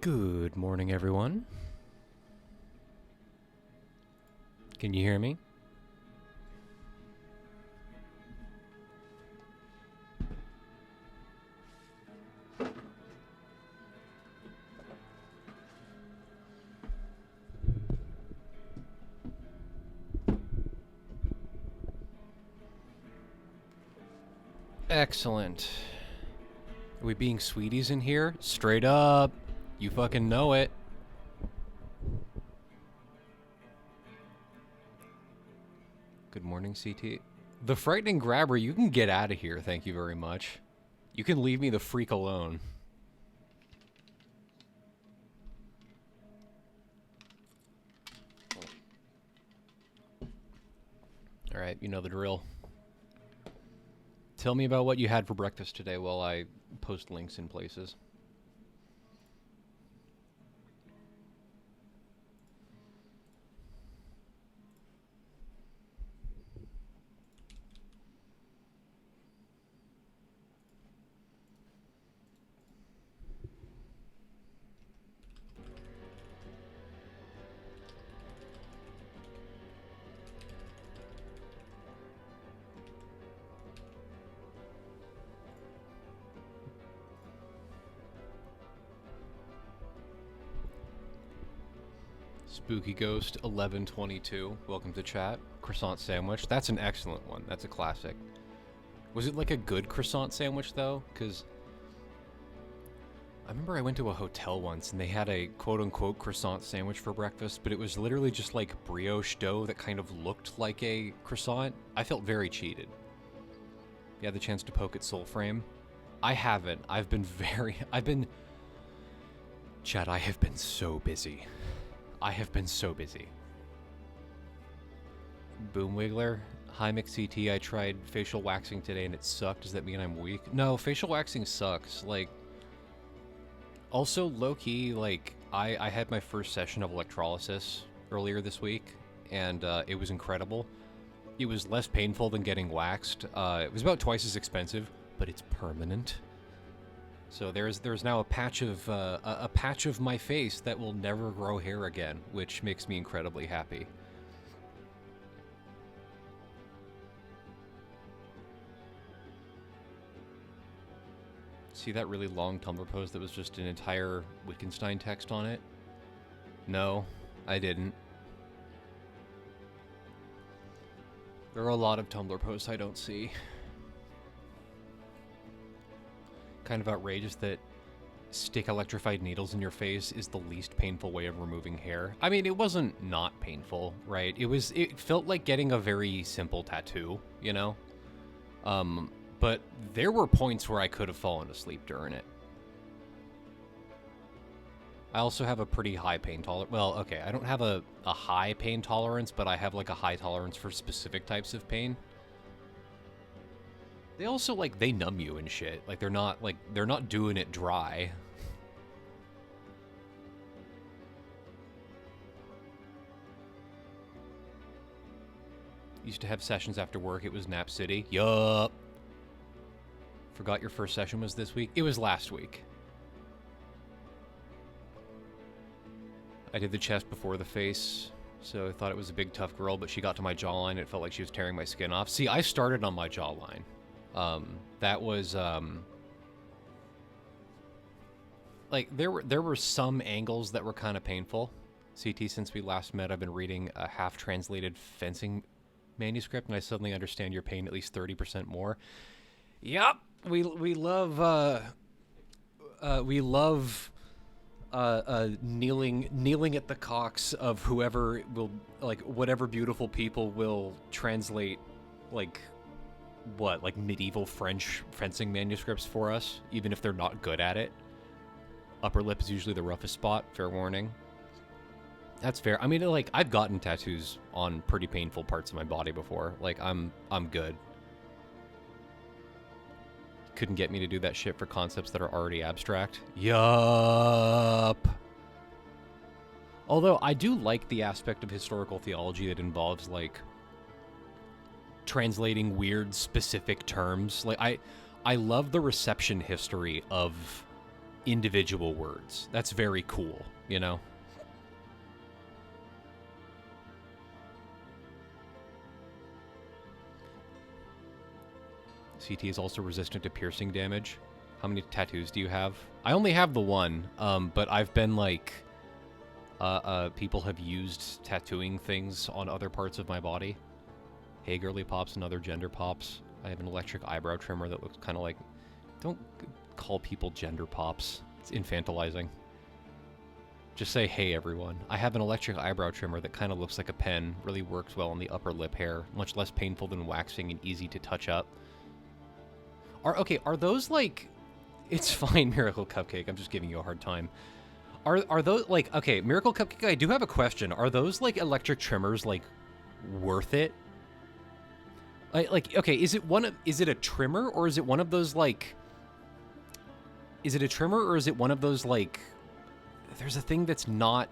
Good morning, everyone. Can you hear me? Excellent. Are we being sweeties in here? Straight up. You fucking know it. Good morning, CT. The frightening grabber, you can get out of here, thank you very much. You can leave me the freak alone. Alright, you know the drill. Tell me about what you had for breakfast today while I post links in places. Spooky Ghost 1122, welcome to chat. Croissant sandwich, that's an excellent one. That's a classic. Was it like a good croissant sandwich though? Because I remember I went to a hotel once and they had a quote-unquote croissant sandwich for breakfast, but it was literally just like brioche dough that kind of looked like a croissant. I felt very cheated. You had the chance to poke at Soulframe? I haven't. Chat, I have been so busy. I have been so busy. Boom Wiggler. Hi McCT, I tried facial waxing today and it sucked. Does that mean I'm weak? No, facial waxing sucks. Like, also low-key, like, I had my first session of electrolysis earlier this week, and it was incredible. It was less painful than getting waxed. It was about twice as expensive, but it's permanent. So there's now a patch of my face that will never grow hair again, which makes me incredibly happy. See that really long Tumblr post that was just an entire Wittgenstein text on it? No, I didn't. There are a lot of Tumblr posts I don't see. Kind of outrageous that stick electrified needles in your face is the least painful way of removing hair. I mean, it wasn't not painful, right? It felt like getting a very simple tattoo, you know? But there were points where I could have fallen asleep during it. I also have a pretty high pain tolerance. Well, okay, I don't have a high pain tolerance, but I have like a high tolerance for specific types of pain. They also, like, they numb you and shit. Like, they're not doing it dry. Used to have sessions after work. It was Nap City. Yup. Forgot your first session was this week? It was last week. I did the chest before the face, so I thought it was a big tough girl, but she got to my jawline. It felt like she was tearing my skin off. See, I started on my jawline. That was, like, there were some angles that were kind of painful. CT, since we last met, I've been reading a half-translated fencing manuscript, and I suddenly understand your pain at least 30% more. Yup! We love kneeling at the cocks of whoever will, like, whatever beautiful people will translate, like, what, like medieval French fencing manuscripts for us, even if they're not good at it. Upper lip is usually the roughest spot, fair warning. That's fair. I mean, like, I've gotten tattoos on pretty painful parts of my body before. Like, I'm good. Couldn't get me to do that shit for concepts that are already abstract. Yup. Although, I do like the aspect of historical theology that involves, like, translating weird specific terms. Like, I love the reception history of individual words. That's very cool, you know? CT is also resistant to piercing damage. How many tattoos do you have? I only have the one, but I've been like, people have used tattooing things on other parts of my body. Hey, girly pops and other gender pops. I have an electric eyebrow trimmer that looks kind of like... Don't call people gender pops. It's infantilizing. Just say, hey, everyone. I have an electric eyebrow trimmer that kind of looks like a pen. Really works well on the upper lip hair. Much less painful than waxing and easy to touch up. Are those, like... It's fine, Miracle Cupcake. I'm just giving you a hard time. Are those, like... Okay, Miracle Cupcake, I do have a question. Are those, like, electric trimmers, like, worth it? Like, okay, is it a trimmer, or is it one of those, like... Is it a trimmer, or is it one of those, like... There's a thing that's not...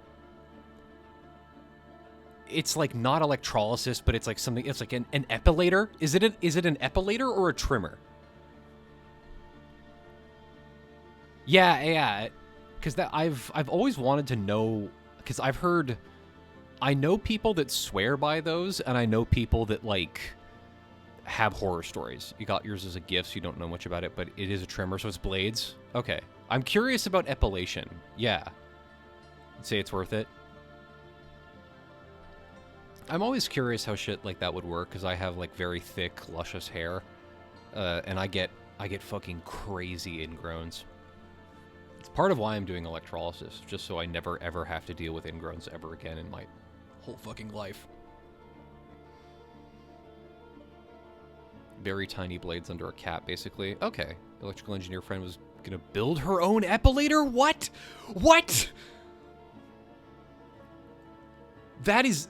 It's, like, not electrolysis, but it's, like, something... It's, like, an epilator? Is it an epilator or a trimmer? Yeah. Because I've always wanted to know... Because I've heard... I know people that swear by those, and I know people that, like... have horror stories. You got yours as a gift, so you don't know much about it, but it is a trimmer, so it's blades. Okay. I'm curious about epilation. Yeah. I'd say it's worth it. I'm always curious how shit like that would work, because I have, like, very thick, luscious hair. And I get fucking crazy ingrowns. It's part of why I'm doing electrolysis, just so I never, ever have to deal with ingrowns ever again in my whole fucking life. Very tiny blades under a cap, basically. Okay. Electrical engineer friend was gonna build her own epilator? What? What? That is...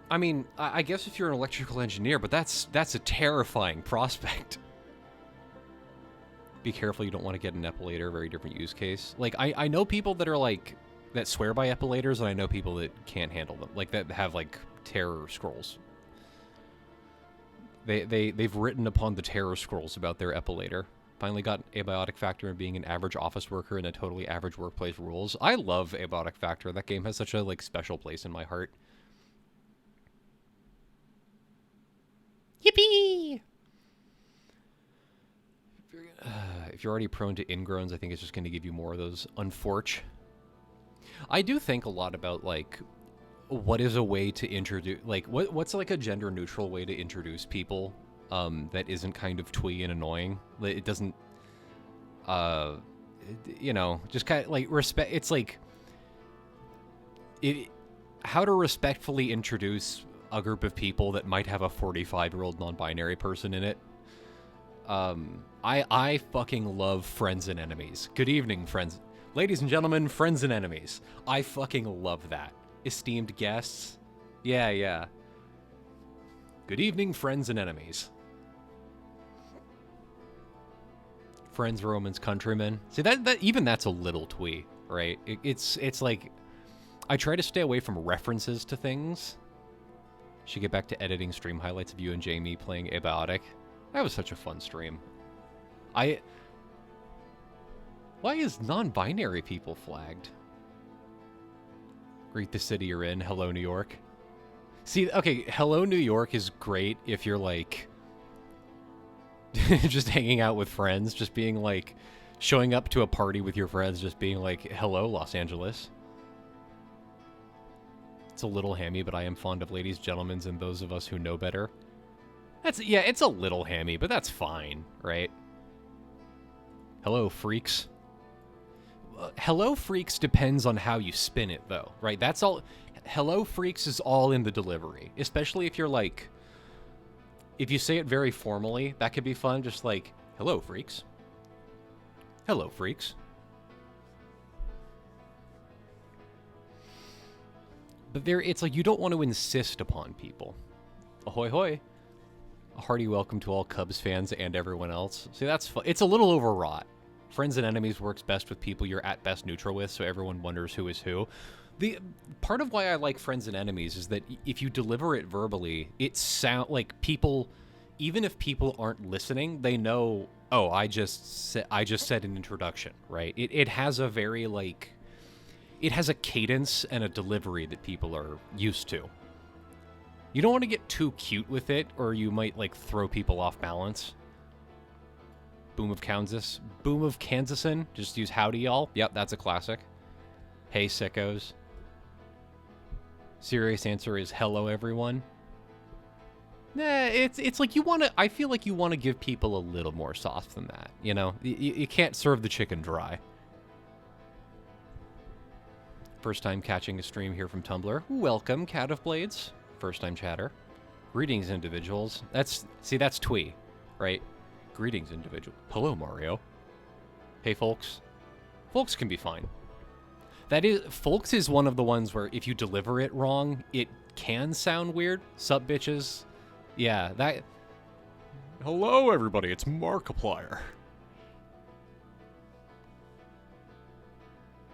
I mean, I guess if you're an electrical engineer, but that's a terrifying prospect. Be careful, you don't want to get an epilator. Very different use case. Like, I know people that are, like... that swear by epilators, and I know people that can't handle them. Like, that have, like, terror scrolls. They've written upon the terror scrolls about their epilator. Finally got Abiotic Factor and being an average office worker in a totally average workplace rules. I love Abiotic Factor. That game has such a, like, special place in my heart. Yippee! If you're already prone to ingrowns, I think it's just going to give you more of those, unfortunately. I do think a lot about, like... what is a way to introduce, like, what's like a gender neutral way to introduce people that isn't kind of twee and annoying? It doesn't, you know, just kind of like respect. It's like how to respectfully introduce a group of people that might have a 45-year-old non-binary person in it. I fucking love Friends and Enemies. Good evening, friends. Ladies and gentlemen, friends and enemies. I fucking love that. Esteemed guests. Yeah. Good evening, friends and enemies. Friends, Romans, countrymen. See, that even that's a little twee, right? It's like... I try to stay away from references to things. Should get back to editing stream highlights of you and Jamie playing Abiotic. That was such a fun stream. Why is non-binary people flagged? Greet the city you're in. Hello, New York. See, okay, hello, New York is great if you're, like, just hanging out with friends, just being, like, showing up to a party with your friends, just being like, hello, Los Angeles. It's a little hammy, but I am fond of ladies, gentlemen, and those of us who know better. Yeah, it's a little hammy, but that's fine, right? Hello, freaks. Hello, freaks depends on how you spin it, though, right? That's all. Hello, freaks is all in the delivery, especially if you're like, if you say it very formally, that could be fun. Just like, hello, freaks. Hello, freaks. But it's like you don't want to insist upon people. Ahoy, hoy. A hearty welcome to all Cubs fans and everyone else. See, that's fun. It's a little overwrought. Friends and enemies works best with people you're at best neutral with, so everyone wonders who is who. The part of why I like friends and enemies is that if you deliver it verbally, it sound like people even if people aren't listening, they know, oh, I just said an introduction, right? It has a very, like, it has a cadence and a delivery that people are used to. You don't want to get too cute with it, or you might, like, throw people off balance. Boom of Kansas. Boom of Kansasin. Just use howdy, y'all. Yep, that's a classic. Hey, sickos. Serious answer is hello, everyone. Nah, it's like you want to... I feel like you want to give people a little more sauce than that, you know? You can't serve the chicken dry. First time catching a stream here from Tumblr. Welcome, Cat of Blades. First time chatter. Greetings, individuals. That's twee, right? Greetings, individual. Hello, Mario. Hey, folks. Folks can be fine. Folks is one of the ones where if you deliver it wrong, it can sound weird. Sup, bitches? Yeah, that... Hello, everybody. It's Markiplier.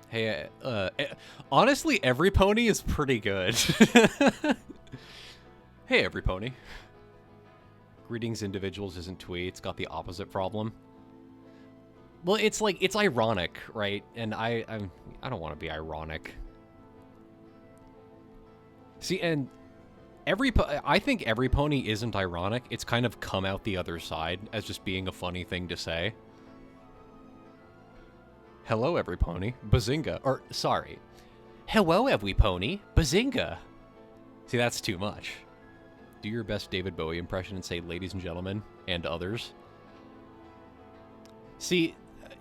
Hey, honestly, every pony is pretty good. Hey, every pony. Greetings, individuals isn't twee. It's got the opposite problem. Well, it's like, it's ironic, right? And I don't want to be ironic. See, and I think every pony isn't ironic. It's kind of come out the other side as just being a funny thing to say. Hello, every pony. Bazinga. Or, sorry. Hello, every pony. Bazinga. See, that's too much. Do your best David Bowie impression and say, ladies and gentlemen, and others. See,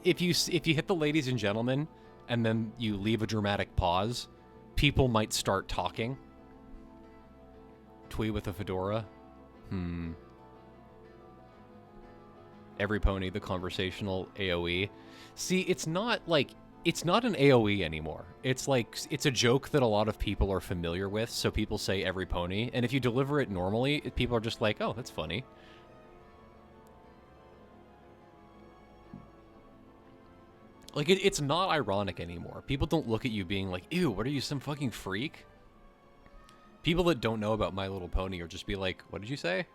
if you hit the ladies and gentlemen, and then you leave a dramatic pause, people might start talking. Twee with a fedora. Every pony, the conversational AoE. See, it's not like... It's not an AoE anymore. It's like, it's a joke that a lot of people are familiar with, so people say every pony, and if you deliver it normally, people are just like, oh, that's funny. Like, it's not ironic anymore. People don't look at you being like, ew, what are you, some fucking freak? People that don't know about My Little Pony are just be like, what did you say?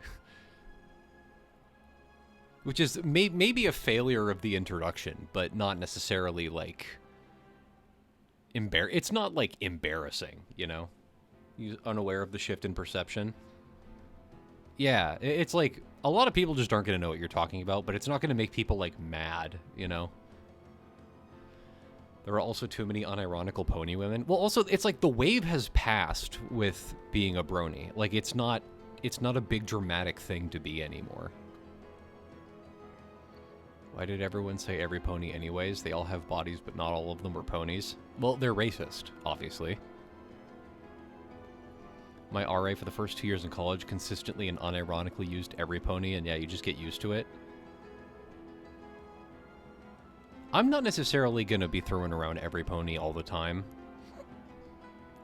Which is maybe a failure of the introduction, but not necessarily, like, it's not, like, embarrassing, you know? You're unaware of the shift in perception. Yeah, it's like, a lot of people just aren't going to know what you're talking about, but it's not going to make people, like, mad, you know? There are also too many unironical pony women. Well, also, it's like the wave has passed with being a brony. Like, it's not a big dramatic thing to be anymore. Why did everyone say every pony anyways? They all have bodies, but not all of them are ponies. Well, they're racist, obviously. My RA for the first 2 years in college consistently and unironically used every pony, and yeah, you just get used to it. I'm not necessarily going to be throwing around every pony all the time.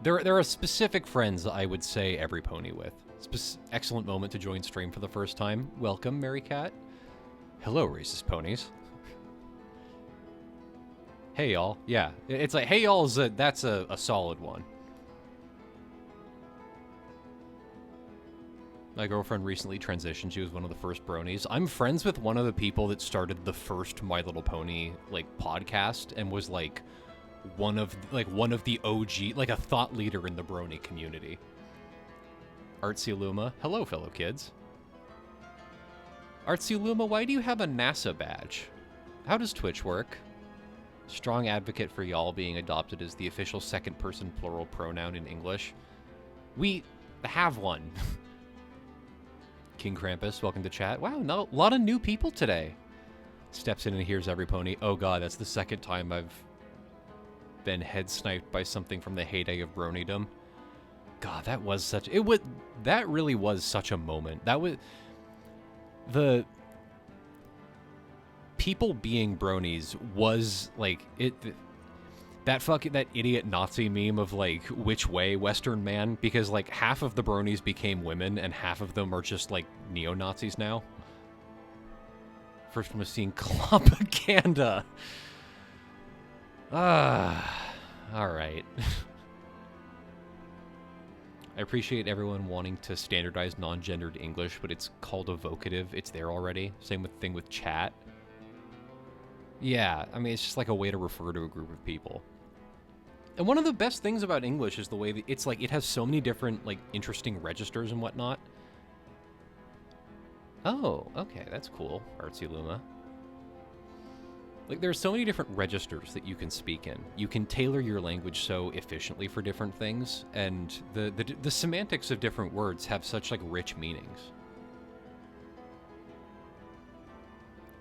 There are specific friends I would say every pony with. Excellent moment to join stream for the first time. Welcome, Mary Cat. Hello, racist ponies. Hey, y'all. Yeah, it's like, hey, y'all, that's a solid one. My girlfriend recently transitioned. She was one of the first bronies. I'm friends with one of the people that started the first My Little Pony, like, podcast and was, like, one of the OG, like, a thought leader in the brony community. Artsy Luma. Hello, fellow kids. Artsy Luma, why do you have a NASA badge? How does Twitch work? Strong advocate for y'all being adopted as the official second-person plural pronoun in English. We have one. King Krampus, welcome to chat. Wow, no, a lot of new people today. Steps in and hears every pony. Oh god, that's the second time I've been head sniped by something from the heyday of bronydom. God, that was such... That really was such a moment. That was... The people being bronies was like that idiot Nazi meme of like which way Western man, because like half of the bronies became women and half of them are just like neo-Nazis now. First one was seeing Klopaganda. All right. I appreciate everyone wanting to standardize non-gendered English, but it's called evocative. It's there already. Same thing with chat. Yeah, I mean, it's just like a way to refer to a group of people. And one of the best things about English is the way that it's like, it has so many different, like, interesting registers and whatnot. Oh, okay, that's cool, Artsy Luma. Like, there's so many different registers that you can speak in. You can tailor your language so efficiently for different things, and the semantics of different words have such, like, rich meanings.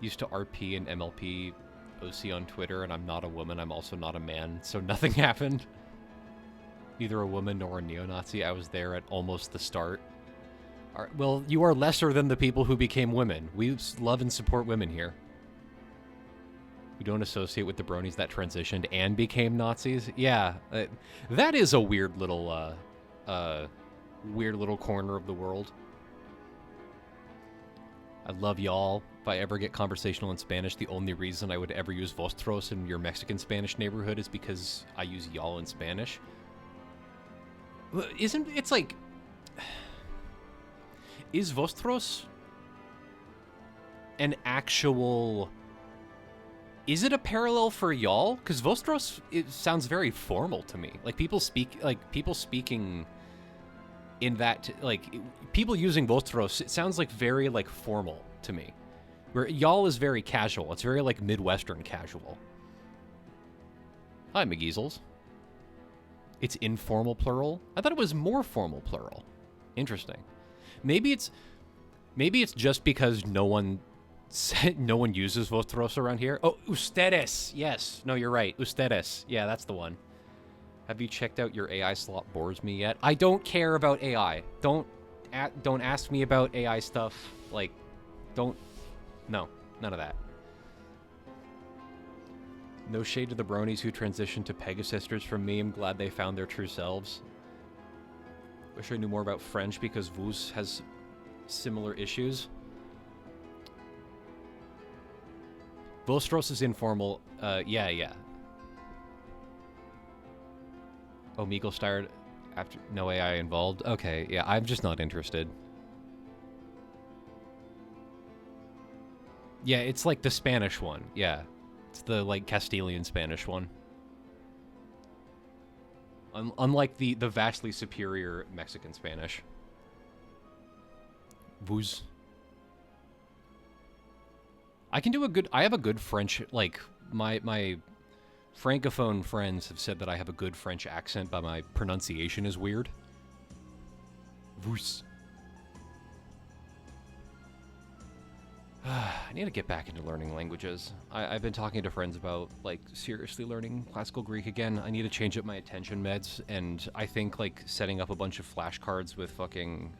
Used to RP and MLP OC on Twitter, and I'm not a woman, I'm also not a man, so nothing happened. Neither a woman nor a neo-Nazi. I was there at almost the start. Well, you are lesser than the people who became women. We love and support women here. We don't associate with the bronies that transitioned and became Nazis. Yeah, that is a weird little corner of the world. I love y'all. If I ever get conversational in Spanish, the only reason I would ever use vosotros in your Mexican Spanish neighborhood is because I use y'all in Spanish. Isn't it's like, is vosotros an actual? Is it a parallel for y'all? Because vosotros, it sounds very formal to me. Like people speaking in that, like people using vosotros, it sounds like very like formal to me. Where y'all is very casual. It's very like Midwestern casual. Hi, McGeezels. It's informal plural. I thought it was more formal plural. Interesting. Maybe it's just because no one uses vosotros around here. Oh, ustedes. Yes. No, you're right. Ustedes. Yeah, that's the one. Have you checked out your AI slot bores me yet? I don't care about AI. Don't ask me about AI stuff. Like, no, none of that. No shade to the bronies who transitioned to Pegasisters from me. I'm glad they found their true selves. Wish I knew more about French because vous has similar issues. Vostros is informal. Yeah. Omegle started after no AI involved. Okay, yeah, I'm just not interested. Yeah, it's like the Spanish one. Yeah, it's the like Castilian Spanish one. Unlike the vastly superior Mexican Spanish. Vous. I have a good French, like, my Francophone friends have said that I have a good French accent, but my pronunciation is weird. Vous. I need to get back into learning languages. I've been talking to friends about, like, seriously learning classical Greek again. I need to change up my attention meds, and I think, like, setting up a bunch of flashcards with fucking,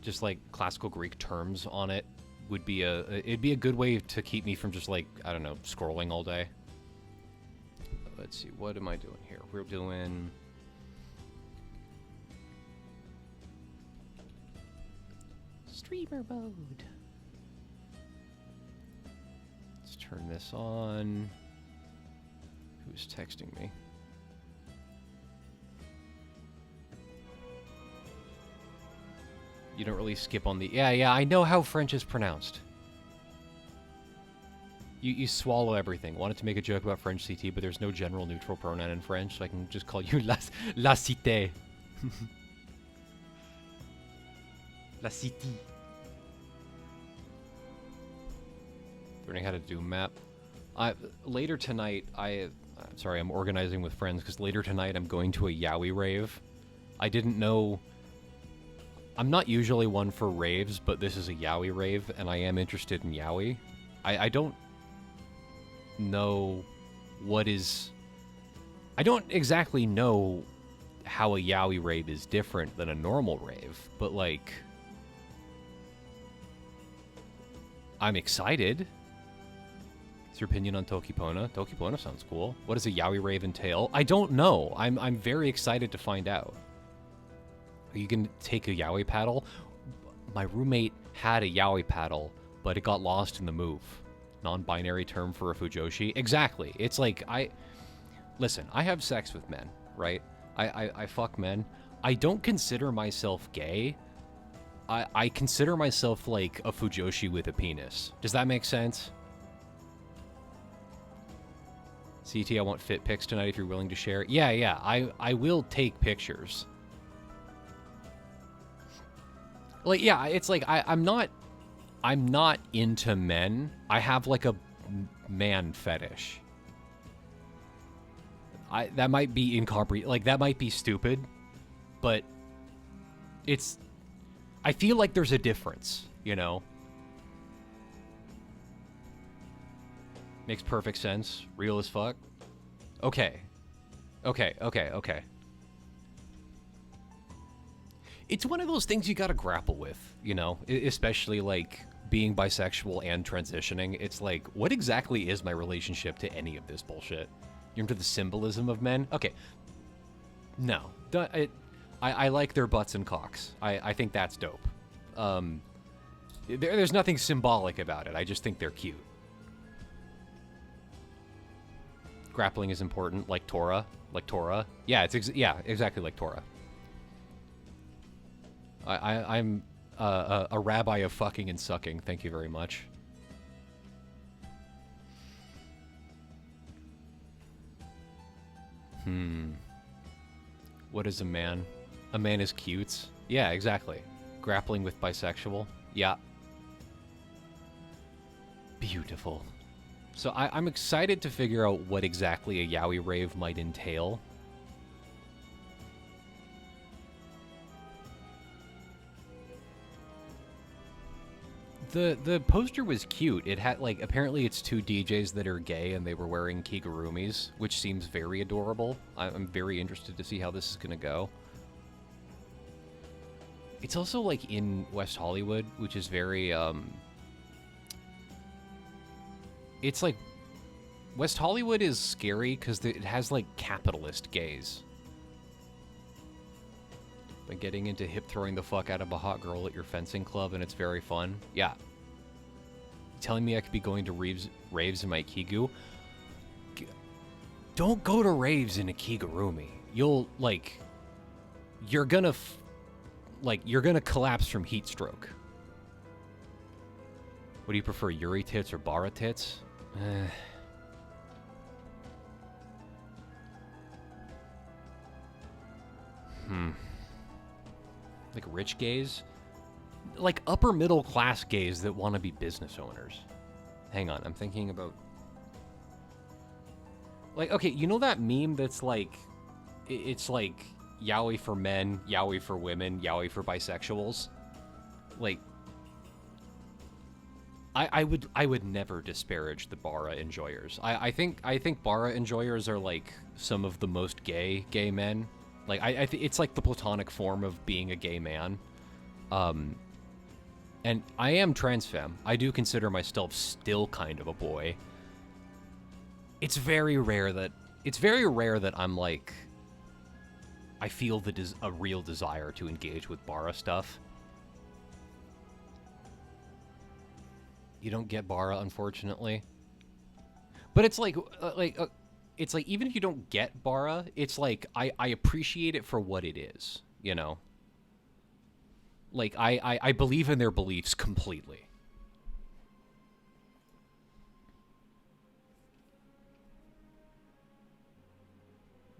just, like, classical Greek terms on it would be it'd be a good way to keep me from just, like, I don't know, scrolling all day. Let's see, what am I doing here? We're doing... streamer mode. Let's turn this on. Who's texting me? You don't really skip on the... Yeah, I know how French is pronounced. You swallow everything. Wanted to make a joke about French CT, but there's no general neutral pronoun in French, so I can just call you la cité. La cité. Learning how to do map. Later tonight, sorry, I'm organizing with friends, because later tonight I'm going to a yaoi rave. I didn't know... I'm not usually one for raves, but this is a yaoi rave, and I am interested in yaoi. I don't know what is... I don't exactly know how a yaoi rave is different than a normal rave, but, like... I'm excited. What's your opinion on Tokipona? Tokipona sounds cool. What does a yaoi rave entail? I don't know. I'm very excited to find out. You can take a yaoi paddle. My roommate had a yaoi paddle, but it got lost in the move. Non-binary term for a fujoshi. Exactly. It's like, listen, I have sex with men, right? I fuck men. I don't consider myself gay. I consider myself like a Fujoshi with a penis. Does that make sense? CT, I want fit pics tonight if you're willing to share. Yeah, yeah, I will take pictures. Like, yeah, it's like I'm not into men. I have like a man fetish. That might be incomprehensible. Like, that might be stupid, but I feel like there's a difference, you know? Makes perfect sense. Real as fuck. Okay. Okay. It's one of those things you gotta grapple with, you know? Especially, like, being bisexual and transitioning. It's like, what exactly is my relationship to any of this bullshit? You're into the symbolism of men? Okay. No. I like their butts and cocks. I think that's dope. There's nothing symbolic about it. I just think they're cute. Grappling is important, like Torah. Like Torah. Yeah, exactly like Torah. I'm a rabbi of fucking and sucking. Thank you very much. What is a man? A man is cute. Yeah, exactly. Grappling with bisexual. Yeah. Beautiful. So I'm excited to figure out what exactly a yaoi rave might entail. The poster was cute. It had, like, apparently it's two DJs that are gay and they were wearing kigurumis, which seems very adorable. I'm very interested to see how this is going to go. It's also, like, in West Hollywood, which is very, it's, like, West Hollywood is scary because it has, like, capitalist gays. By getting into hip-throwing the fuck out of a hot girl at your fencing club and it's very fun. Yeah. Telling me I could be going to raves in my kigu? Don't go to raves in a kigurumi. You'll, like... You're gonna collapse from heat stroke. What do you prefer, Yuri tits or Bara tits? Like rich gays? Like upper middle class gays that want to be business owners. Hang on, I'm thinking about... Like, okay, you know that meme that's like... It's like yaoi for men, yaoi for women, yaoi for bisexuals? Like... I would never disparage the Bara enjoyers. I think Bara enjoyers are like some of the most gay men. Like, I think it's like the platonic form of being a gay man. And I am trans femme. I do consider myself still kind of a boy. It's very rare that I'm like, I feel a real desire to engage with Bara stuff. You don't get Bara, unfortunately. But it's like, it's like, even if you don't get Bara, it's like, I appreciate it for what it is, you know? Like, I believe in their beliefs completely.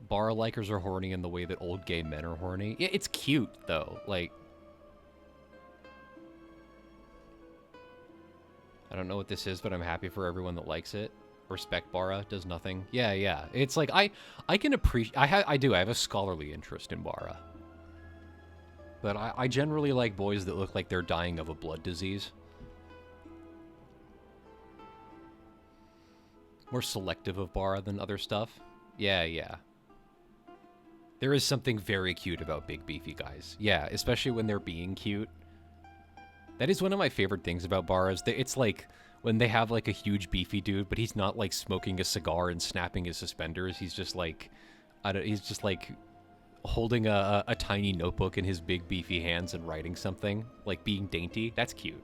Bara likers are horny in the way that old gay men are horny. Yeah, it's cute, though. Like, I don't know what this is, but I'm happy for everyone that likes it. Respect Bara, does nothing. Yeah. It's like, I can appreciate... I have a scholarly interest in Bara. But I generally like boys that look like they're dying of a blood disease. More selective of Bara than other stuff. Yeah. There is something very cute about big beefy guys. Yeah, especially when they're being cute. That is one of my favorite things about Baras. It's like when they have like a huge beefy dude, but he's not like smoking a cigar and snapping his suspenders. He's just like, he's just like holding a tiny notebook in his big beefy hands and writing something, like being dainty. That's cute.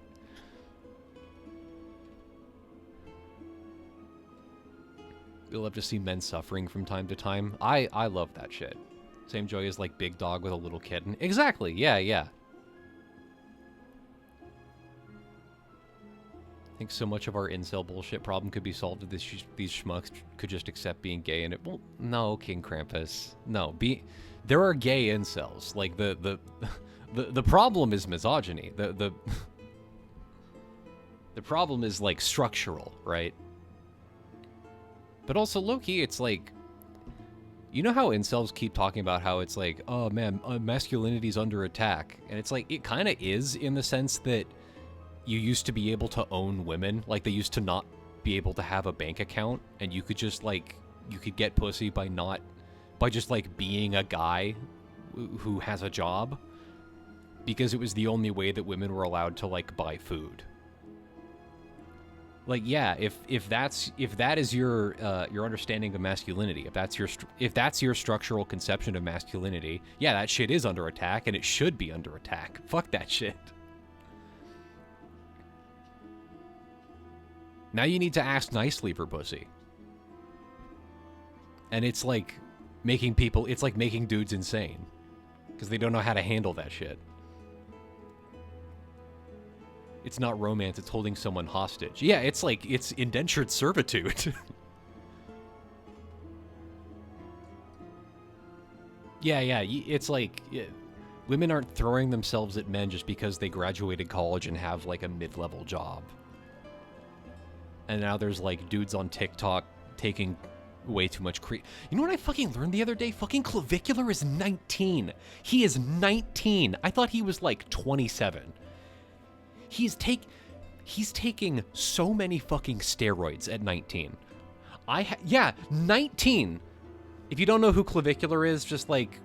We love to see men suffering from time to time. I love that shit. Same joy as, like, big dog with a little kitten. Exactly, yeah, yeah. I think so much of our incel bullshit problem could be solved if these schmucks could just accept being gay and it... Well, no, King Krampus. No, there are gay incels. Like, the problem is misogyny. The problem is, like, structural, right? But also, low-key, it's like... You know how incels keep talking about how it's like, oh, man, masculinity's under attack. And it's like, it kind of is in the sense that you used to be able to own women. Like, they used to not be able to have a bank account. And you could just, like, you could get pussy by just, like, being a guy who has a job. Because it was the only way that women were allowed to, like, buy food. Like, yeah, if that is your understanding of masculinity, if that's your structural conception of masculinity, yeah, that shit is under attack, and it should be under attack. Fuck that shit. Now you need to ask nicely for pussy. And it's like making dudes insane. Because they don't know how to handle that shit. It's not romance, it's holding someone hostage. Yeah, it's like, it's indentured servitude. Yeah, it's like, women aren't throwing themselves at men just because they graduated college and have, like, a mid-level job. And now there's, like, dudes on TikTok taking way too much You know what I fucking learned the other day? Fucking Clavicular is 19. He is 19. I thought he was, like, 27. He's taking so many fucking steroids at 19. Yeah, 19. If you don't know who Clavicular is, just, like,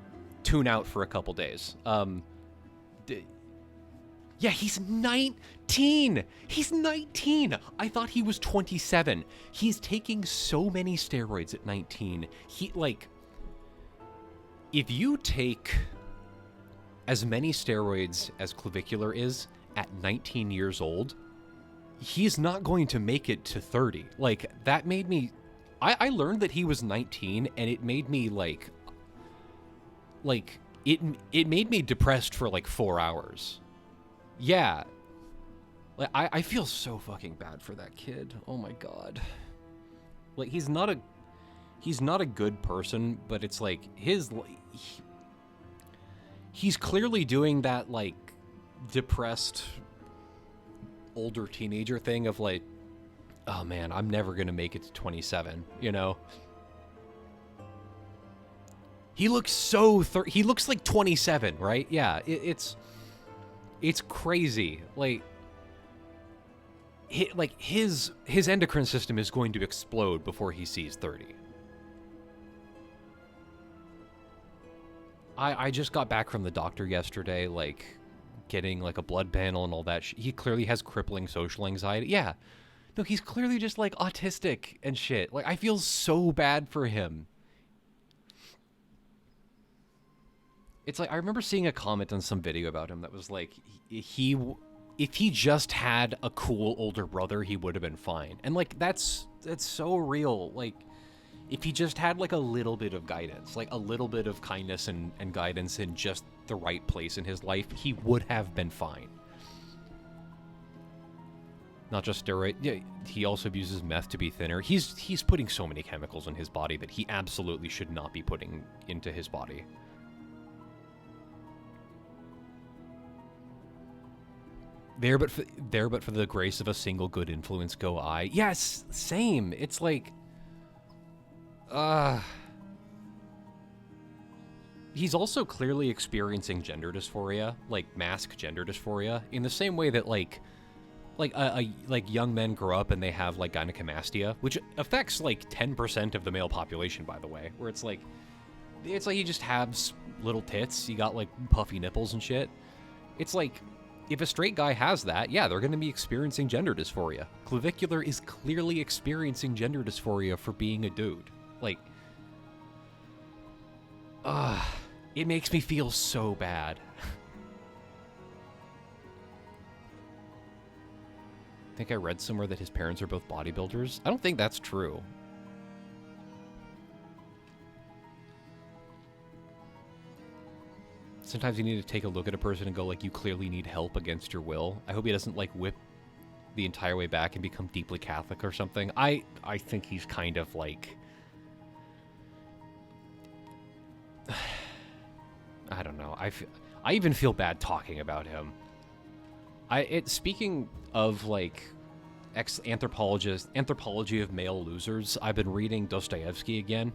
tune out for a couple days. Yeah, he's 19. He's 19. I thought he was 27. He's taking so many steroids at 19. If you take as many steroids as Clavicular is at 19 years old, he's not going to make it to 30. Like, that made me... I learned that he was 19, and it made me, it made me depressed for, like, 4 hours. Yeah. Like, I feel so fucking bad for that kid. Oh my god. Like, he's not a good person, but it's like, he's clearly doing that, like, depressed older teenager thing of, like, oh man, I'm never gonna make it to 27, you know? He looks he looks like 27, right? Yeah, it's crazy. Like his endocrine system is going to explode before he sees 30. I just got back from the doctor yesterday, like, getting, like, a blood panel and all that. He clearly has crippling social anxiety. Yeah. No, he's clearly just, like, autistic and shit. Like, I feel so bad for him. It's like, I remember seeing a comment on some video about him that was like, if he just had a cool older brother, he would have been fine. And, like, that's so real. Like, if he just had, like, a little bit of guidance, like, a little bit of kindness and guidance in just the right place in his life, he would have been fine. Not just steroid. Yeah, he also abuses meth to be thinner. He's putting so many chemicals in his body that he absolutely should not be putting into his body. There but for the grace of a single good influence go I. Yes, same. It's like, he's also clearly experiencing gender dysphoria, like mask gender dysphoria, in the same way that like young men grow up and they have, like, gynecomastia, which affects, like, 10% of the male population, by the way, where it's like you just have little tits, you got, like, puffy nipples and shit. It's like, if a straight guy has that, yeah, they're going to be experiencing gender dysphoria. Clavicular is clearly experiencing gender dysphoria for being a dude. Like, it makes me feel so bad. I think I read somewhere that his parents are both bodybuilders. I don't think that's true. sometimes you need to take a look at a person and go, like, you clearly need help against your will. I hope he doesn't, like, whip the entire way back and become deeply Catholic or something. I think he's kind of, like... I don't know. I even feel bad talking about him. Speaking of, like, anthropology of male losers, I've been reading Dostoevsky again.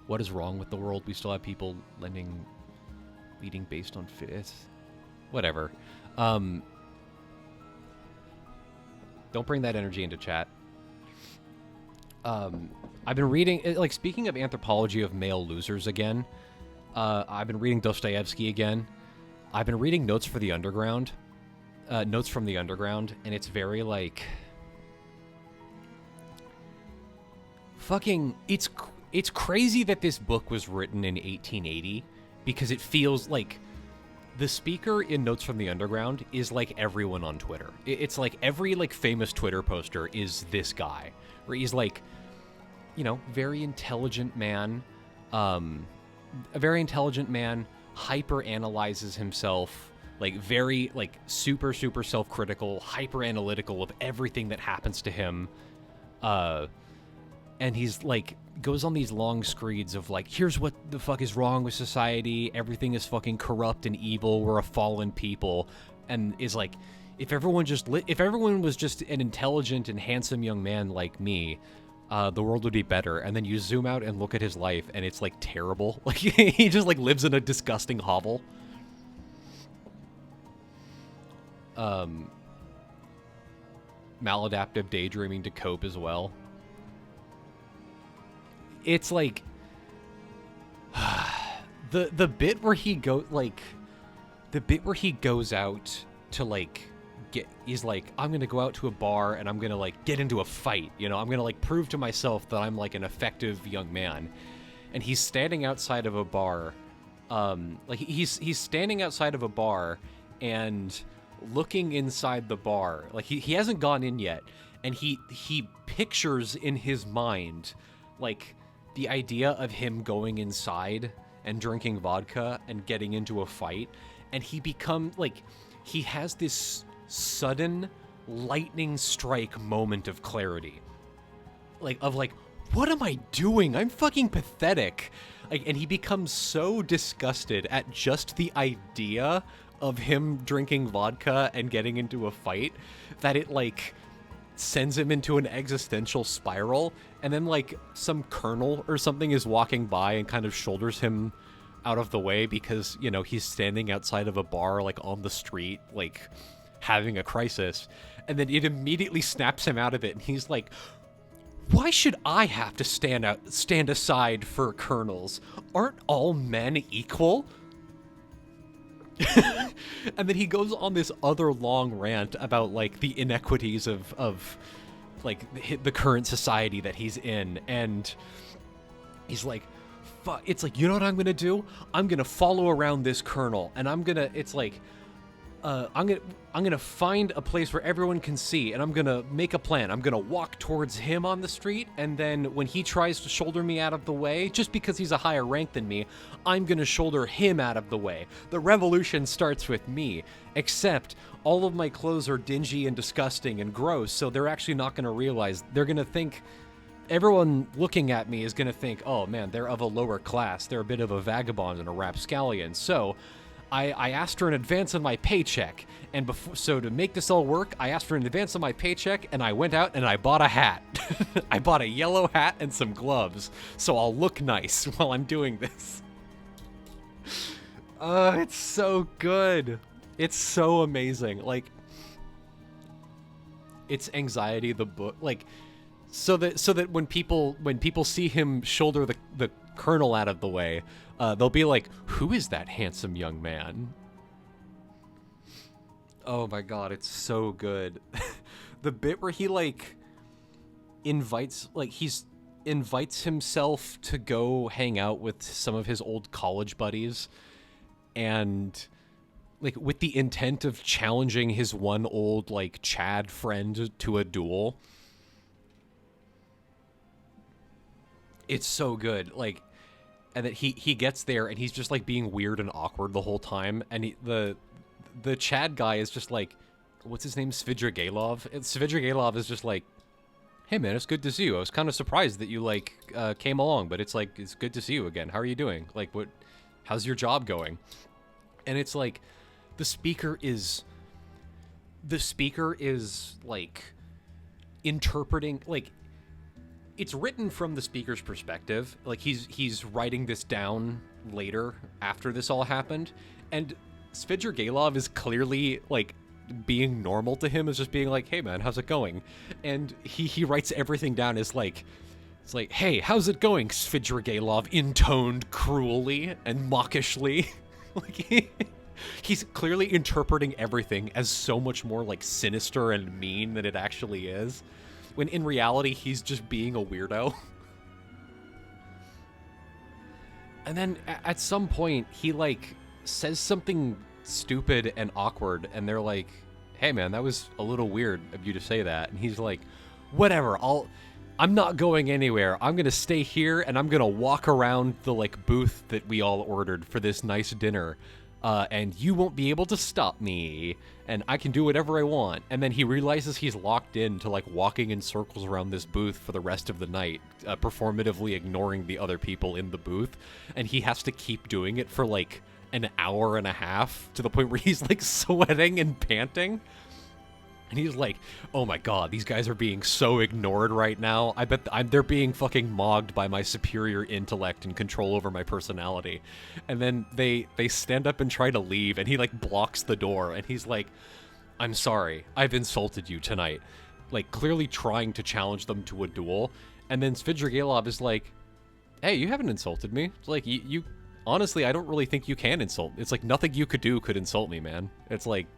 What is wrong with the world? We still have people leading based on faith. Whatever. Don't bring that energy into chat. I've been reading, like, speaking of anthropology of male losers again, I've been reading Dostoevsky again. I've been reading Notes from the Underground, and it's very, like, fucking, it's crazy that this book was written in 1880, because it feels like the speaker in Notes from the Underground is like everyone on Twitter. It's like every, like, famous Twitter poster is this guy, where he's like, you know, very intelligent man, a very intelligent man, hyper analyzes himself, like, very, like, super self-critical, hyper analytical of everything that happens to him, and he's like goes on these long screeds of, like, here's what the fuck is wrong with society, everything is fucking corrupt and evil, we're a fallen people, and is like, if everyone was just an intelligent and handsome young man like me, the world would be better. And then you zoom out and look at his life, and it's, like, terrible. Like, he just, like, lives in a disgusting hovel. Maladaptive daydreaming to cope as well. It's like the bit where he goes out to, like, he's like, I'm gonna go out to a bar and I'm gonna, like, get into a fight, you know, I'm gonna, like, prove to myself that I'm, like, an effective young man. And he's standing outside of a bar, like, he's standing outside of a bar and looking inside the bar, like, he hasn't gone in yet, and he pictures in his mind, like, the idea of him going inside and drinking vodka and getting into a fight, and he has this sudden lightning strike moment of clarity, like, what am I doing? I'm fucking pathetic. Like, and he becomes so disgusted at just the idea of him drinking vodka and getting into a fight that it, like, sends him into an existential spiral. And then, like, some colonel or something is walking by and kind of shoulders him out of the way because, you know, he's standing outside of a bar, like, on the street, like, having a crisis. And then it immediately snaps him out of it, and he's like, why should I have to stand aside for colonels? Aren't all men equal? And then he goes on this other long rant about, like, the inequities of like, the current society that he's in, and he's like, fuck, it's like, you know what I'm gonna do? I'm gonna follow around this colonel, and I'm gonna find a place where everyone can see, and I'm gonna make a plan. I'm gonna walk towards him on the street, and then when he tries to shoulder me out of the way, just because he's a higher rank than me, I'm gonna shoulder him out of the way. The revolution starts with me, except all of my clothes are dingy and disgusting and gross, so they're actually not gonna realize. They're gonna think, everyone looking at me is gonna think, oh man, they're of a lower class, they're a bit of a vagabond and a rapscallion, so I asked for an advance on my paycheck, and so to make this all work, I asked for an advance on my paycheck, and I went out and I bought a hat. I bought a yellow hat and some gloves, so I'll look nice while I'm doing this. It's so good. It's so amazing. Like, it's Anxiety, the book, like, so that when people see him shoulder the colonel out of the way, they'll be like, who is that handsome young man? Oh my god, it's so good. The bit where he, like, invites himself to go hang out with some of his old college buddies, and, like, with the intent of challenging his one old, like, Chad friend to a duel. It's so good. Like, and that he gets there and he's just like being weird and awkward the whole time, and the Chad guy is just like, what's his name, Svidrigailov? And Svidrigailov is just like, hey man, it's good to see you. I was kind of surprised that you like came along, but it's like, it's good to see you again. How are you doing? Like, how's your job going? And it's like, the speaker is like interpreting, like, it's written from the speaker's perspective. Like, he's writing this down later after this all happened, and Svidrigailov is clearly like being normal to him, is just being like, hey man, how's it going? And he writes everything down as like, it's like, hey, how's it going, Svidrigailov, intoned cruelly and mawkishly. Like, he's clearly interpreting everything as so much more like sinister and mean than it actually is, when in reality he's just being a weirdo. And then at some point he like says something stupid and awkward, and they're like, hey man, that was a little weird of you to say that. And he's like, whatever, I'm not going anywhere. I'm gonna stay here and I'm gonna walk around the like booth that we all ordered for this nice dinner, and you won't be able to stop me, and I can do whatever I want. And then he realizes he's locked in to like walking in circles around this booth for the rest of the night, performatively ignoring the other people in the booth, and he has to keep doing it for like an hour and a half, to the point where he's like sweating and panting. And he's like, oh my god, these guys are being so ignored right now. I bet they're being fucking mogged by my superior intellect and control over my personality. And then they stand up and try to leave, and he like blocks the door, and he's like, I'm sorry, I've insulted you tonight. Like, clearly trying to challenge them to a duel. And then Svidrigailov is like, hey, you haven't insulted me. It's like, you honestly, I don't really think you can insult. It's like, nothing you could do could insult me, man. It's like,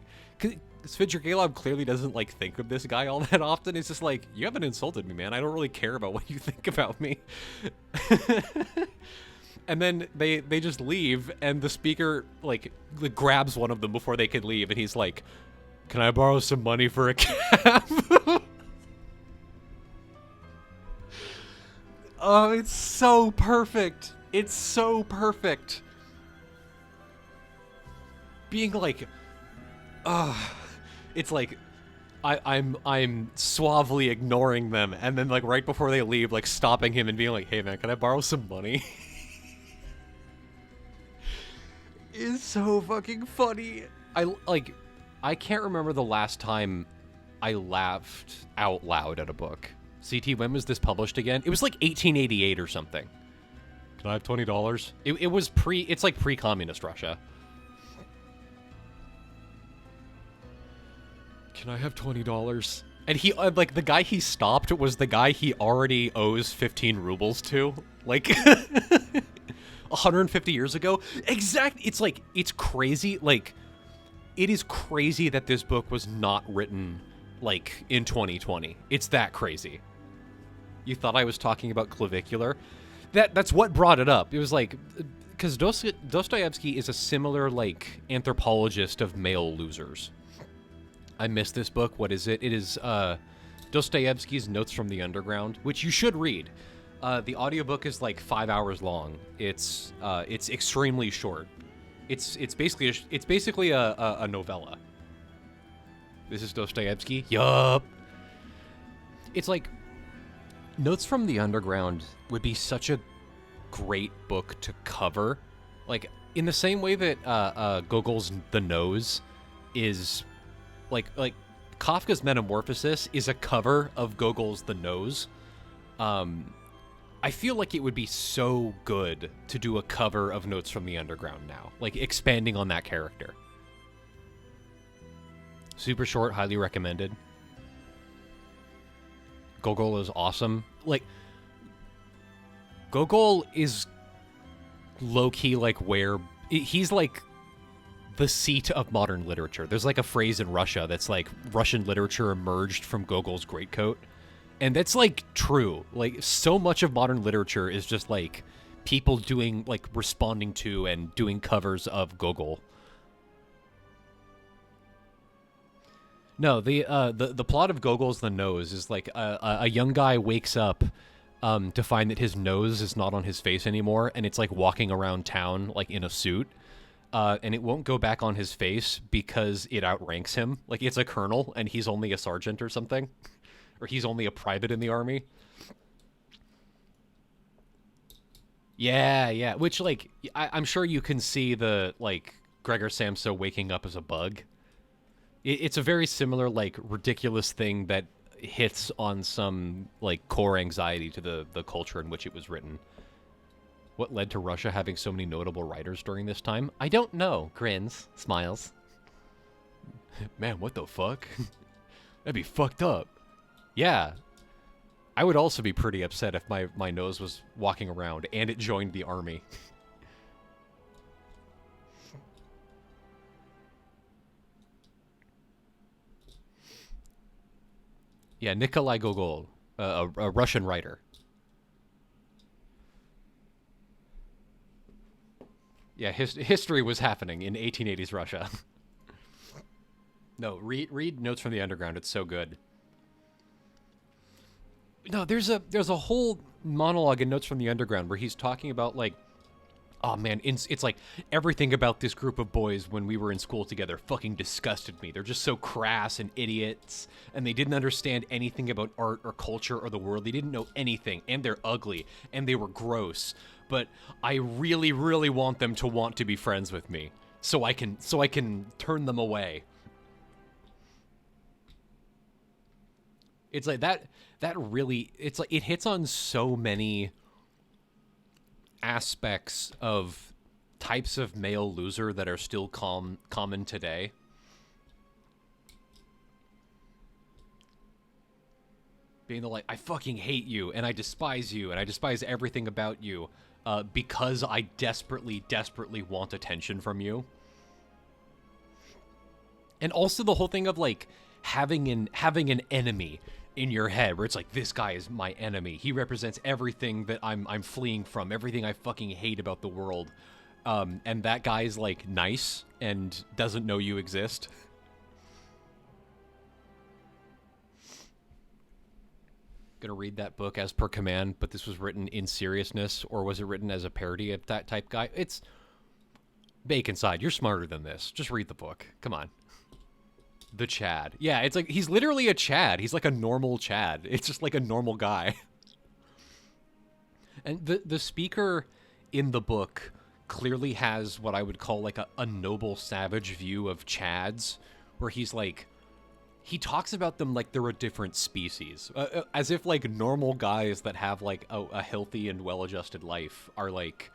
Svidrigailov clearly doesn't like think of this guy all that often. It's just like, you haven't insulted me, man. I don't really care about what you think about me. And then they just leave, and the speaker like grabs one of them before they can leave, and he's like, can I borrow some money for a cab? Oh, it's so perfect. It's so perfect. Being like, it's like, I'm suavely ignoring them, and then like right before they leave, like stopping him and being like, hey man, can I borrow some money? It's so fucking funny. I can't remember the last time I laughed out loud at a book. CT, when was this published again? It was like 1888 or something. Can I have $20? It was it's like pre-communist Russia. Can I have $20? And he, like, the guy he stopped was the guy he already owes 15 rubles to. Like, 150 years ago. It's like, it's crazy. Like, it is crazy that this book was not written, like, in 2020. It's that crazy. You thought I was talking about clavicular? That's what brought it up. It was like, because Dostoevsky is a similar, like, anthropologist of male losers. I missed this book. What is it? It is Dostoevsky's Notes from the Underground, which you should read. The audiobook is like 5 hours long. It's extremely short. It's basically a novella. This is Dostoevsky. Yup. It's like, Notes from the Underground would be such a great book to cover, like in the same way that Gogol's The Nose is. Like Kafka's Metamorphosis is a cover of Gogol's The Nose. I feel like it would be so good to do a cover of Notes from the Underground now, like expanding on that character. Super short, highly recommended. Gogol is awesome. Like, Gogol is low-key like where he's like the seat of modern literature. There's like a phrase in Russia that's like, Russian literature emerged from Gogol's greatcoat. And that's like true. Like, so much of modern literature is just like people doing, like, responding to and doing covers of Gogol. No, the plot of Gogol's The Nose is like a young guy wakes up to find that his nose is not on his face anymore, and it's like walking around town like in a suit. And it won't go back on his face because it outranks him. Like, it's a colonel, and he's only a sergeant or something. Or he's only a private in the army. Yeah, yeah. Which, like, I'm sure you can see the, like, Gregor Samsa waking up as a bug. It's a very similar, like, ridiculous thing that hits on some, like, core anxiety to the culture in which it was written. What led to Russia having so many notable writers during this time? I don't know. Grins. Smiles. Man, what the fuck? That'd be fucked up. Yeah. I would also be pretty upset if my nose was walking around and it joined the army. Yeah, Nikolai Gogol, a Russian writer. Yeah, history was happening in 1880s Russia. No, read Notes from the Underground. It's so good. No, there's a whole monologue in Notes from the Underground where he's talking about, like, oh man, it's like everything about this group of boys when we were in school together fucking disgusted me. They're just so crass and idiots, and they didn't understand anything about art or culture or the world. They didn't know anything, and they're ugly, and they were gross. But I really, really want them to want to be friends with me, so I can turn them away. It's like that really, it's like it hits on so many aspects of types of male loser that are still common today. Being the like, I fucking hate you, and I despise you, and I despise everything about you, because I desperately, desperately want attention from you. And also the whole thing of, like, having an enemy in your head where it's like, this guy is my enemy. He represents everything that I'm fleeing from, everything I fucking hate about the world. And that guy's, like, nice and doesn't know you exist. Gonna read that book as per command, but this was written in seriousness, or was it written as a parody of that type guy? It's Bacon Side. You're smarter than this. Just read the book. Come on. The Chad. Yeah, it's like, he's literally a Chad. He's like a normal Chad. It's just like a normal guy. And the speaker in the book clearly has what I would call like a noble savage view of Chads, where he's like, he talks about them like they're a different species. As if like normal guys that have like a healthy and well-adjusted life are like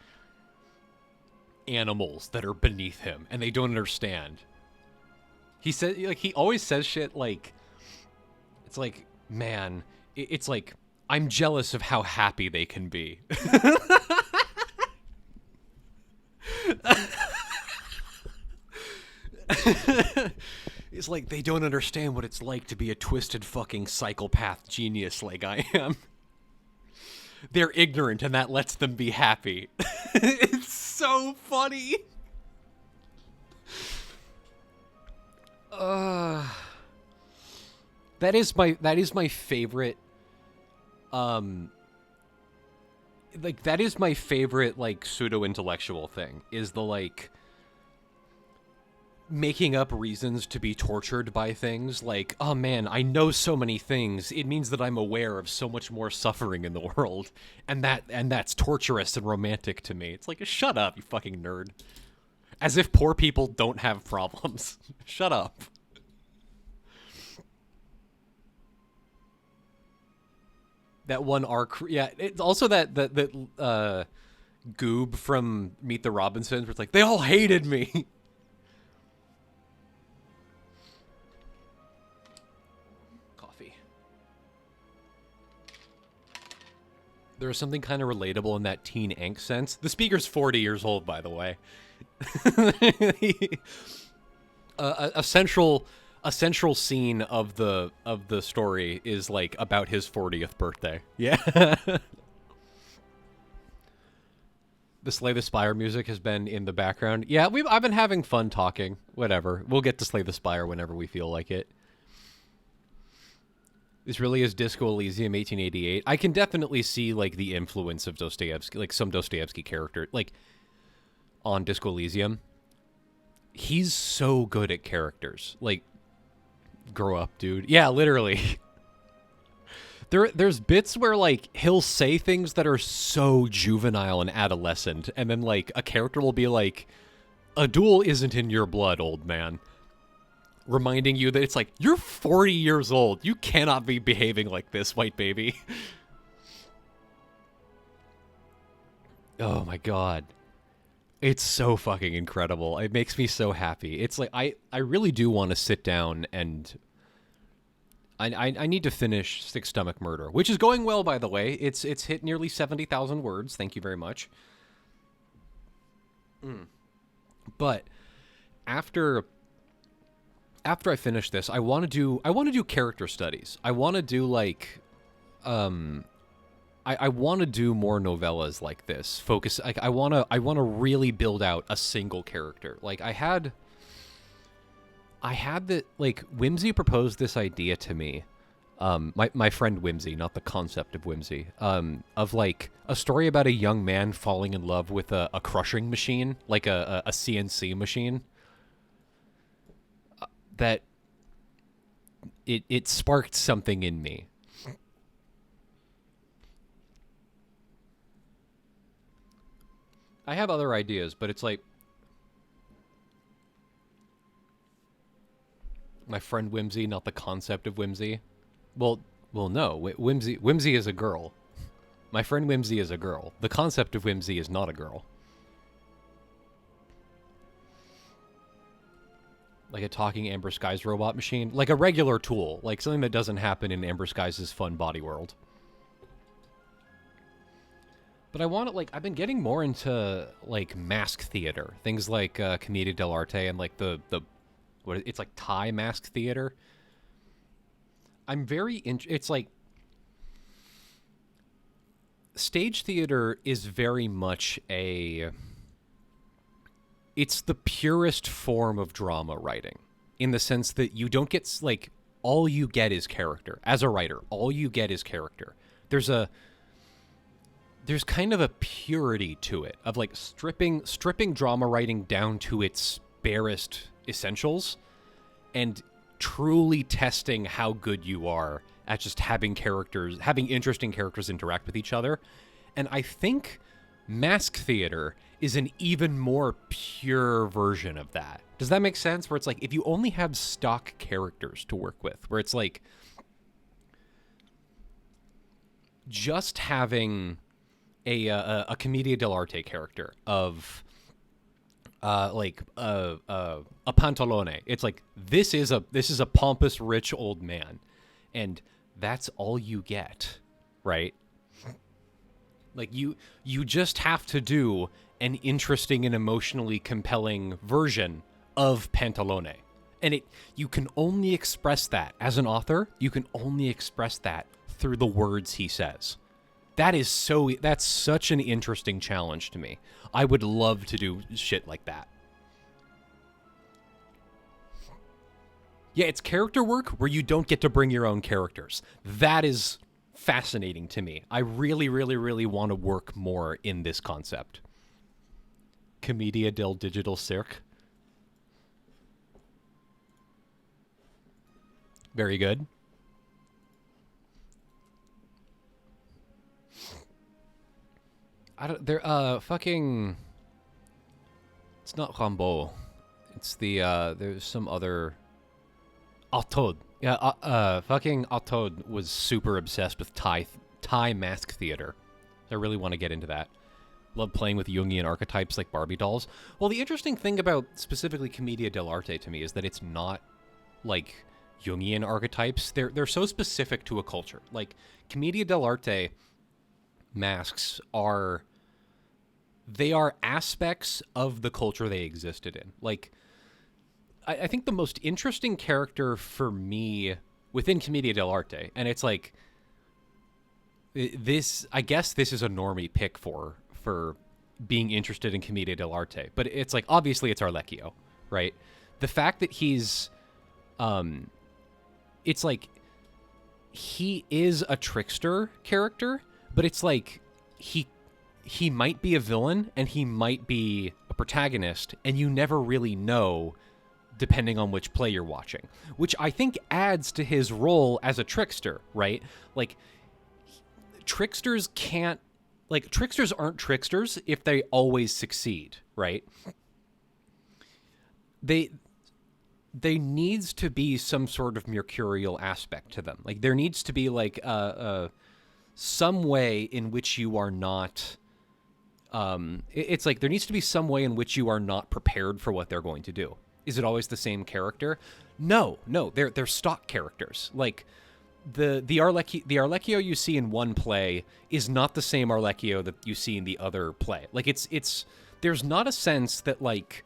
animals that are beneath him and they don't understand. He said, like, he always says shit like, it's like, man, it's like, I'm jealous of how happy they can be. It's like, they don't understand what it's like to be a twisted fucking psychopath genius like I am. They're ignorant and that lets them be happy. It's so funny. That is my favorite, like, that is my favorite, like, pseudo-intellectual thing, is the, like, making up reasons to be tortured by things, like, oh man, I know so many things, it means that I'm aware of so much more suffering in the world, and that's torturous and romantic to me. It's like, shut up, you fucking nerd. As if poor people don't have problems. Shut up. That one arc, yeah. It's also that Goob from Meet the Robinsons, where it's like, they all hated me. Coffee. There was something kind of relatable in that teen angst sense. The speaker's 40 years old, by the way. A central scene of the story is like about his 40th birthday. Yeah. The Slay the Spire music has been in the background. Yeah, I've been having fun talking. Whatever. We'll get to Slay the Spire whenever we feel like it. This really is Disco Elysium 1888. I can definitely see like the influence of Dostoevsky, like some Dostoevsky character, like on Disco Elysium. He's so good at characters. Like, grow up, dude. Yeah, literally. There's bits where like he'll say things that are so juvenile and adolescent, and then like a character will be like, "A duel isn't in your blood, old man." Reminding you that it's like, you're 40 years old. You cannot be behaving like this, white baby. Oh my god. It's so fucking incredible. It makes me so happy. It's like, I really do want to sit down and... I need to finish Sick Stomach Murder, which is going well, by the way. It's hit nearly 70,000 words. Thank you very much. But after I finish this, I want to do character studies. I want to do like I want to do more novellas like this. Focus like I want to really build out a single character. Like I had that, like, Whimsy proposed this idea to me. My friend Whimsy, not the concept of Whimsy. Of like a story about a young man falling in love with a crushing machine, like a CNC machine. That it sparked something in me. I have other ideas, but it's like my friend Whimsy, not the concept of Whimsy. Well, no, Whimsy is a girl. My friend Whimsy is a girl. The concept of Whimsy is not a girl. Like a talking Amber Skies robot machine. Like a regular tool. Like something that doesn't happen in Amber Skies' fun body world. But I want to, like, I've been getting more into, like, mask theater. Things like Commedia dell'arte and, like, it's like Thai mask theater. I'm very, it's like, stage theater is very much it's the purest form of drama writing, in the sense that you don't get, like, all you get is character. As a writer, all you get is character. There's kind of a purity to it, of, like, stripping drama writing down to its barest essentials, and truly testing how good you are at just having interesting characters interact with each other. And I think mask theater is an even more pure version of that. Does that make sense? Where it's like, if you only have stock characters to work with, where it's like just having a Commedia dell'arte character of like a pantalone. It's like, this is a pompous rich old man, and that's all you get, right? Like you just have to do an interesting and emotionally compelling version of Pantalone. And you can only express that as an author, you can only express that through the words he says. That's such an interesting challenge to me. I would love to do shit like that. Yeah, it's character work where you don't get to bring your own characters. That is fascinating to me. I really, really, really want to work more in this concept. Commedia del Digital Cirque. Very good. Fucking... It's not Rambo. It's there's some other... Autod. Yeah, fucking Autod was super obsessed with Thai mask theater. I really want to get into that. Love playing with Jungian archetypes like Barbie dolls. Well, the interesting thing about specifically Commedia dell'arte to me is that it's not like Jungian archetypes. They're so specific to a culture. Like, Commedia dell'arte masks are aspects of the culture they existed in. Like, I think the most interesting character for me within Commedia dell'arte, and it's like, I guess this is a normie pick for being interested in Commedia dell'arte, but it's like, obviously it's Arlecchio, right? The fact that he's, it's like, he is a trickster character, but it's like he might be a villain and he might be a protagonist, and you never really know depending on which play you're watching, which I think adds to his role as a trickster, right? Like, tricksters aren't tricksters if they always succeed, right? They needs to be some sort of mercurial aspect to them. Like, there needs to be like some way in which you are not it's like there needs to be some way in which you are not prepared for what they're going to do. Is it always the same character? No, they're stock characters. Like, the Arlecchio you see in one play is not the same Arlecchio that you see in the other play. Like, it's there's not a sense that, like,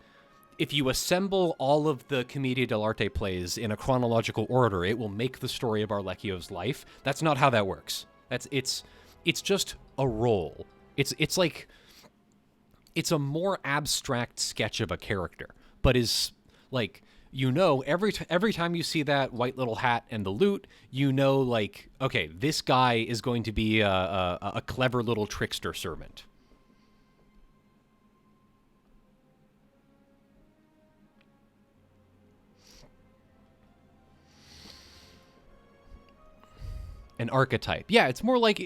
if you assemble all of the Commedia dell'arte plays in a chronological order, it will make the story of Arlecchio's life. That's not how that works. It's just a role. It's like, it's a more abstract sketch of a character, but is like, you know, every time you see that white little hat and the lute, you know, like, okay, this guy is going to be a clever little trickster servant. An archetype. Yeah, it's more like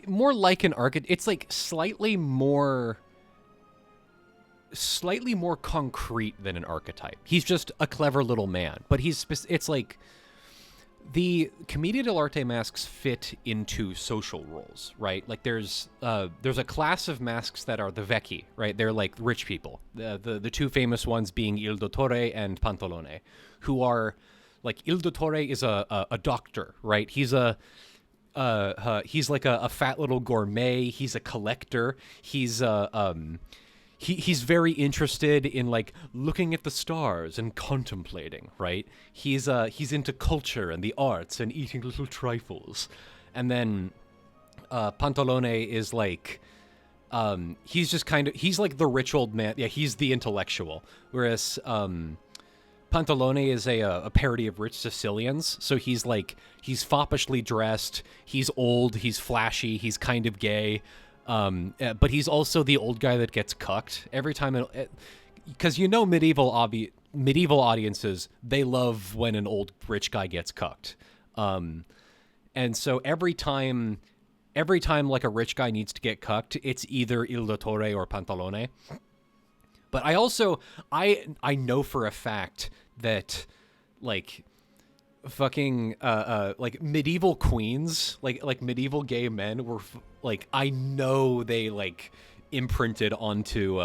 an archetype. It's like slightly more concrete than an archetype. He's just a clever little man, but it's like the Commedia dell'arte masks fit into social roles, right? Like, there's a class of masks that are the vecchi, right? They're like rich people. The two famous ones being Il Dottore and Pantalone, who are like, Il Dottore is a doctor, right? He's like a fat little gourmet. He's a collector. He's he's very interested in, like, looking at the stars and contemplating, right? He's into culture and the arts and eating little trifles. And then Pantalone is like, he's just kind of, he's like the rich old man. Yeah, he's the intellectual. Whereas Pantalone is a parody of rich Sicilians. So he's like, he's foppishly dressed, he's old, he's flashy, he's kind of gay. But he's also the old guy that gets cucked every time. Because, you know, medieval audiences, they love when an old rich guy gets cucked. And so every time like a rich guy needs to get cucked, it's either Il Dottore or Pantalone. But I know for a fact that, like, fucking like medieval queens, like medieval gay men were like, I know they like imprinted onto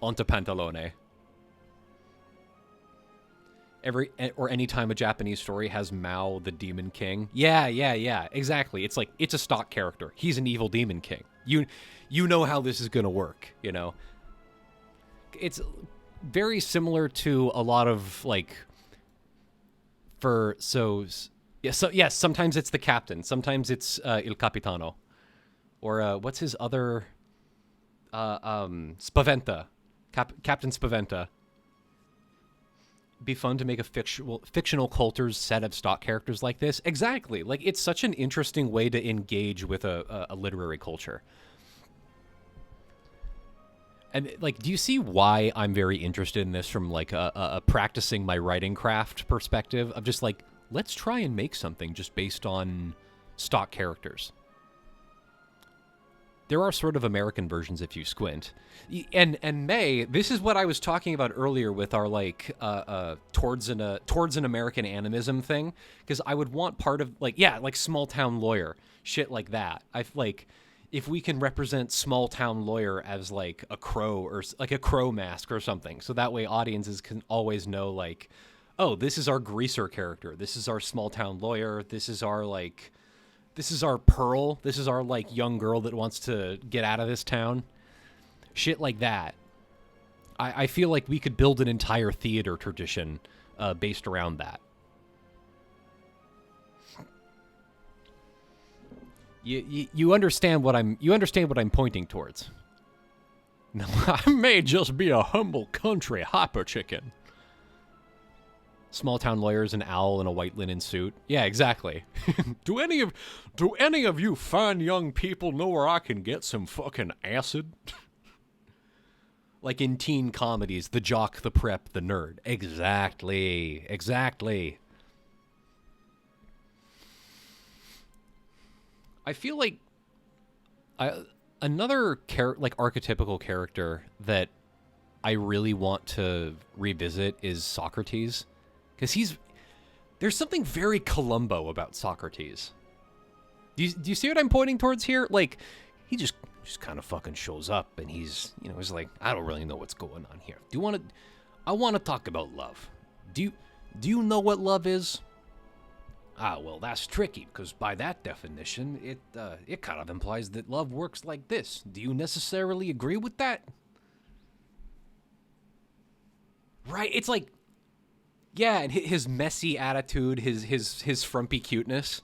Pantalone. Anytime a Japanese story has Mao the Demon King. Yeah, exactly. It's like, it's a stock character. He's an evil demon king. You know how this is gonna work, you know? It's very similar to a lot of, like, yes, sometimes it's the captain, sometimes it's Il Capitano, or what's his other Spaventa, Captain Spaventa. Be fun to make a fictional Coulter's set of stock characters like this. Exactly, like, it's such an interesting way to engage with a literary culture. And, like, do you see why I'm very interested in this from, like, a practicing my writing craft perspective of just, like, let's try and make something just based on stock characters. There are sort of American versions if you squint. And May, this is what I was talking about earlier with our, like, towards an American animism thing, because I would want part of, like, yeah, like small town lawyer, shit like that. If we can represent small town lawyer as like a crow, or like a crow mask or something, so that way audiences can always know, like, oh, this is our greaser character, this is our small town lawyer, this is our Pearl, this is our, like, young girl that wants to get out of this town, shit like that. I feel like we could build an entire theater tradition based around that. You understand what I'm pointing towards. No, I may just be a humble country hyper chicken. Small town lawyers, an owl in a white linen suit. Yeah, exactly. do any of you fine young people know where I can get some fucking acid? Like in teen comedies, the jock, the prep, the nerd. Exactly. Exactly. I feel like another archetypical character that I really want to revisit is Socrates, because there's something very Columbo about Socrates. Do you see what I'm pointing towards here? Like, he just kind of fucking shows up, and he's like, I don't really know what's going on here. I want to talk about love. Do you know what love is? Ah, well, that's tricky, because by that definition, it kind of implies that love works like this. Do you necessarily agree with that? Right, it's like, yeah, and his messy attitude, his frumpy cuteness.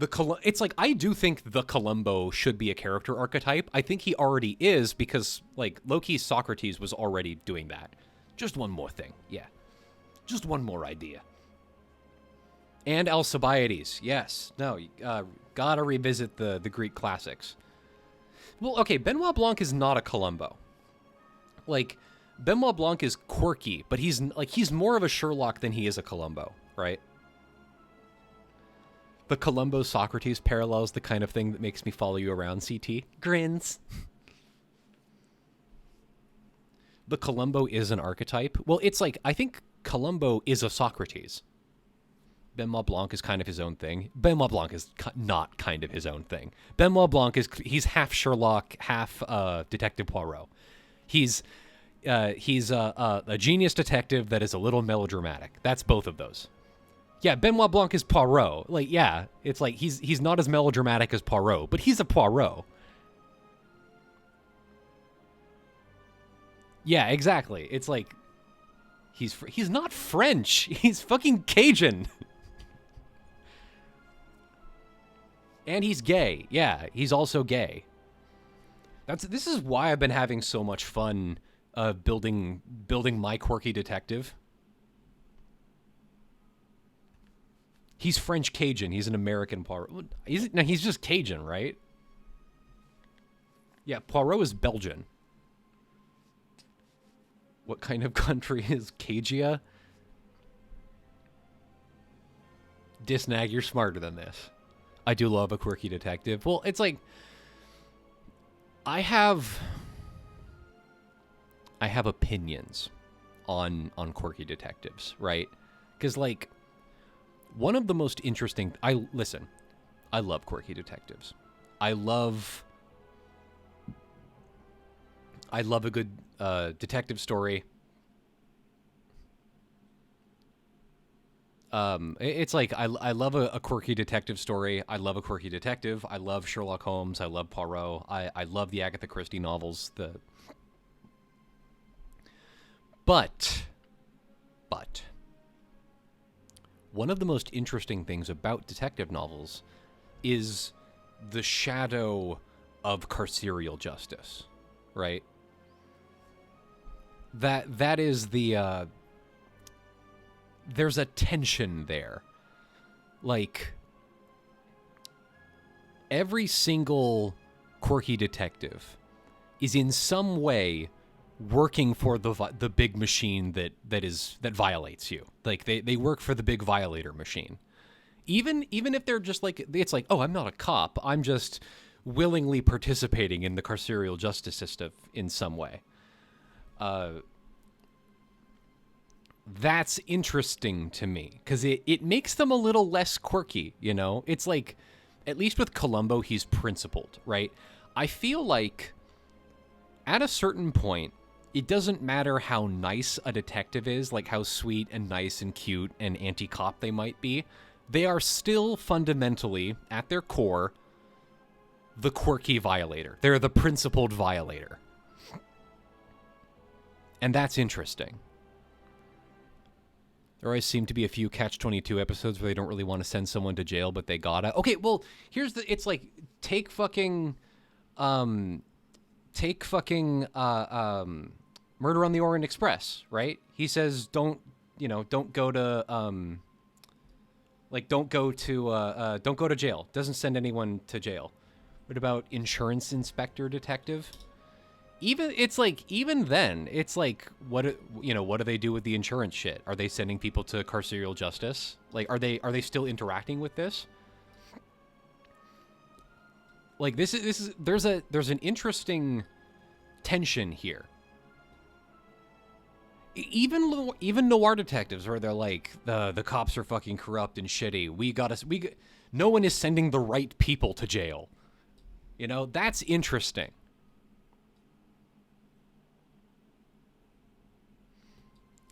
It's like, I do think the Columbo should be a character archetype. I think he already is, because, like, low-key Socrates was already doing that. Just one more thing, yeah. Just one more idea. And Alcibiades, yes. No, gotta revisit the Greek classics. Well, okay, Benoit Blanc is not a Columbo. Like, Benoit Blanc is quirky, but he's more of a Sherlock than he is a Columbo, right? The Columbo-Socrates parallel is the kind of thing that makes me follow you around, CT. Grins. The Columbo is an archetype. Well, it's like, I think Columbo is a Socrates. Benoit Blanc is kind of his own thing. Benoit Blanc is not kind of his own thing. Benoit Blanc he's half Sherlock, half Detective Poirot. He's a genius detective that is a little melodramatic. That's both of those. Yeah, Benoit Blanc is Poirot. Like, yeah, it's like he's not as melodramatic as Poirot, but he's a Poirot. Yeah, exactly. It's like he's not French. He's fucking Cajun. And he's gay. Yeah, he's also gay. This is why I've been having so much fun building my quirky detective. He's French Cajun. He's an American Poirot. He's just Cajun, right? Yeah, Poirot is Belgian. What kind of country is Cagia? Disnag, you're smarter than this. I do love a quirky detective. Well, it's like, I have opinions on quirky detectives, right? Because, like, one of the most interesting... I love quirky detectives. I love a good detective story. It's like, I love a quirky detective story. I love a quirky detective. I love Sherlock Holmes. I love Poirot. I love the Agatha Christie novels. But one of the most interesting things about detective novels is the shadow of carceral justice, right? That is the there's a tension there. Like, every single quirky detective is in some way working for the big machine that violates you. Like, they work for the big violator machine. Even if they're just like, it's like, oh, I'm not a cop. I'm just willingly participating in the carceral justice system in some way. That's interesting to me, because it makes them a little less quirky, you know? It's like, at least with Columbo, he's principled, right? I feel like, at a certain point, it doesn't matter how nice a detective is, like how sweet and nice and cute and anti-cop they might be, they are still fundamentally, at their core, the quirky violator. They're the principled violator. And that's interesting. There always seem to be a few Catch-22 episodes where they don't really want to send someone to jail, but they gotta. Okay, well, it's like, take fucking Murder on the Orient Express, right? He says, don't you know, don't go to like don't go to jail. Doesn't send anyone to jail. What about insurance inspector detective? Even it's like even then, it's like what do they do with the insurance shit? Are they sending people to carceral justice? Like are they still interacting with this? Like this is there's an interesting tension here. Even noir detectives where they're like the cops are fucking corrupt and shitty. No one is sending the right people to jail. You know, that's interesting.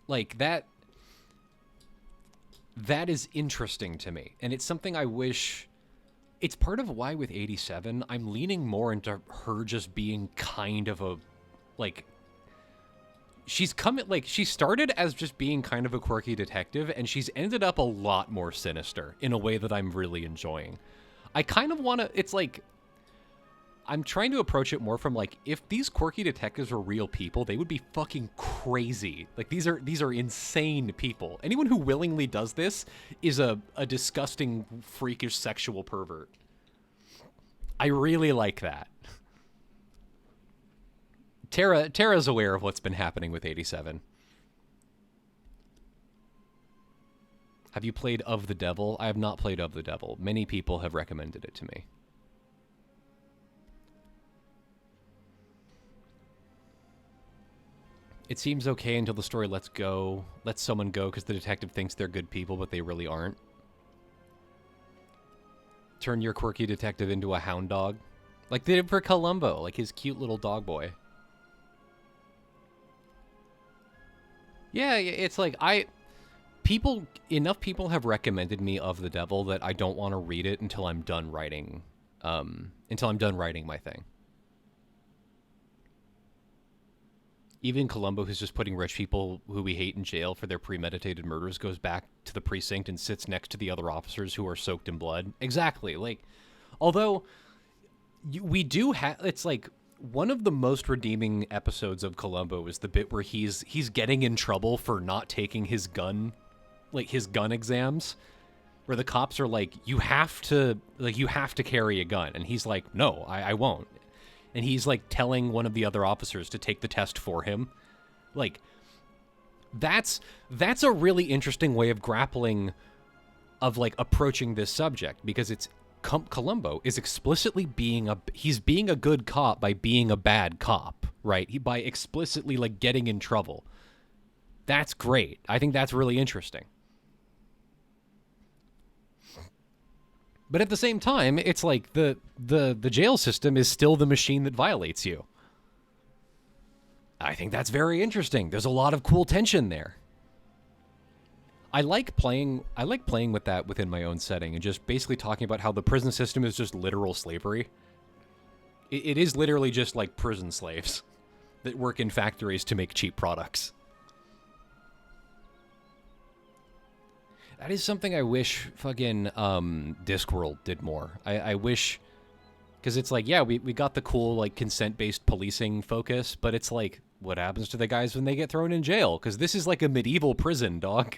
Like that is interesting to me. And it's something I wish it's part of why with 87 I'm leaning more into her just being kind of a like she started as just being kind of a quirky detective and she's ended up a lot more sinister in a way that I'm really enjoying. I kind of want to it's like I'm trying to approach it more from like if these quirky detectives were real people, they would be fucking crazy. Like these are insane people. Anyone who willingly does this is a disgusting, freakish sexual pervert. I really like that. Tara's aware of what's been happening with 87. Have you played Of the Devil? I have not played Of the Devil. Many people have recommended it to me. It seems okay until the story lets someone go because the detective thinks they're good people, but they really aren't. Turn your quirky detective into a hound dog. Like they did for Columbo, like his cute little dog boy. Yeah, it's like enough people have recommended me Of the Devil that I don't want to read it until I'm done writing my thing. Even Columbo, who's just putting rich people who we hate in jail for their premeditated murders, goes back to the precinct and sits next to the other officers who are soaked in blood. Exactly. Like, although we do have, it's like one of the most redeeming episodes of Columbo is the bit where he's getting in trouble for not taking his gun exams, where the cops are like, you have to carry a gun, and he's like, no, I won't. And he's like telling one of the other officers to take the test for him. Like, that's a really interesting way of grappling, of like approaching this subject, because it's Columbo is explicitly being a good cop by being a bad cop, right? By explicitly like getting in trouble. That's great. I think that's really interesting. But at the same time, it's like the jail system is still the machine that violates you. I think that's very interesting. There's a lot of cool tension there. I like playing with that within my own setting and just basically talking about how the prison system is just literal slavery. It is literally just like prison slaves that work in factories to make cheap products. That is something I wish fucking Discworld did more. I wish, because it's like, yeah, we got the cool like consent-based policing focus, but it's like, what happens to the guys when they get thrown in jail? Because this is like a medieval prison, dog.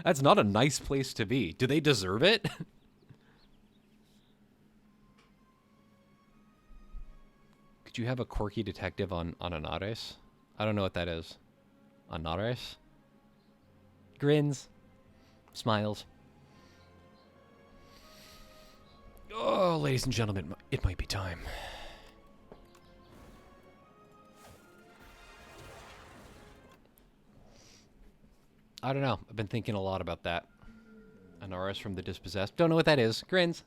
That's not a nice place to be. Do they deserve it? Could you have a quirky detective on Anares? I don't know what that is. Anares? Grins. Smiles. Oh, ladies and gentlemen, it might be time. I don't know. I've been thinking a lot about that. An RS from the Dispossessed. Don't know what that is. Grins.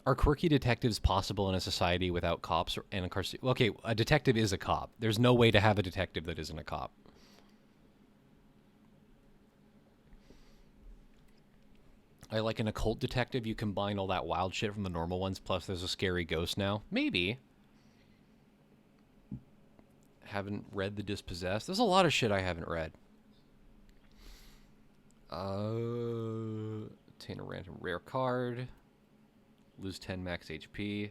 Are quirky detectives possible in a society without cops and incarceration? Okay, a detective is a cop. There's no way to have a detective that isn't a cop. I like an occult detective. You combine all that wild shit from the normal ones, plus there's a scary ghost now. Maybe. Haven't read The Dispossessed. There's a lot of shit I haven't read. Obtain a random rare card. Lose 10 max HP.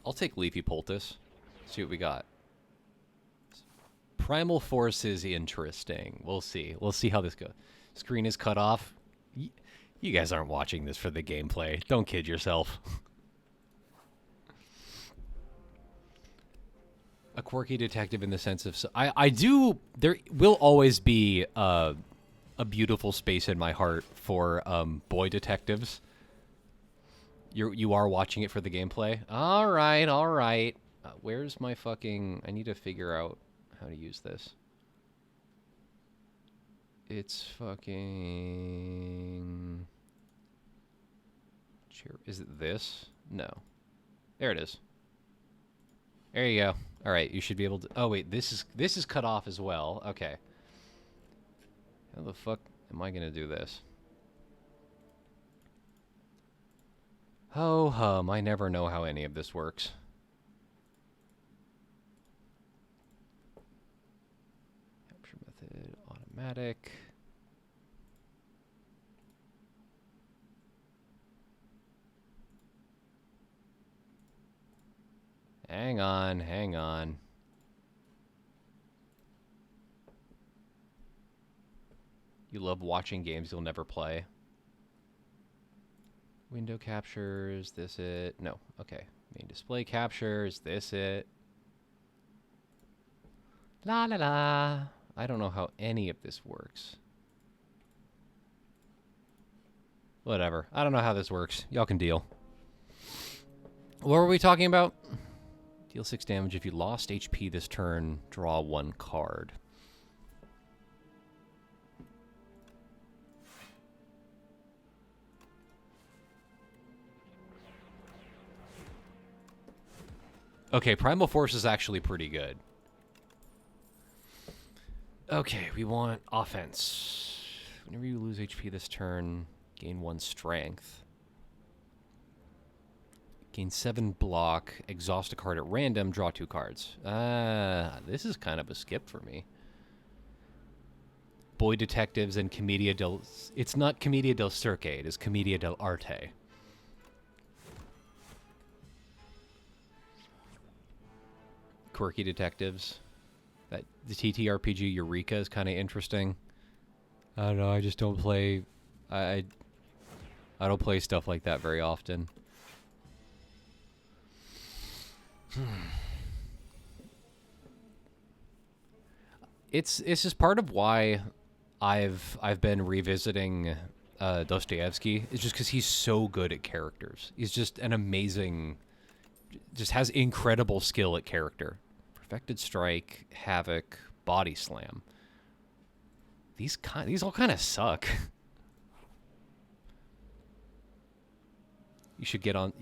I'll take Leafy Poultice. See what we got. Primal Force is interesting. We'll see. We'll see how this goes. Screen is cut off. You guys aren't watching this for the gameplay. Don't kid yourself. A quirky detective in the sense of... I do... There will always be a beautiful space in my heart for boy detectives. You are watching it for the gameplay? All right, all right. Where's my fucking... I need to figure out how to use this. It's fucking... Is it this? No. There it is. There you go. All right, you should be able to... Oh, wait, this is cut off as well. Okay. How the fuck am I going to do this? Ho hum, I never know how any of this works. Capture method, automatic. Hang on, hang on. You love watching games you'll never play. Window captures, this it? No, okay. Main display captures, this it? La la la. I don't know how any of this works. Whatever. I don't know how this works. Y'all can deal. What were we talking about? Deal 6 damage. If you lost HP this turn, draw 1 card. Okay, Primal Force is actually pretty good. Okay, we want offense. Whenever you lose HP this turn, gain 1 strength. Gain 7 block, exhaust a card at random, draw 2 cards. This is kind of a skip for me. Boy Detectives and Commedia del... It's not Commedia del Cirque, it is Commedia dell'arte. Quirky Detectives. That the TTRPG Eureka is kind of interesting. I don't know, I just don't play... I don't play stuff like that very often. It's just part of why I've been revisiting Dostoevsky. It's just because he's so good at characters. He's just an amazing, just has incredible skill at character. Perfected Strike, Havoc, Body Slam. These all kind of suck. You should get on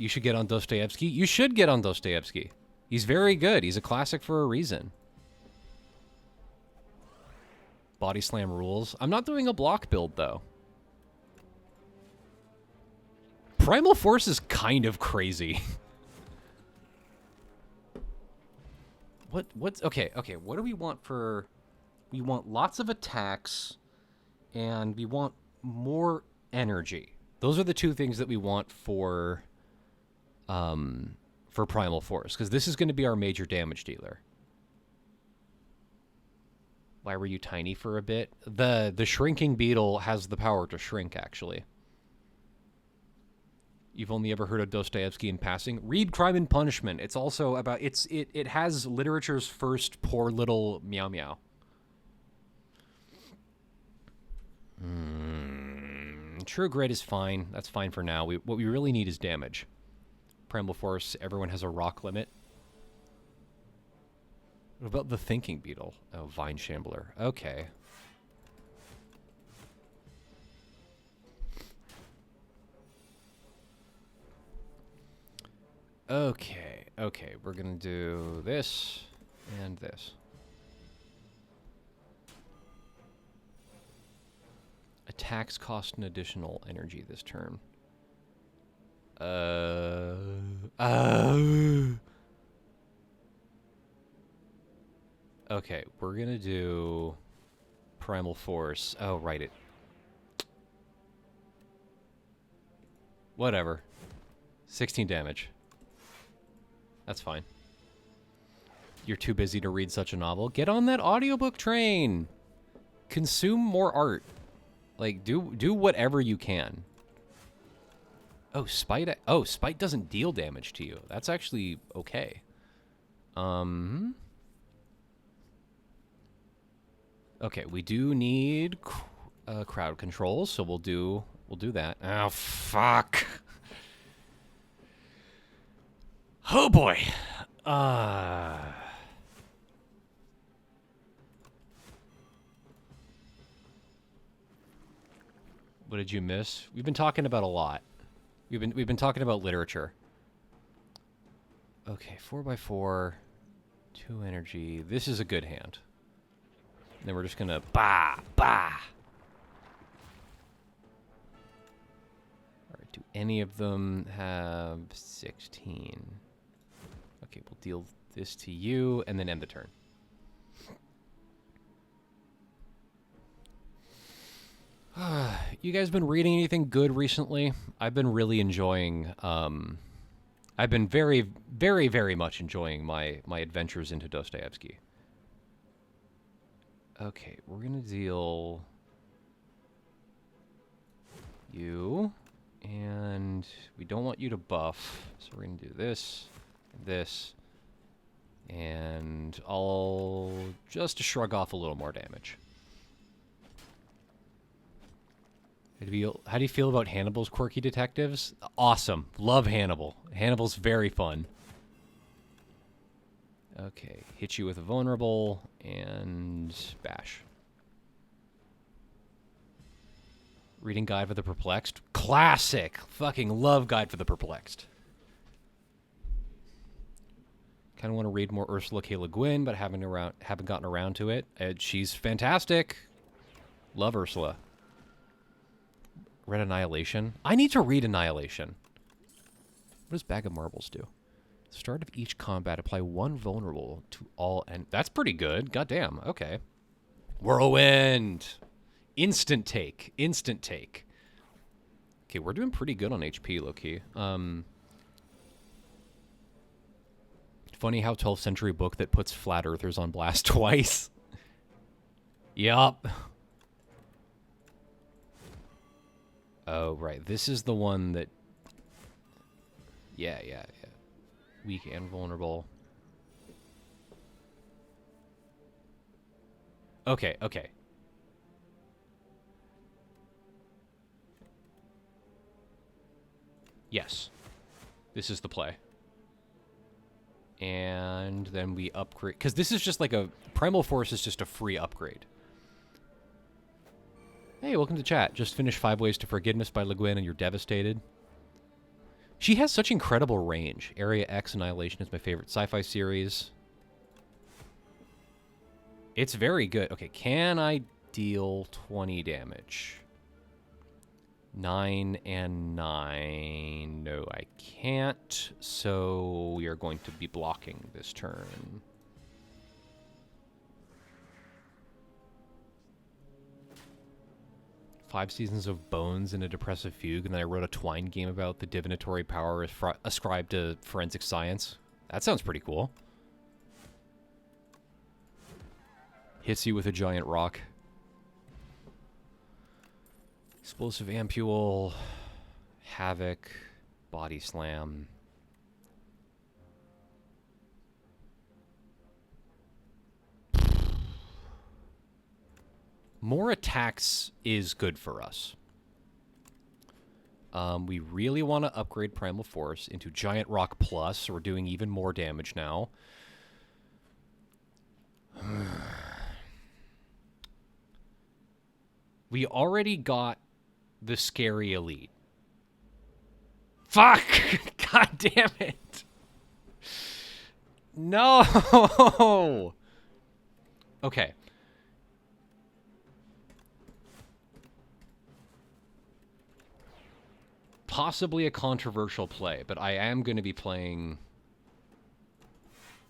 Dostoevsky. You should get on Dostoevsky. He's very good. He's a classic for a reason. Body Slam rules. I'm not doing a block build, though. Primal Force is kind of crazy. What's... Okay, what do we want for... We want lots of attacks, and we want more energy. Those are the two things that we want for Primal Force, because this is going to be our major damage dealer. Why were you tiny for a bit? The shrinking beetle has the power to shrink, actually. You've only ever heard of Dostoevsky in passing? Read Crime and Punishment. It's also about... It has literature's first poor little meow meow. True Grit is fine. That's fine for now. What we really need is damage. Primal Force, everyone has a rock limit. What about the Thinking Beetle? Oh, Vine Shambler. Okay. Okay, we're gonna do this and this. Attacks cost an additional energy this turn. Okay, we're gonna do Primal Force. Oh, right it. Whatever. 16 damage. That's fine. you're too busy to read such a novel. Get on that audiobook train. Consume more art. Like, do whatever you can. Oh, Spite. Oh, Spite doesn't deal damage to you. That's actually okay. Okay, we do need crowd control, so we'll do that. Oh, fuck. Oh boy. What did you miss? We've been talking about a lot. We've been talking about literature. Okay, 4x4, 2 energy. This is a good hand. And then we're just gonna bah. Alright, do any of them have 16? Okay, we'll deal this to you and then end the turn. You guys been reading anything good recently? I've been really enjoying, I've been very, very, very much enjoying my adventures into Dostoevsky. Okay, we're gonna deal you, and we don't want you to buff, so we're gonna do this, and I'll just shrug off a little more damage. How do you feel about Hannibal's quirky detectives? Awesome. Love Hannibal. Hannibal's very fun. Okay, hit you with a vulnerable and bash. Reading Guide for the Perplexed. Classic! Fucking love Guide for the Perplexed. Kind of want to read more Ursula K. Le Guin, but haven't gotten around to it. She's fantastic. Love Ursula. Read Annihilation. I need to read Annihilation. What does Bag of Marbles do? Start of each combat, apply 1 vulnerable to all, and that's pretty good. Goddamn. Okay. Whirlwind. Instant take. Instant take. Okay, we're doing pretty good on HP, low-key. Funny how 12th century book that puts flat earthers on blast twice. Yup. Oh, right. This is the one that... Yeah. Weak and vulnerable. Okay. Yes. This is the play. And then we upgrade... Because this is just like a... Primal Force is just a free upgrade. Hey, welcome to chat. Just finished 5 Ways to Forgiveness by Le Guin and you're devastated. She has such incredible range. Area X Annihilation is my favorite sci-fi series. It's very good. Okay, can I deal 20 damage? 9 and 9. No, I can't. So we are going to be blocking this turn. Five Seasons of Bones in a Depressive Fugue, and then I wrote a Twine game about the divinatory power ascribed to forensic science. That sounds pretty cool. Hits you with a giant rock. Explosive Ampule, Havoc, Body Slam. More attacks is good for us. We really want to upgrade Primal Force into Giant Rock Plus, so we're doing even more damage now. We already got the Scary Elite. Fuck! God damn it! No! Okay. Possibly a controversial play, but I am going to be playing...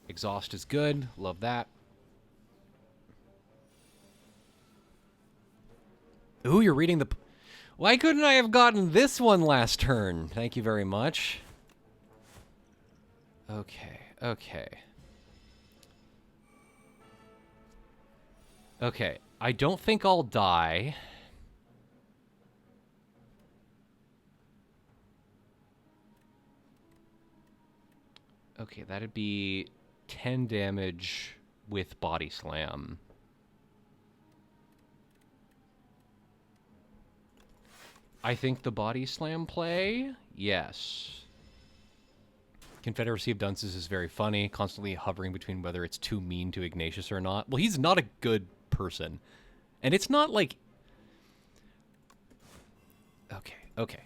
Exhaust is good. Love that. Ooh, you're reading the... Why couldn't I have gotten this one last turn? Thank you very much. Okay. Okay, I don't think I'll die. Okay, that'd be 10 damage with body slam. I think the body slam play, yes. Confederacy of Dunces is very funny, constantly hovering between whether it's too mean to Ignatius or not. Well, he's not a good person. And it's not like... Okay, okay.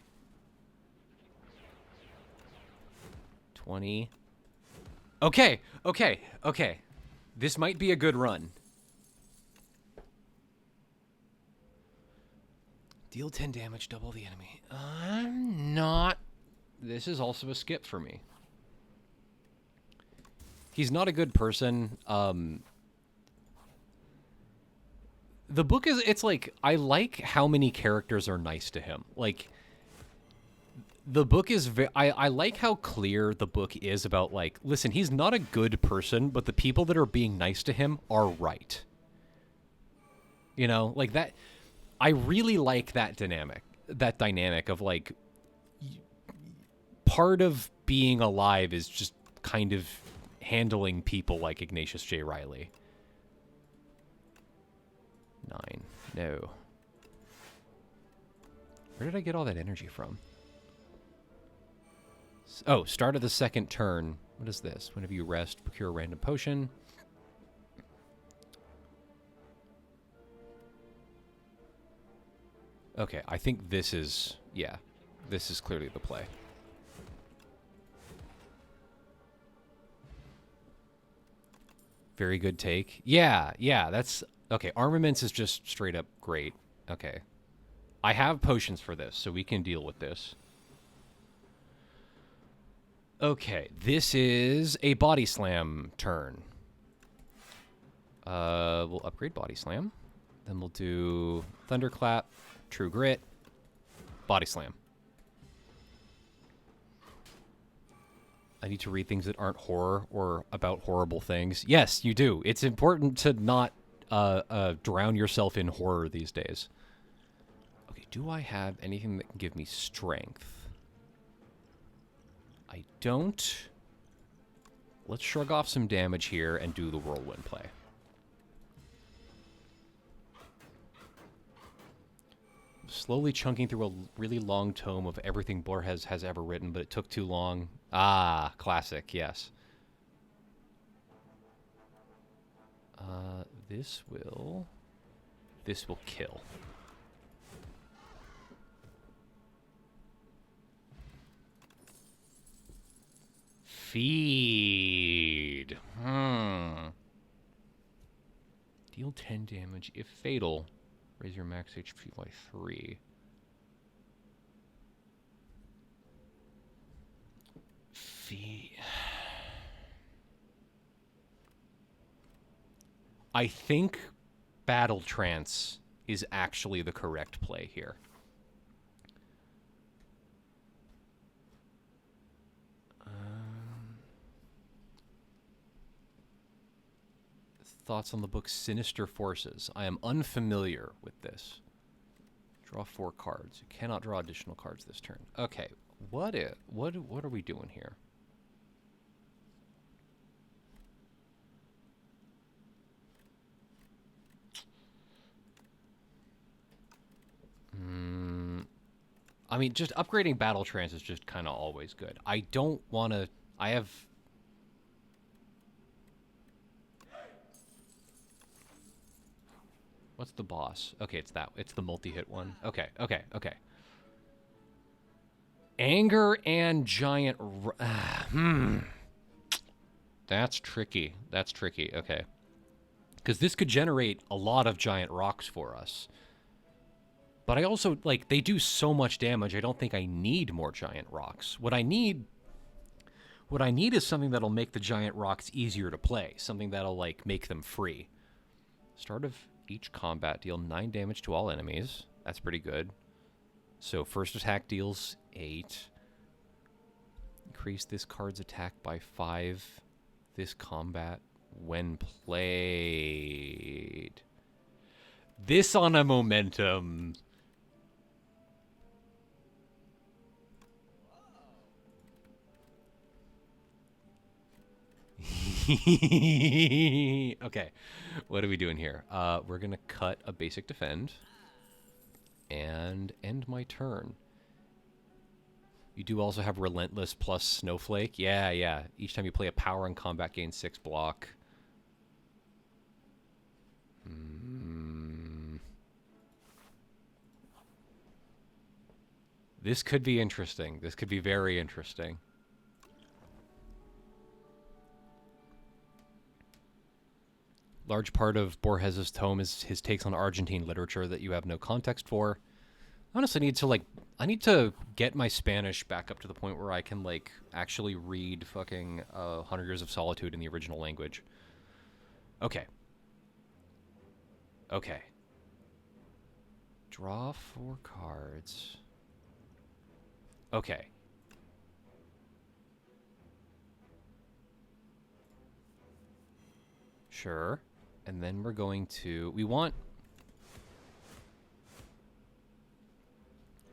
20. Okay, okay, okay. This might be a good run. Deal 10 damage, double the enemy. I'm not... This is also a skip for me. He's not a good person. The book is... It's like, I like how many characters are nice to him. Like... The book is I like how clear the book is about, like, listen, he's not a good person, but the people that are being nice to him are right. You know, like that. I really like that dynamic of, like, part of being alive is just kind of handling people like Ignatius J. Riley. 9. No. Where did I get all that energy from? Oh, start of the second turn. What is this? Whenever you rest, procure a random potion. Okay, I think this is... Yeah, this is clearly the play. Very good take. Yeah, that's... Okay, armaments is just straight up great. Okay. I have potions for this, so we can deal with this. Okay, this is a body slam turn. We'll upgrade body slam. Then we'll do thunderclap, true grit, body slam. I need to read things that aren't horror or about horrible things. Yes, you do. It's important to not drown yourself in horror these days. Okay, do I have anything that can give me strength? I don't. Let's shrug off some damage here and do the whirlwind play. Slowly chunking through a really long tome of everything Borges has ever written, but it took too long. Ah, classic, yes. This will kill. Feed. Deal 10 damage. If fatal, raise your max HP by 3. Feed. I think Battle Trance is actually the correct play here. Thoughts on the book Sinister Forces. I am unfamiliar with this. Draw 4 cards. You cannot draw additional cards this turn. Okay, what are we doing here? I mean, just upgrading Battle Trance is just kind of always good. I don't want to... I have... What's the boss? Okay, it's that. It's the multi-hit one. Okay. Anger and giant... That's tricky. Okay. Because this could generate a lot of giant rocks for us. But I also, like, they do so much damage, I don't think I need more giant rocks. What I need is something that'll make the giant rocks easier to play. Something that'll, like, make them free. Start of each combat, deal 9 damage to all enemies. That's pretty good. So first attack deals 8. Increase this card's attack by 5 this combat when played. This on a momentum. Okay, what are we doing here? We're gonna cut a basic defend and end my turn. You do also have Relentless plus Snowflake. Yeah, yeah. Each time you play a power in combat, gain 6 block. This could be interesting. This could be very interesting. Large part of Borges's tome is his takes on Argentine literature that you have no context for. I honestly need to, like, I need to get my Spanish back up to the point where I can, like, actually read fucking 100 Years of Solitude in the original language. Okay. Okay. Draw 4 cards. Okay. Sure. And then we're going to... We want...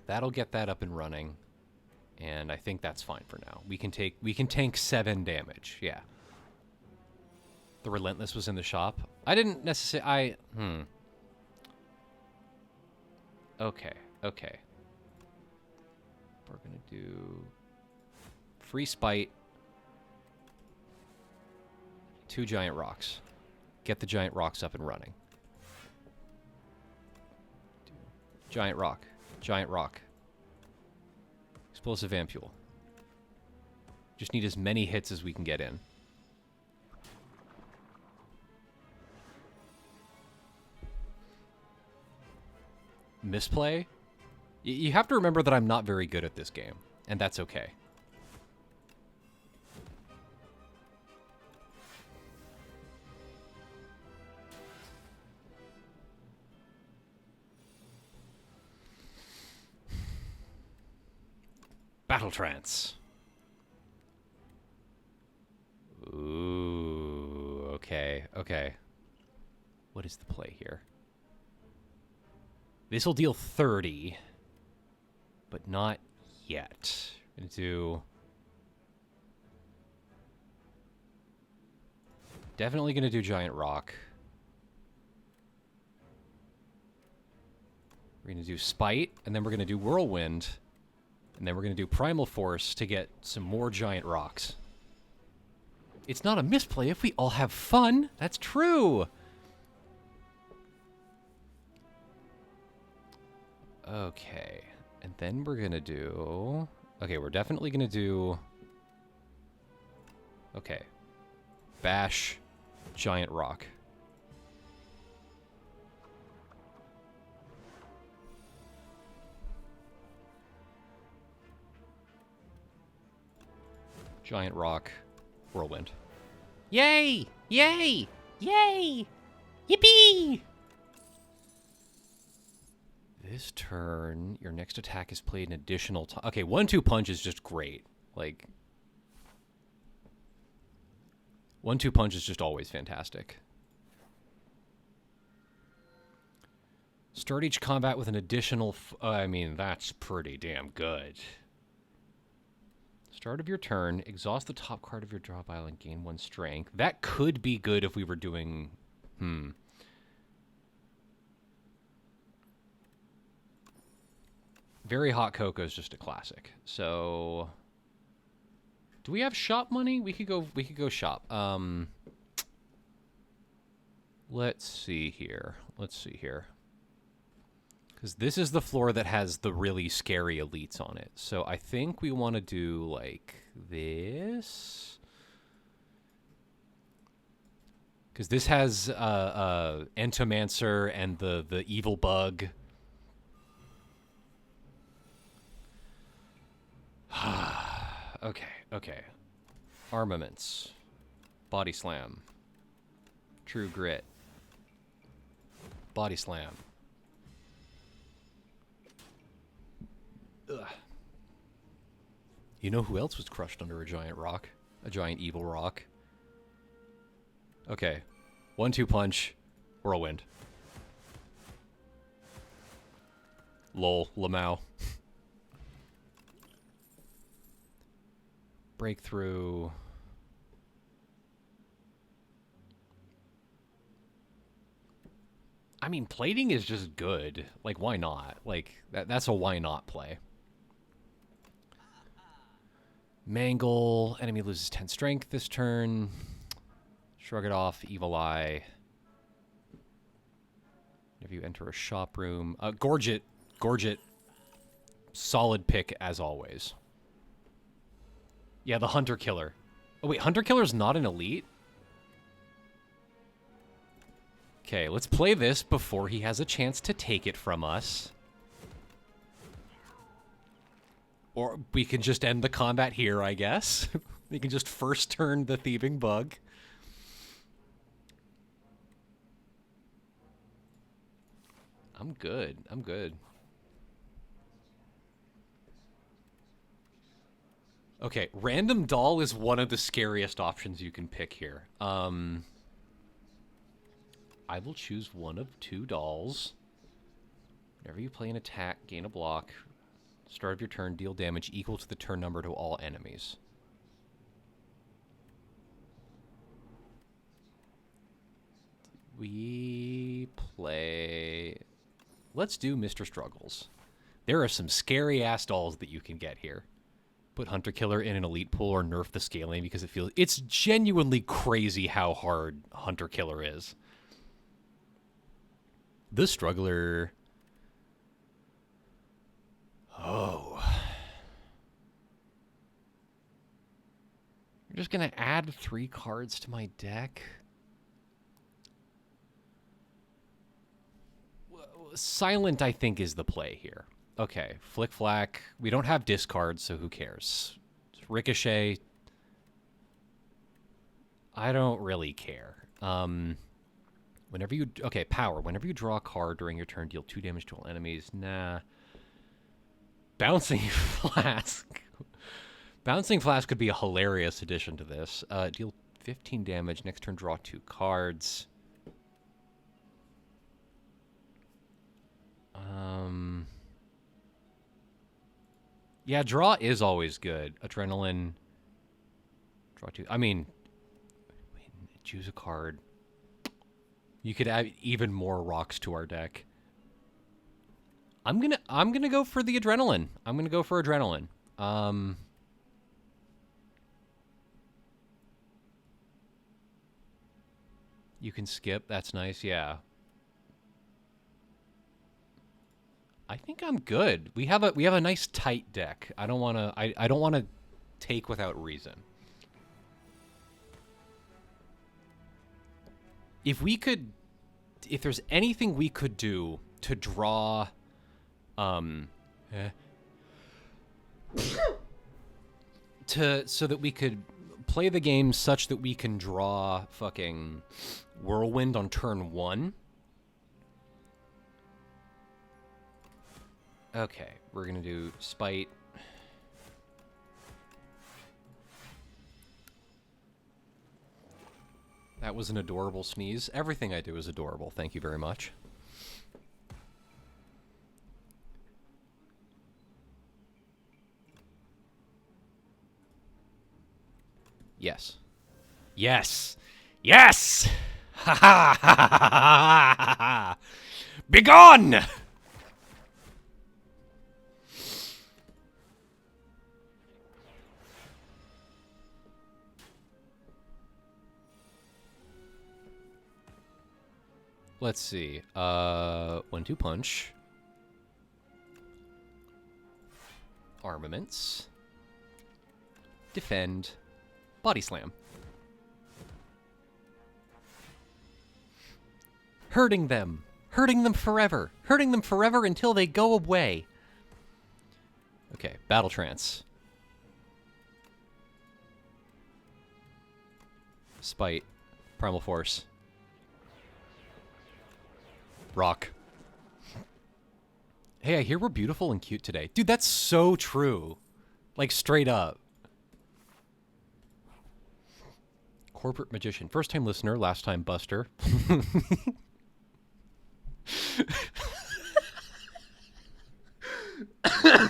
That'll get that up and running. And I think that's fine for now. We can tank 7 damage. Yeah. The Relentless was in the shop. I didn't necessarily... Okay. Okay. We're going to do... Free Spite. 2 Giant Rocks. Get the Giant Rocks up and running. Giant Rock. Giant Rock. Explosive Ampule. Just need as many hits as we can get in. Misplay? You have to remember that I'm not very good at this game, and that's okay. Battle Trance. Ooh, okay, okay. What is the play here? This will deal 30, but not yet. I'm gonna do... Definitely gonna do Giant Rock. We're gonna do Spite, and then we're gonna do Whirlwind. And then we're going to do Primal Force to get some more Giant Rocks. It's not a misplay if we all have fun. That's true. Okay. And then we're going to do... Okay, we're definitely going to do... Okay. Bash, Giant Rock. Giant Rock, Whirlwind. Yay! Yay! Yay! Yippee! This turn, your next attack is played an additional time. Okay, 1-2 punch is just great. Like, 1-2 punch is just always fantastic. Start each combat with an additional... I mean, that's pretty damn good. Start of your turn, exhaust the top card of your draw pile and gain 1 strength. That could be good if we were doing... Very Hot Cocoa is just a classic. So... Do we have shop money? We could go shop. Let's see here. Let's see here. Because this is the floor that has the really scary elites on it. So I think we want to do, like, this. Because this has Entomancer and the evil bug. Okay, okay. Armaments. Body Slam. True Grit. Body Slam. Ugh. You know who else was crushed under a giant rock? A giant evil rock. Okay. 1-2 punch. Whirlwind. Lol, Lamau. Breakthrough. I mean, plating is just good. Like, why not? Like, that's a why not play. Mangle. Enemy loses 10 strength this turn. Shrug it off. Evil Eye. If you enter a shop room. Gorge it. Gorge it. Solid pick, as always. Yeah, the Hunter Killer. Oh, wait. Hunter Killer's not an elite? Okay, let's play this before he has a chance to take it from us. Or we can just end the combat here, I guess. We can just first turn the Thieving Bug. I'm good. I'm good. Okay, Random Doll is one of the scariest options you can pick here. I will choose one of 2 dolls. Whenever you play an attack, gain a block. Start of your turn, deal damage equal to the turn number to all enemies. We play... Let's do Mr. Struggles. There are some scary-ass dolls that you can get here. Put Hunter Killer in an elite pool or nerf the scaling because it feels... It's genuinely crazy how hard Hunter Killer is. The Struggler... Oh. You're just going to add 3 cards to my deck? Silent, I think, is the play here. Okay, Flick Flack. We don't have discards, so who cares? Ricochet. I don't really care. Whenever you... Okay, Power. Whenever you draw a card during your turn, deal 2 damage to all enemies. Nah. Bouncing Flask. Bouncing Flask could be a hilarious addition to this. Deal 15 damage. Next turn, draw 2 cards. Yeah, draw is always good. Adrenaline. Draw 2. I mean, choose a card. You could add even more rocks to our deck. I'm gonna go for the Adrenaline. I'm gonna go for Adrenaline. You can skip. That's nice. Yeah. I think I'm good. We have a nice tight deck. I don't wanna take without reason. If there's anything we could do to draw, so that we could play the game such that we can draw fucking Whirlwind on turn 1. Okay, we're gonna do Spite. That was an adorable sneeze. Everything I do is adorable. Thank you very much. Yes. Yes! Yes! Ha ha ha ha ha ha ha! Begone! Let's see. 1-2 punch. Armaments. Defend. Body slam. Hurting them. Hurting them forever. Hurting them forever until they go away. Okay, battle trance. Spite. Primal force. Rock. Hey, I hear we're beautiful and cute today. Dude, that's so true. Like, straight up. Corporate magician. First time listener, last time buster. I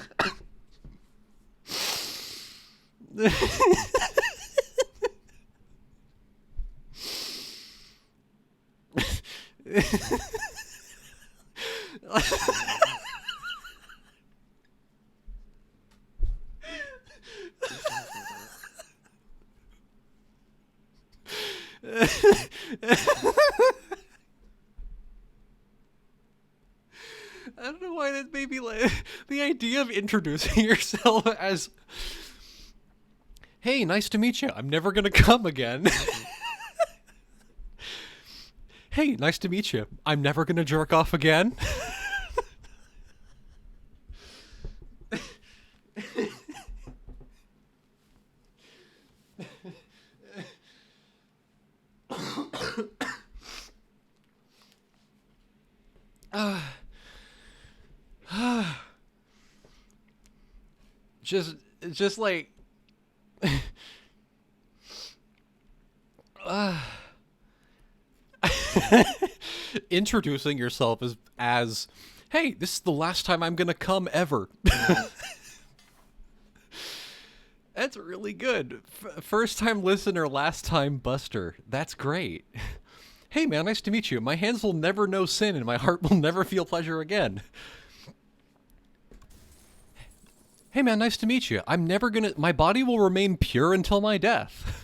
don't know why that made me like the idea of introducing yourself as, "Hey, nice to meet you. I'm never gonna come again." "Hey, nice to meet you. I'm never gonna jerk off again." just like introducing yourself as, "Hey, this is the last time I'm gonna come ever." That's really good. First time listener, last time buster. That's great. "Hey man, nice to meet you. My hands will never know sin and my heart will never feel pleasure again." "Hey man, nice to meet you. I'm never gonna, my body will remain pure until my death."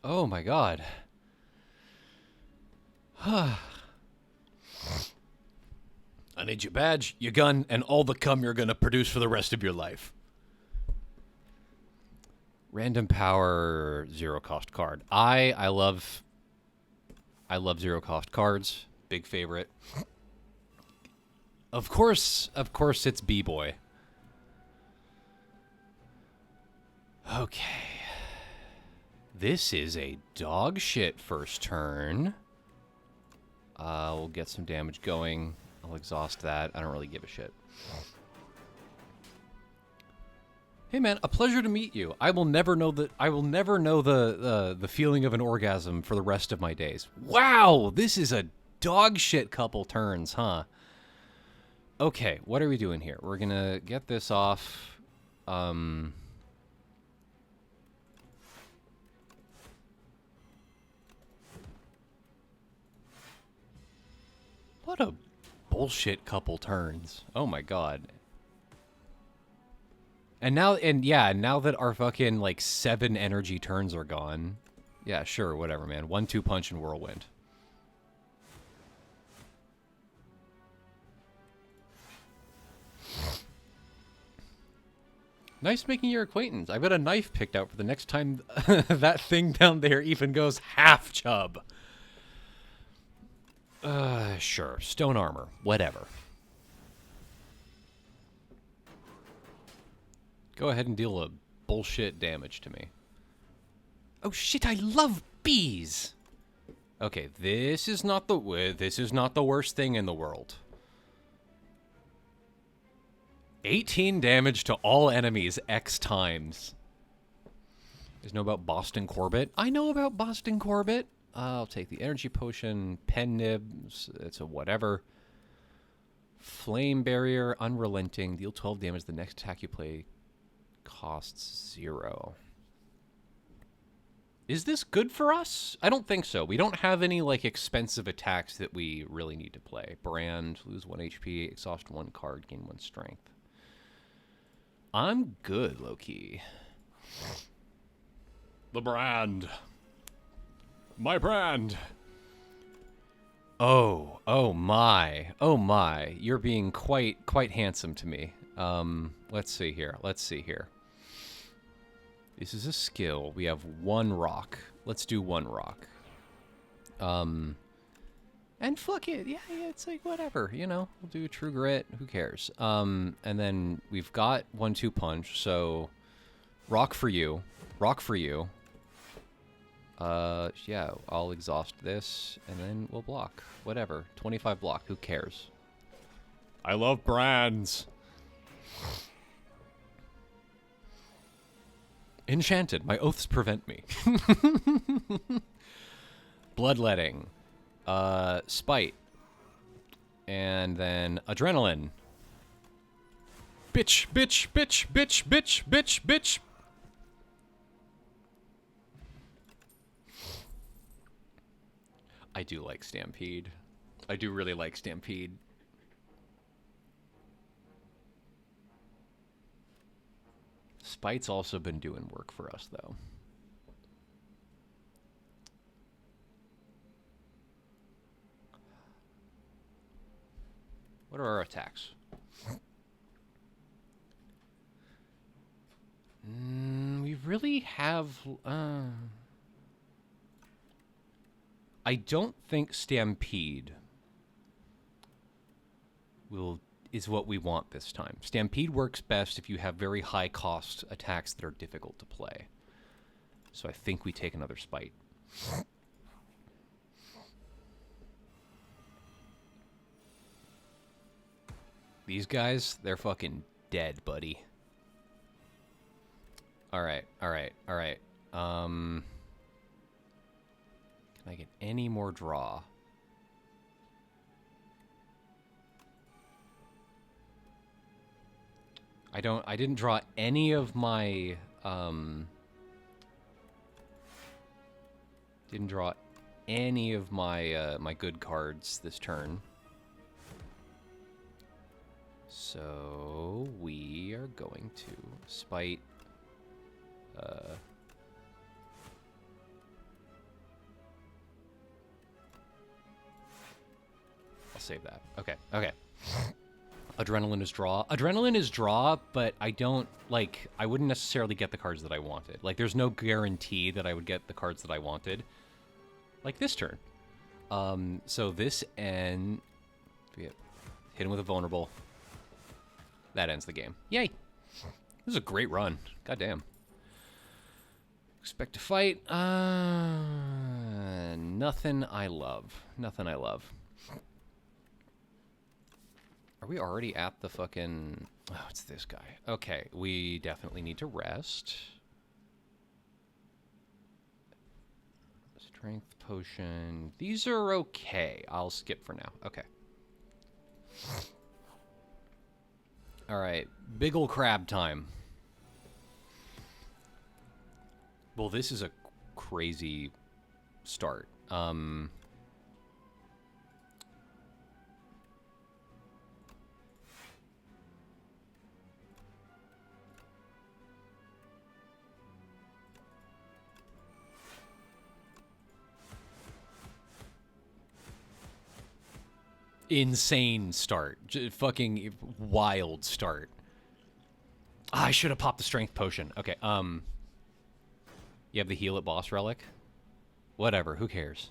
Oh my god. I need your badge, your gun, and all the cum you're gonna produce for the rest of your life. Random power, zero cost card. I love zero cost cards. Big favorite. Of course it's B-Boy. Okay. This is a dog shit first turn. We'll get some damage going. I'll exhaust that. I don't really give a shit. "Hey man, a pleasure to meet you. I will never know the feeling of an orgasm for the rest of my days." Wow, this is a dog shit couple turns, huh? Okay, what are we doing here? We're gonna get this off. What a bullshit couple turns. Oh my god. And now that our fucking, like, 7 energy turns are gone. Yeah, sure, whatever, man. 1-2 punch and whirlwind. Nice making your acquaintance. I've got a knife picked out for the next time that thing down there even goes half chub. Sure. Stone armor. Whatever. Go ahead and deal a bullshit damage to me. Oh shit, I love bees! Okay, this is not the worst thing in the world. 18 damage to all enemies X times. You guys know about Boston Corbett? I know about Boston Corbett. I'll take the energy potion, pen nibs, it's a whatever. Flame barrier, unrelenting, deal 12 damage. The next attack you play costs 0. Is this good for us? I don't think so. We don't have any, like, expensive attacks that we really need to play. Brand, lose 1 HP, exhaust 1 card, gain 1 strength. I'm good, low-key. The brand. My brand. Oh my. You're being quite handsome to me. Let's see here. This is a skill. We have 1 rock. Let's do 1 rock. And fuck it. Yeah, it's like whatever, you know. We'll do True Grit. Who cares? And then we've got 1-2 punch. So rock for you. Yeah, I'll exhaust this, and then we'll block. Whatever. 25 block. Who cares? I love brands. Enchanted. My oaths prevent me. Bloodletting. Spite. And then adrenaline. Bitch, bitch, bitch, bitch, bitch, bitch, bitch. I do like Stampede. I do really like Stampede. Spite's also been doing work for us, though. What are our attacks? We really have... I don't think Stampede is what we want this time. Stampede works best if you have very high cost attacks that are difficult to play. So I think we take another Spite. These guys, they're fucking dead, buddy. Alright, alright, alright. Can I get any more draw? I didn't draw any of my, didn't draw any of my, my good cards this turn. So we are going to Spite, I'll save that. Okay, okay. Adrenaline is draw. Adrenaline is draw, but I don't, like, I wouldn't necessarily get the cards that I wanted. Like, there's no guarantee that I would get the cards that I wanted. Like this turn. So this end... Hit him with a vulnerable. That ends the game. Yay! This is a great run. Goddamn. Expect to fight. Nothing I love. Nothing I love. Are we already at the fucking... Oh, it's this guy. Okay, we definitely need to rest. Strength potion. These are okay. I'll skip for now. Okay. Alright, big ol' crab time. Well, this is a crazy start. Insane start. Fucking wild start. Ah, I should have popped the strength potion. Okay, you have the heal at boss relic? Whatever, who cares?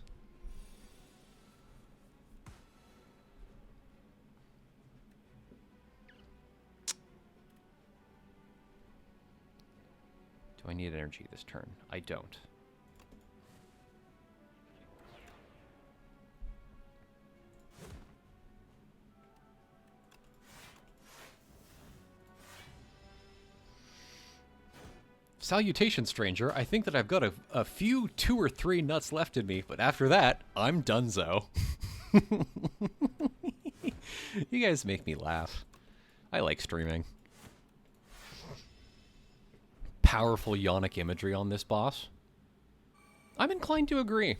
Do I need energy this turn? I don't. Salutation, stranger. I think that I've got a few 2 or 3 nuts left in me, but after that, I'm donezo. You guys make me laugh. I like streaming. Powerful yonic imagery on this boss. I'm inclined to agree.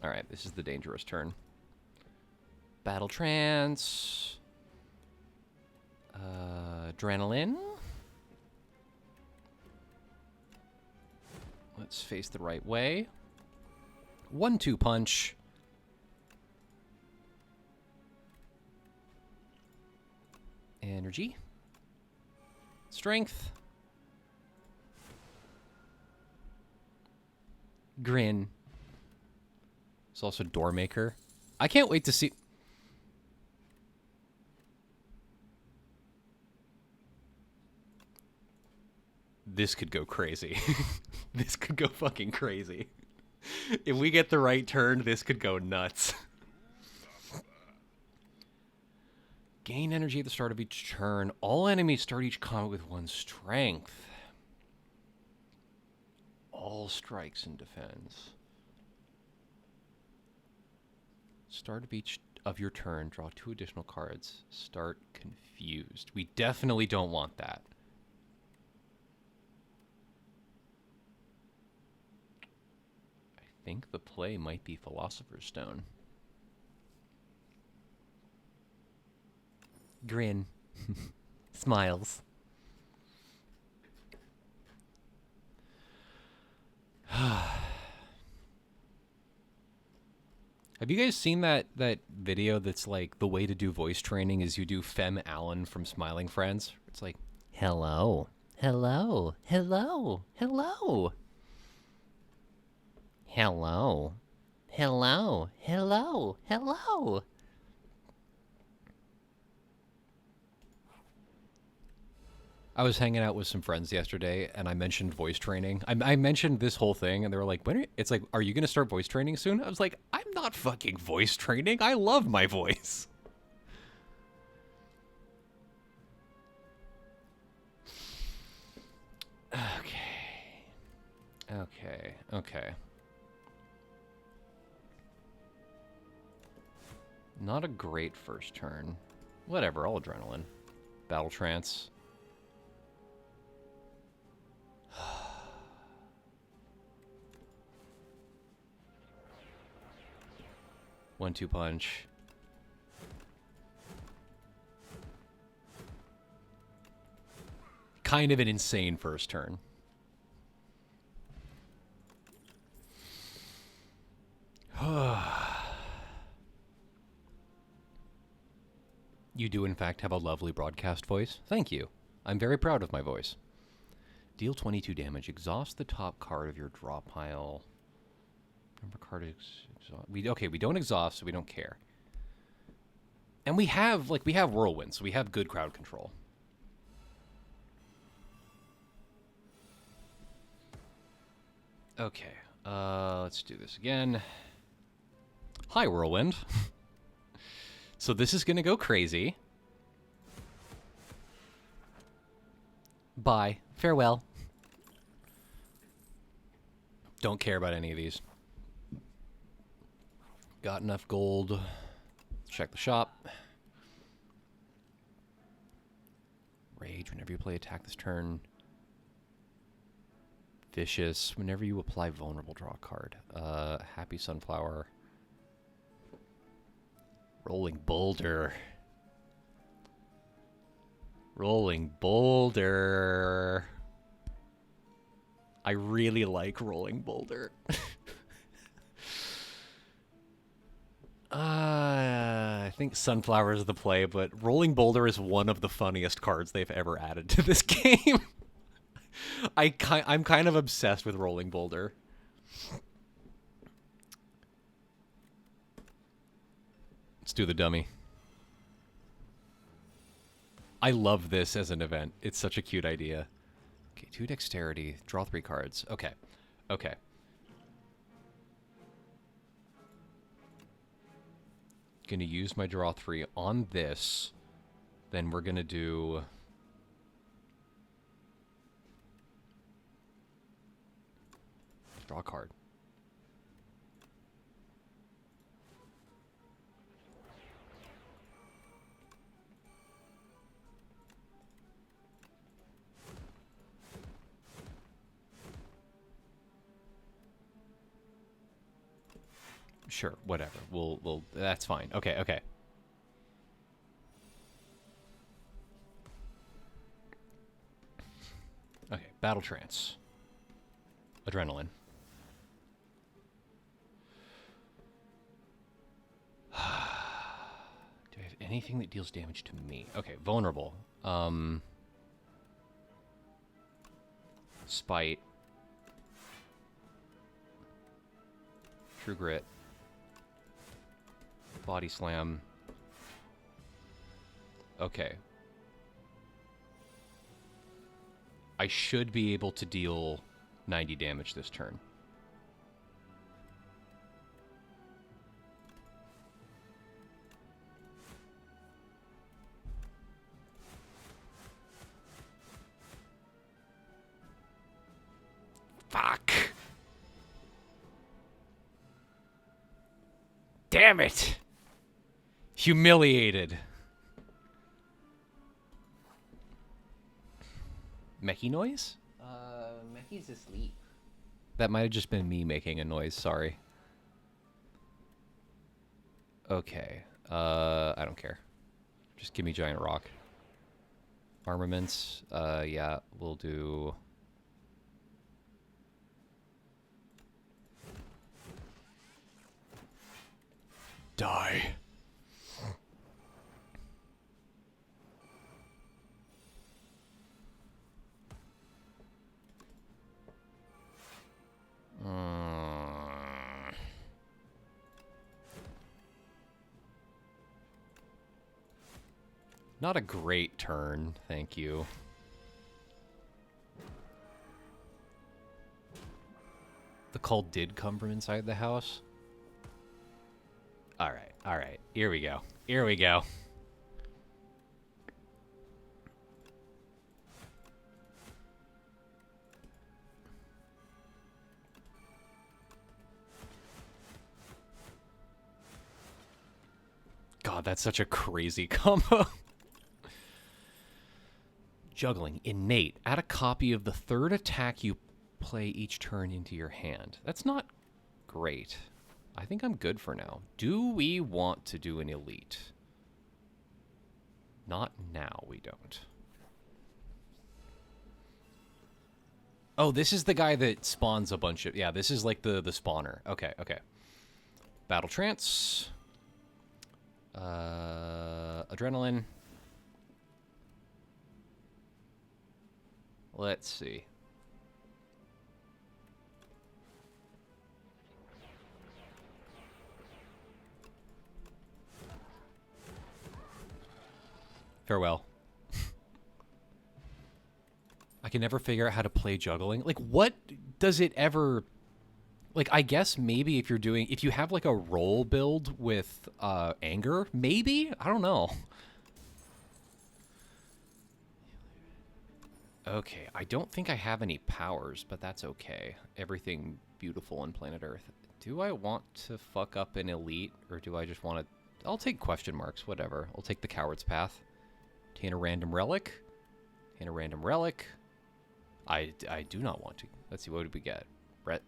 Alright, this is the dangerous turn. Battle trance. Adrenaline. Let's face the right way. 1-2 punch. Energy. Strength. Grin. It's also Doormaker. I can't wait to see... This could go crazy. This could go fucking crazy. If we get the right turn, this could go nuts. Gain energy at the start of each turn. All enemies start each combat with 1 strength. All strikes and defense. Start of each of your turn, draw 2 additional cards. Start confused. We definitely don't want that. I think the play might be Philosopher's Stone. Grin. Smiles. Have you guys seen that video that's like the way to do voice training is you do Fem Allen from Smiling Friends? It's like, hello, hello, hello, hello, hello, hello, hello, hello. I was hanging out with some friends yesterday, and I mentioned voice training. I mentioned this whole thing, and they were like, it's like, are you going to start voice training soon? I was like, I'm not fucking voice training. I love my voice. Okay. Not a great first turn. Whatever, all adrenaline. Battle trance. 1-2 punch. Kind of an insane first turn. You do, in fact, have a lovely broadcast voice. Thank you. I'm very proud of my voice. Deal 22 damage. Exhaust the top card of your draw pile. Number card exhaust. We don't exhaust, so we don't care. And we have Whirlwind, so we have good crowd control. Okay, let's do this again. Hi, Whirlwind. So this is gonna go crazy. Bye. Farewell. Don't care about any of these. Got enough gold. Check the shop. Rage whenever you play attack this turn. Vicious whenever you apply vulnerable, draw a card. Happy Sunflower. Rolling Boulder. Rolling Boulder. I really like Rolling Boulder. I think Sunflower is the play, but Rolling Boulder is one of the funniest cards they've ever added to this game. I'm kind of obsessed with Rolling Boulder. Let's do the dummy. I love this as an event. It's such a cute idea. Okay, 2 dexterity. Draw 3 cards. Okay. Okay. Gonna use my draw 3 on this. Then we're gonna do... draw a card. Sure, whatever. We'll that's fine. Okay, okay. Okay, battle trance. Adrenaline. Do I have anything that deals damage to me? Okay, vulnerable. Spite. True Grit. Body Slam. Okay. I should be able to deal 90 damage this turn. Fuck. Damn it! Humiliated. Mechie noise? Mechie's asleep. That might have just been me making a noise, sorry. Okay. I don't care. Just give me giant rock. Armaments. Yeah, we'll do... Die. Not a great turn, thank you. The call did come from inside the house. All right. Here we go. Here we go. God, that's such a crazy combo. Juggling. Innate. Add a copy of the third attack you play each turn into your hand. That's not great. I think I'm good for now. Do we want to do an elite? Not now, we don't. Oh, this is the guy that spawns a bunch of... Yeah, this is like the spawner. Okay. Battle Trance. Adrenaline. Let's see. Farewell. I can never figure out how to play juggling. Like, what does it ever... Like, I guess maybe if you have, like, a roll build with, anger, maybe? I don't know. Okay, I don't think I have any powers, but that's okay. Everything beautiful on planet Earth. Do I want to fuck up an elite, or do I just want to... I'll take question marks, whatever. I'll take the coward's path. Obtain a random relic. Obtain a random relic. I do not want to. Let's see, what did we get?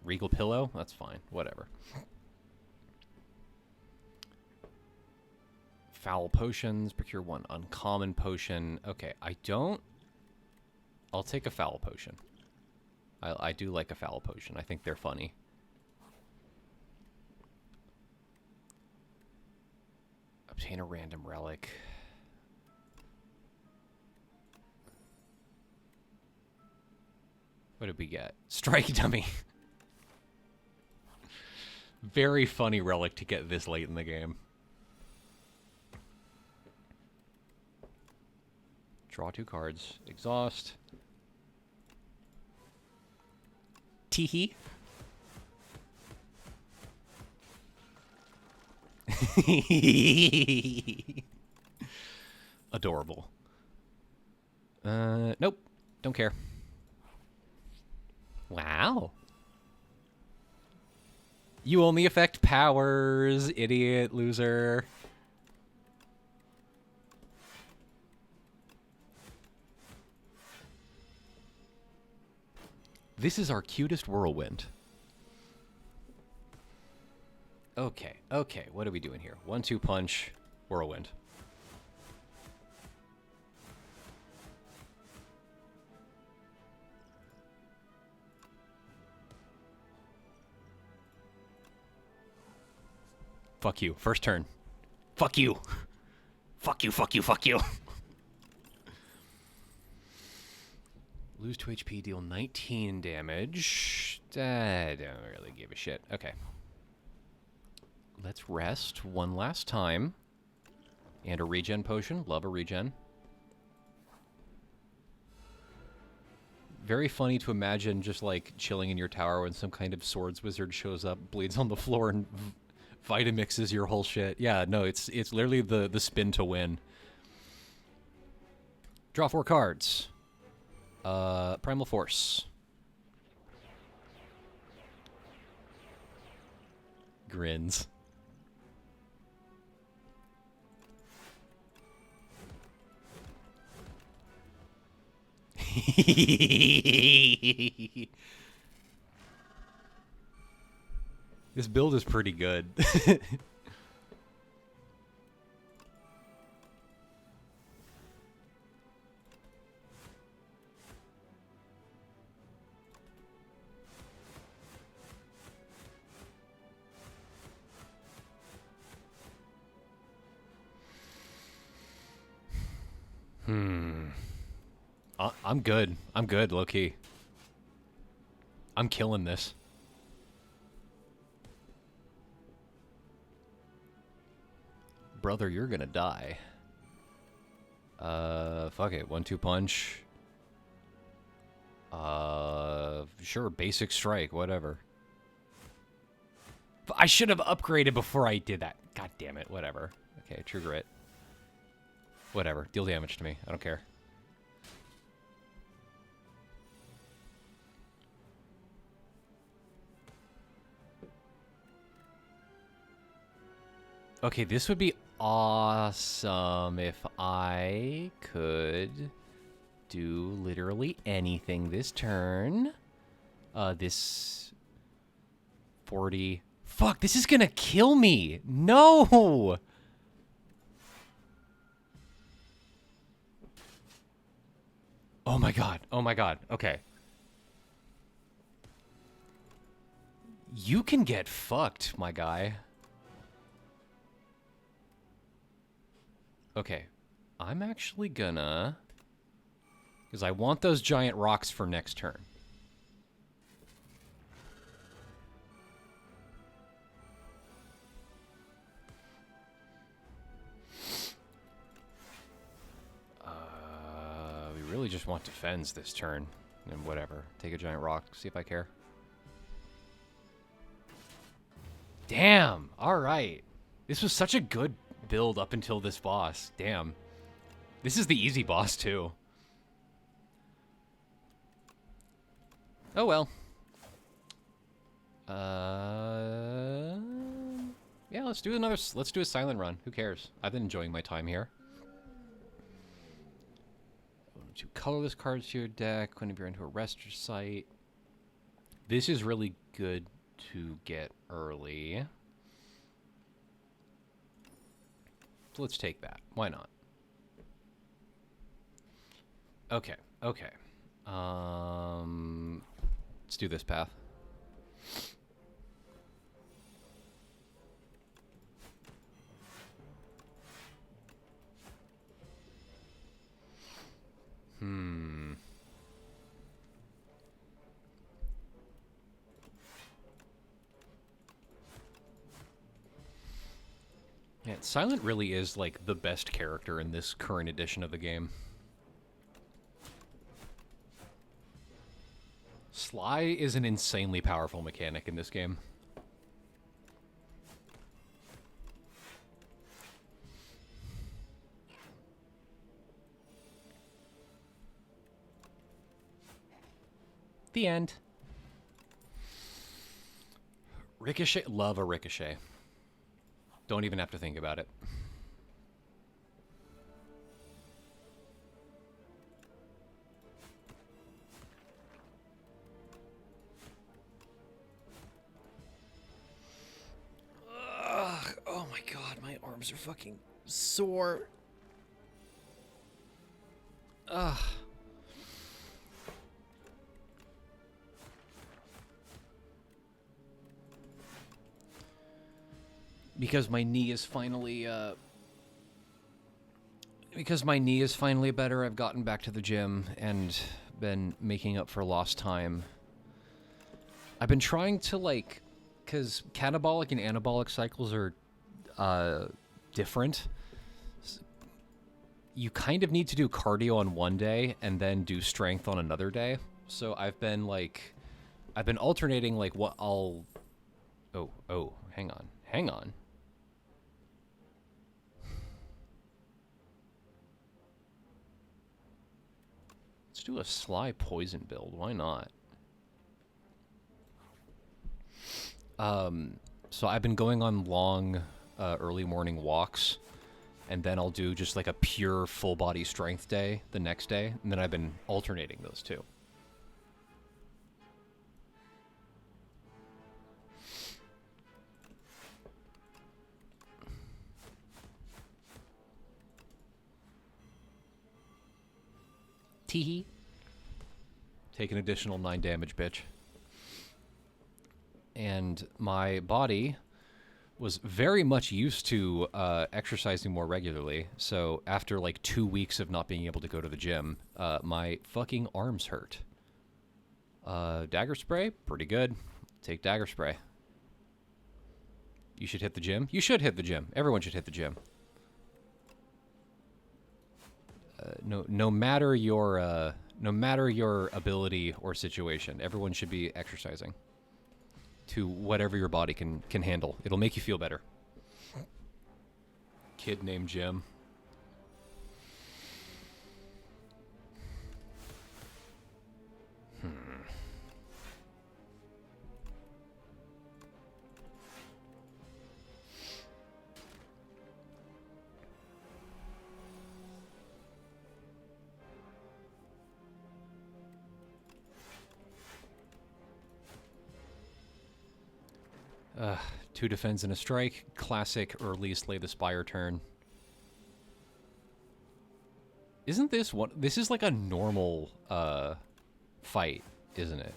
Regal Pillow? That's fine. Whatever. Foul potions. Procure one uncommon potion. Okay, I don't... I'll take a foul potion. I do like a foul potion. I think they're funny. Obtain a random relic. What did we get? Strike Dummy. Very funny relic to get this late in the game. Draw 2 cards. Exhaust. Teehee. Adorable. Nope. Don't care. Wow. You only affect powers, idiot, loser. This is our cutest whirlwind. Okay, what are we doing here? 1-2 punch, whirlwind. Fuck you. First turn. Fuck you. Fuck you, fuck you, fuck you. Lose 2 HP, deal 19 damage. I don't really give a shit. Okay. Let's rest one last time. And a regen potion. Love a regen. Very funny to imagine just, like, chilling in your tower when some kind of swords wizard shows up, bleeds on the floor, and Vitamixes your whole shit. Yeah, no, it's literally the spin to win. Draw 4 cards. Primal Force. Grins. This build is pretty good. I'm good. I'm good, low-key. I'm killing this. Brother, you're gonna die. Fuck it. 1-2 punch. Sure, basic strike, whatever. I should have upgraded before I did that. God damn it, whatever. Okay, trigger it. Whatever, deal damage to me. I don't care. Okay, this would be awesome if I could do literally anything this turn. This 40. Fuck, this is gonna kill me. No! Oh my god. Oh my god. Okay. You can get fucked, my guy. Okay. I'm actually gonna... because I want those giant rocks for next turn. We really just want defense this turn. And whatever. Take a giant rock, see if I care. Damn! Alright. This was such a good build up until this boss. Damn. This is the easy boss, too. Oh well. Yeah, let's do a silent run. Who cares? I've been enjoying my time here. To colorless cards to your deck whenever you're into a rester site. This is really good to get early. So let's take that. Why not? Okay, okay. Let's do this path. Yeah, Silent really is, like, the best character in this current edition of the game. Sly is an insanely powerful mechanic in this game. The end. Ricochet. Love a Ricochet. Don't even have to think about it. Ugh, oh my god, my arms are fucking sore. Ugh. Because my knee is finally, better, I've gotten back to the gym and been making up for lost time. I've been trying to, like, because catabolic and anabolic cycles are, different. You kind of need to do cardio on one day and then do strength on another day. So I've been alternating, like, what I'll... Oh, hang on. Let's do a Sly poison build. Why not? So I've been going on long, early morning walks, and then I'll do just like a pure full body strength day the next day, and then I've been alternating those two. Teehee. Take an additional 9 damage, bitch. And my body was very much used to exercising more regularly. So after like 2 weeks of not being able to go to the gym, my fucking arms hurt. Dagger spray, pretty good. Take dagger spray. You should hit the gym. You should hit the gym. Everyone should hit the gym. No matter your ability or situation, everyone should be exercising to whatever your body can handle. It'll make you feel better. Kid named Jim. Two defends and a strike. Classic early Slay the Spire turn. Isn't this one? This is like a normal fight, isn't it?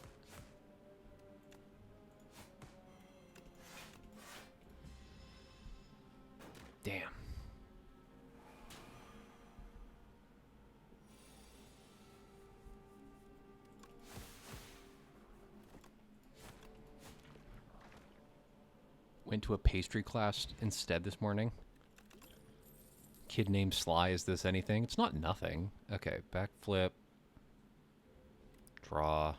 Damn. Went to a pastry class instead this morning. Kid named Sly, is this anything? It's not nothing. Okay, backflip. Draw.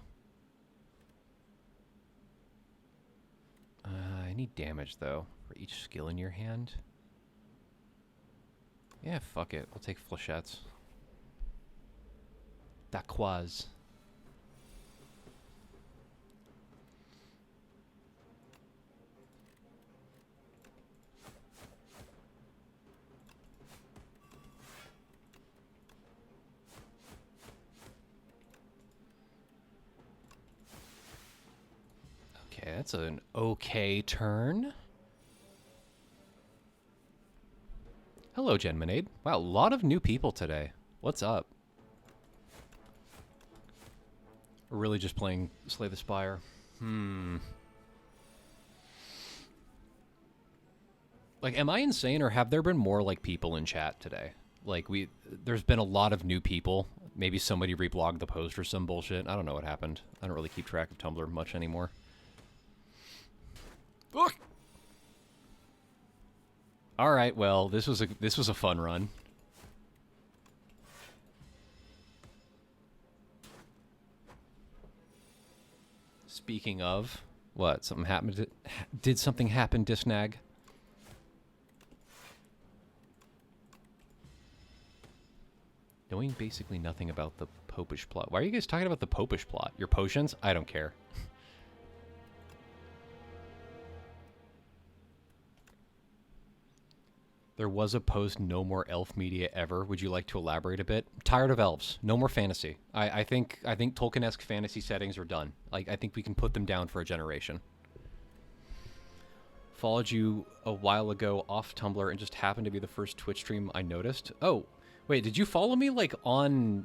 I need damage, though, for each skill in your hand. Yeah, fuck it. We'll take flechettes. Dacquoise. Okay, that's an okay turn. Hello, Genminade. Wow, a lot of new people today. What's up? We're really just playing Slay the Spire. Like, am I insane, or have there been more, like, people in chat today? Like, there's been a lot of new people. Maybe somebody reblogged the post or some bullshit. I don't know what happened. I don't really keep track of Tumblr much anymore. Look! All right, well, this was a fun run. Speaking of, what? Something happened? Did something happen, Disnag? Knowing basically nothing about the Popish plot. Why are you guys talking about the Popish plot? Your potions? I don't care. There was a post, no more elf media ever. Would you like to elaborate a bit? Tired of elves. No more fantasy. I think Tolkien-esque fantasy settings are done. Like, I think we can put them down for a generation. Followed you a while ago off Tumblr and just happened to be the first Twitch stream I noticed. Oh, wait, did you follow me like on...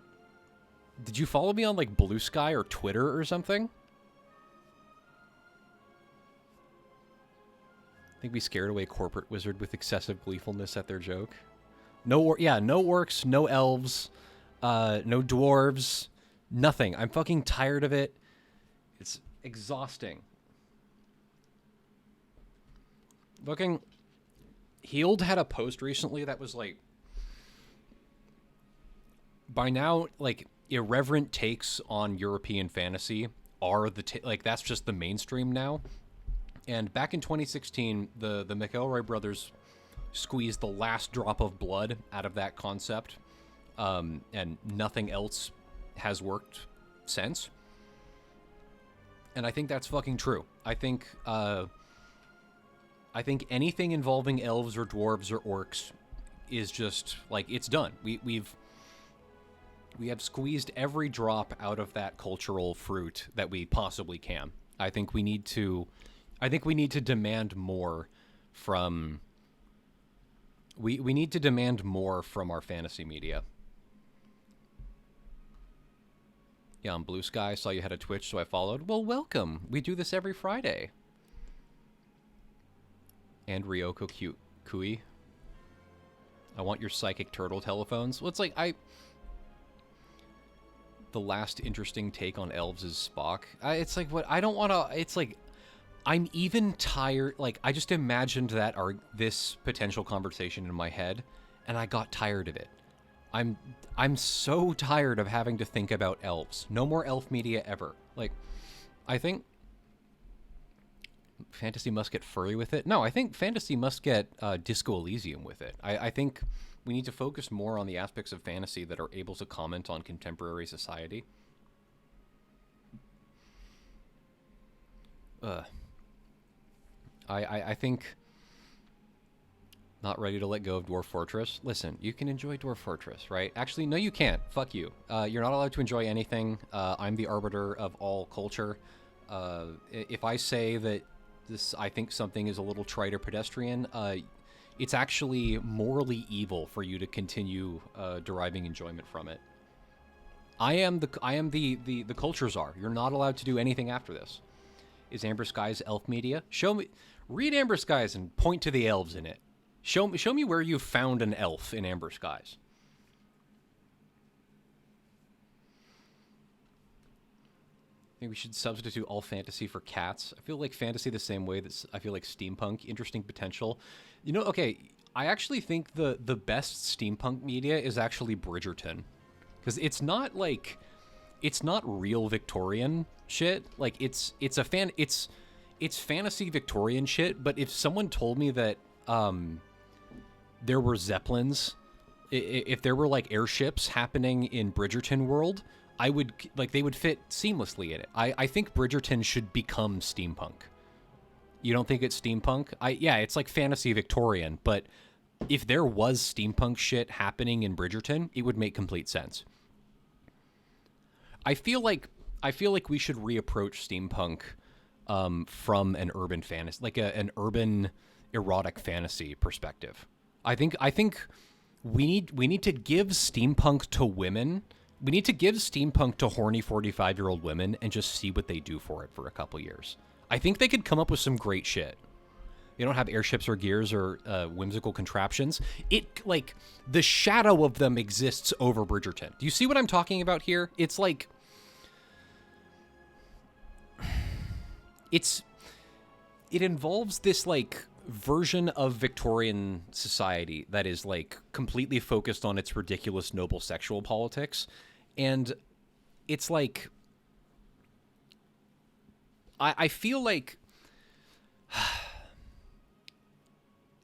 Did you follow me on like Blue Sky or Twitter or something? I think we scared away Corporate Wizard with excessive gleefulness at their joke. No orcs, no elves, no dwarves, nothing. I'm fucking tired of it. It's exhausting. Fucking Healed had a post recently that was like, by now, like, irreverent takes on European fantasy are like, that's just the mainstream now. And back in 2016, the McElroy brothers squeezed the last drop of blood out of that concept, and nothing else has worked since. And I think that's fucking true. I think anything involving elves or dwarves or orcs is just like it's done. We have squeezed every drop out of that cultural fruit that we possibly can. I think we need to demand more from we need to demand more from our fantasy media. Yeah, on Blue Sky, saw you had a Twitch, so I followed. Well, welcome. We do this every Friday. And Ryoko Kui. I want your psychic turtle telephones. Well, it's like the last interesting take on elves is Spock. It's like what I don't want to. It's like I'm even tired. Like I just imagined this potential conversation in my head, and I got tired of it. I'm so tired of having to think about elves. No more elf media ever. Like, I think fantasy must get furry with it. No, I think fantasy must get Disco Elysium with it. I think we need to focus more on the aspects of fantasy that are able to comment on contemporary society. I think not ready to let go of Dwarf Fortress. Listen, you can enjoy Dwarf Fortress, right? Actually, no, you can't. Fuck you. You're not allowed to enjoy anything. I'm the arbiter of all culture. If I say that I think something is a little trite or pedestrian, it's actually morally evil for you to continue deriving enjoyment from it. I am the culture czar. You're not allowed to do anything after this. Is Amber Skies elf media? Show me. Read Amber Skies and point to the elves in it. Show me where you found an elf in Amber Skies. I think we should substitute all fantasy for cats. I feel like fantasy the same way that I feel like steampunk, interesting potential. You know, okay, I actually think the best steampunk media is actually Bridgerton. Because it's not real Victorian shit. Like it's fantasy Victorian shit, but if someone told me that there were Zeppelins, if there were like airships happening in Bridgerton world, I would they would fit seamlessly in it. I think Bridgerton should become steampunk. You don't think it's steampunk? Yeah, it's like fantasy Victorian, but if there was steampunk shit happening in Bridgerton, it would make complete sense. I feel like we should reapproach steampunk from an urban fantasy, like an urban erotic fantasy perspective. I think we need to give steampunk to women. We need to give steampunk to horny 45-year-old women and just see what they do for it for a couple years. I think they could come up with some great shit. They don't have airships or gears or whimsical contraptions. It, like, the shadow of them exists over Bridgerton. Do you see what I'm talking about here? It's like... It involves this, like, version of Victorian society that is, like, completely focused on its ridiculous noble sexual politics. And it's like... I feel like...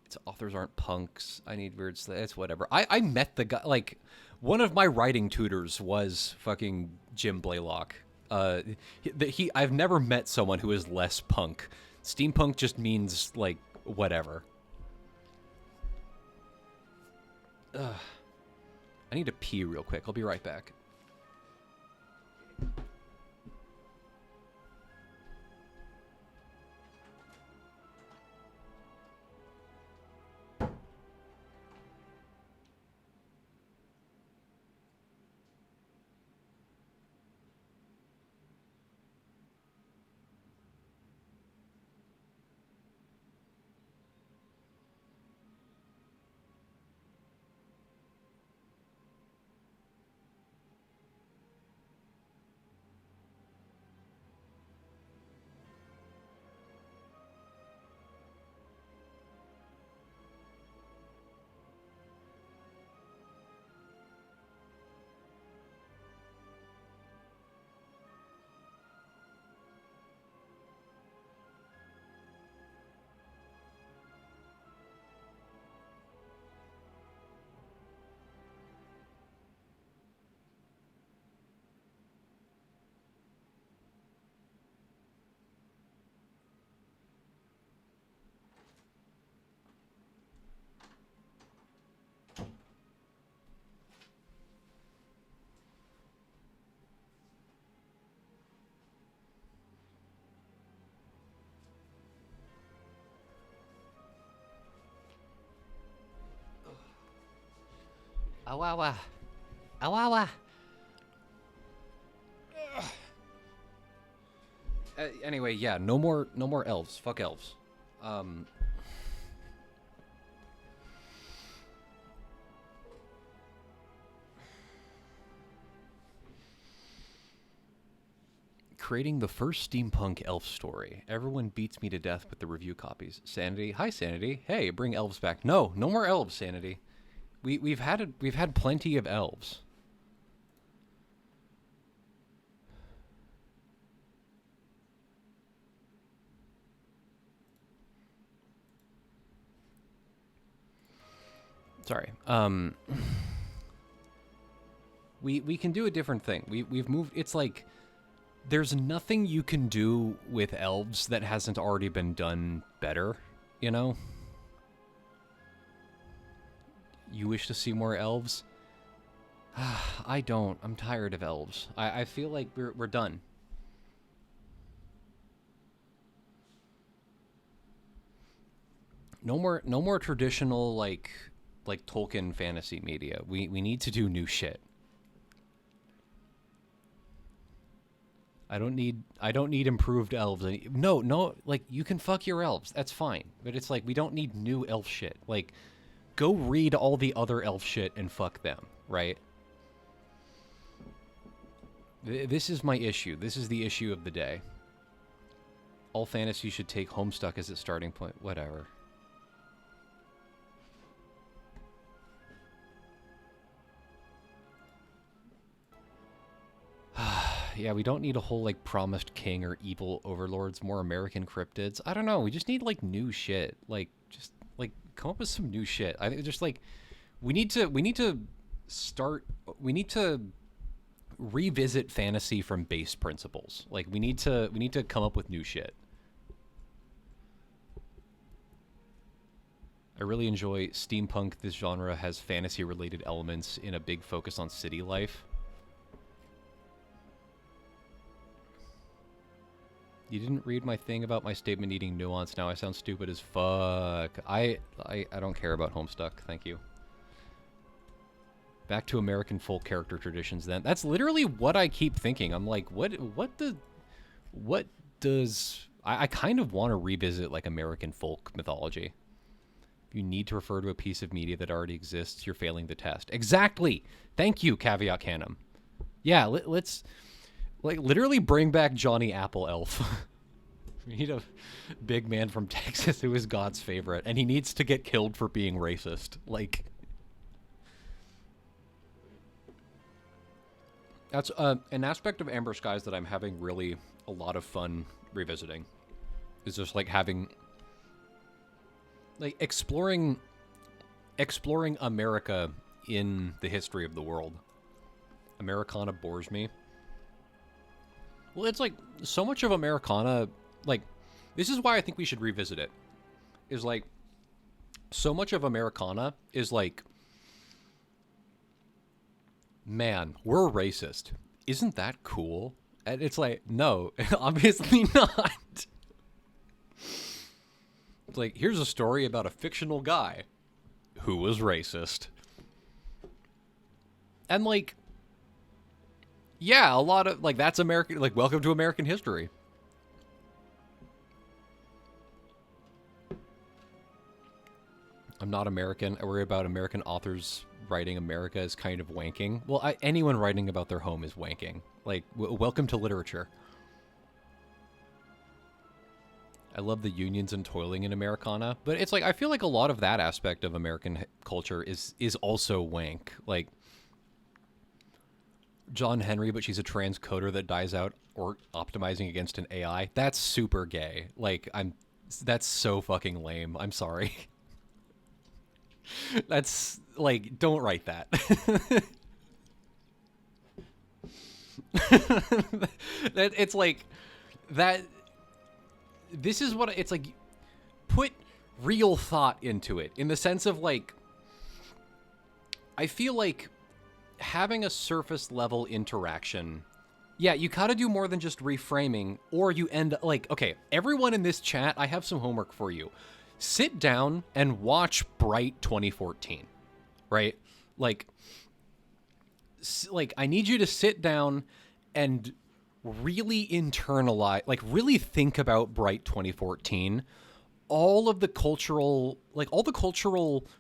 its authors aren't punks. I need weird... It's whatever. I met the guy... Like, one of my writing tutors was fucking Jim Blaylock. I've never met someone who is less punk. Steampunk just means, like, whatever. Ugh. I need to pee real quick. I'll be right back. Awawa. Awawa. Anyway, yeah, no more elves. Fuck elves. Creating the first steampunk elf story. Everyone beats me to death with the review copies. Sanity. Hi, Sanity. Hey, bring elves back. No more elves, Sanity. We've had plenty of elves. Sorry. We can do a different thing. We've moved. It's like there's nothing you can do with elves that hasn't already been done better, you know? You wish to see more elves? I don't. I'm tired of elves. I feel like we're done. No more traditional like Tolkien fantasy media. We need to do new shit. I don't need improved elves. No, like you can fuck your elves. That's fine. But it's like we don't need new elf shit. Like go read all the other elf shit and fuck them, right? This is my issue. This is the issue of the day. All fantasy should take Homestuck as its starting point. Whatever. Yeah, we don't need a whole, like, promised king or evil overlords, more American cryptids. I don't know. We just need, like, new shit. Like, just, like, come up with some new shit. I think just, like, we need to revisit fantasy from base principles. Like, we need to come up with new shit. I really enjoy steampunk. This genre has fantasy-related elements in a big focus on city life. You didn't read my thing about my statement needing nuance. Now I sound stupid as fuck. I don't care about Homestuck. Thank you. Back to American folk character traditions then. That's literally what I keep thinking. I'm like, what does... I kind of want to revisit, like, American folk mythology. If you need to refer to a piece of media that already exists, you're failing the test. Exactly! Thank you, Caveat Canum. Yeah, let's... Like, literally bring back Johnny Apple Elf. We need a big man from Texas who is God's favorite, and he needs to get killed for being racist. Like... That's an aspect of Amber Skies that I'm having really a lot of fun revisiting. Is just, like, having... Like, exploring America in the history of the world. Americana bores me. Well, it's like, so much of Americana, like, this is why I think we should revisit it. Is like, so much of Americana is like, man, we're racist. Isn't that cool? And it's like, no, obviously not. It's like, here's a story about a fictional guy who was racist. And like, yeah, a lot of, like, that's American, like, welcome to American history. I'm not American. I worry about American authors writing America as kind of wanking. Well, anyone writing about their home is wanking. Like, welcome to literature. I love the unions and toiling in Americana, but it's like, I feel like a lot of that aspect of American culture is also wank. Like, John Henry, but she's a trans coder that dies out or optimizing against an AI. That's super gay. Like, that's so fucking lame. I'm sorry. That's, like, don't write that. It's like, that, this is what, it's like, put real thought into it, in the sense of, like, I feel like having a surface level interaction, yeah, you gotta do more than just reframing, or you end, like, okay, everyone in this chat, I have some homework for you. Sit down and watch Bright 2014, right? Like, I need you to sit down and really internalize, like really think about Bright 2014, all the cultural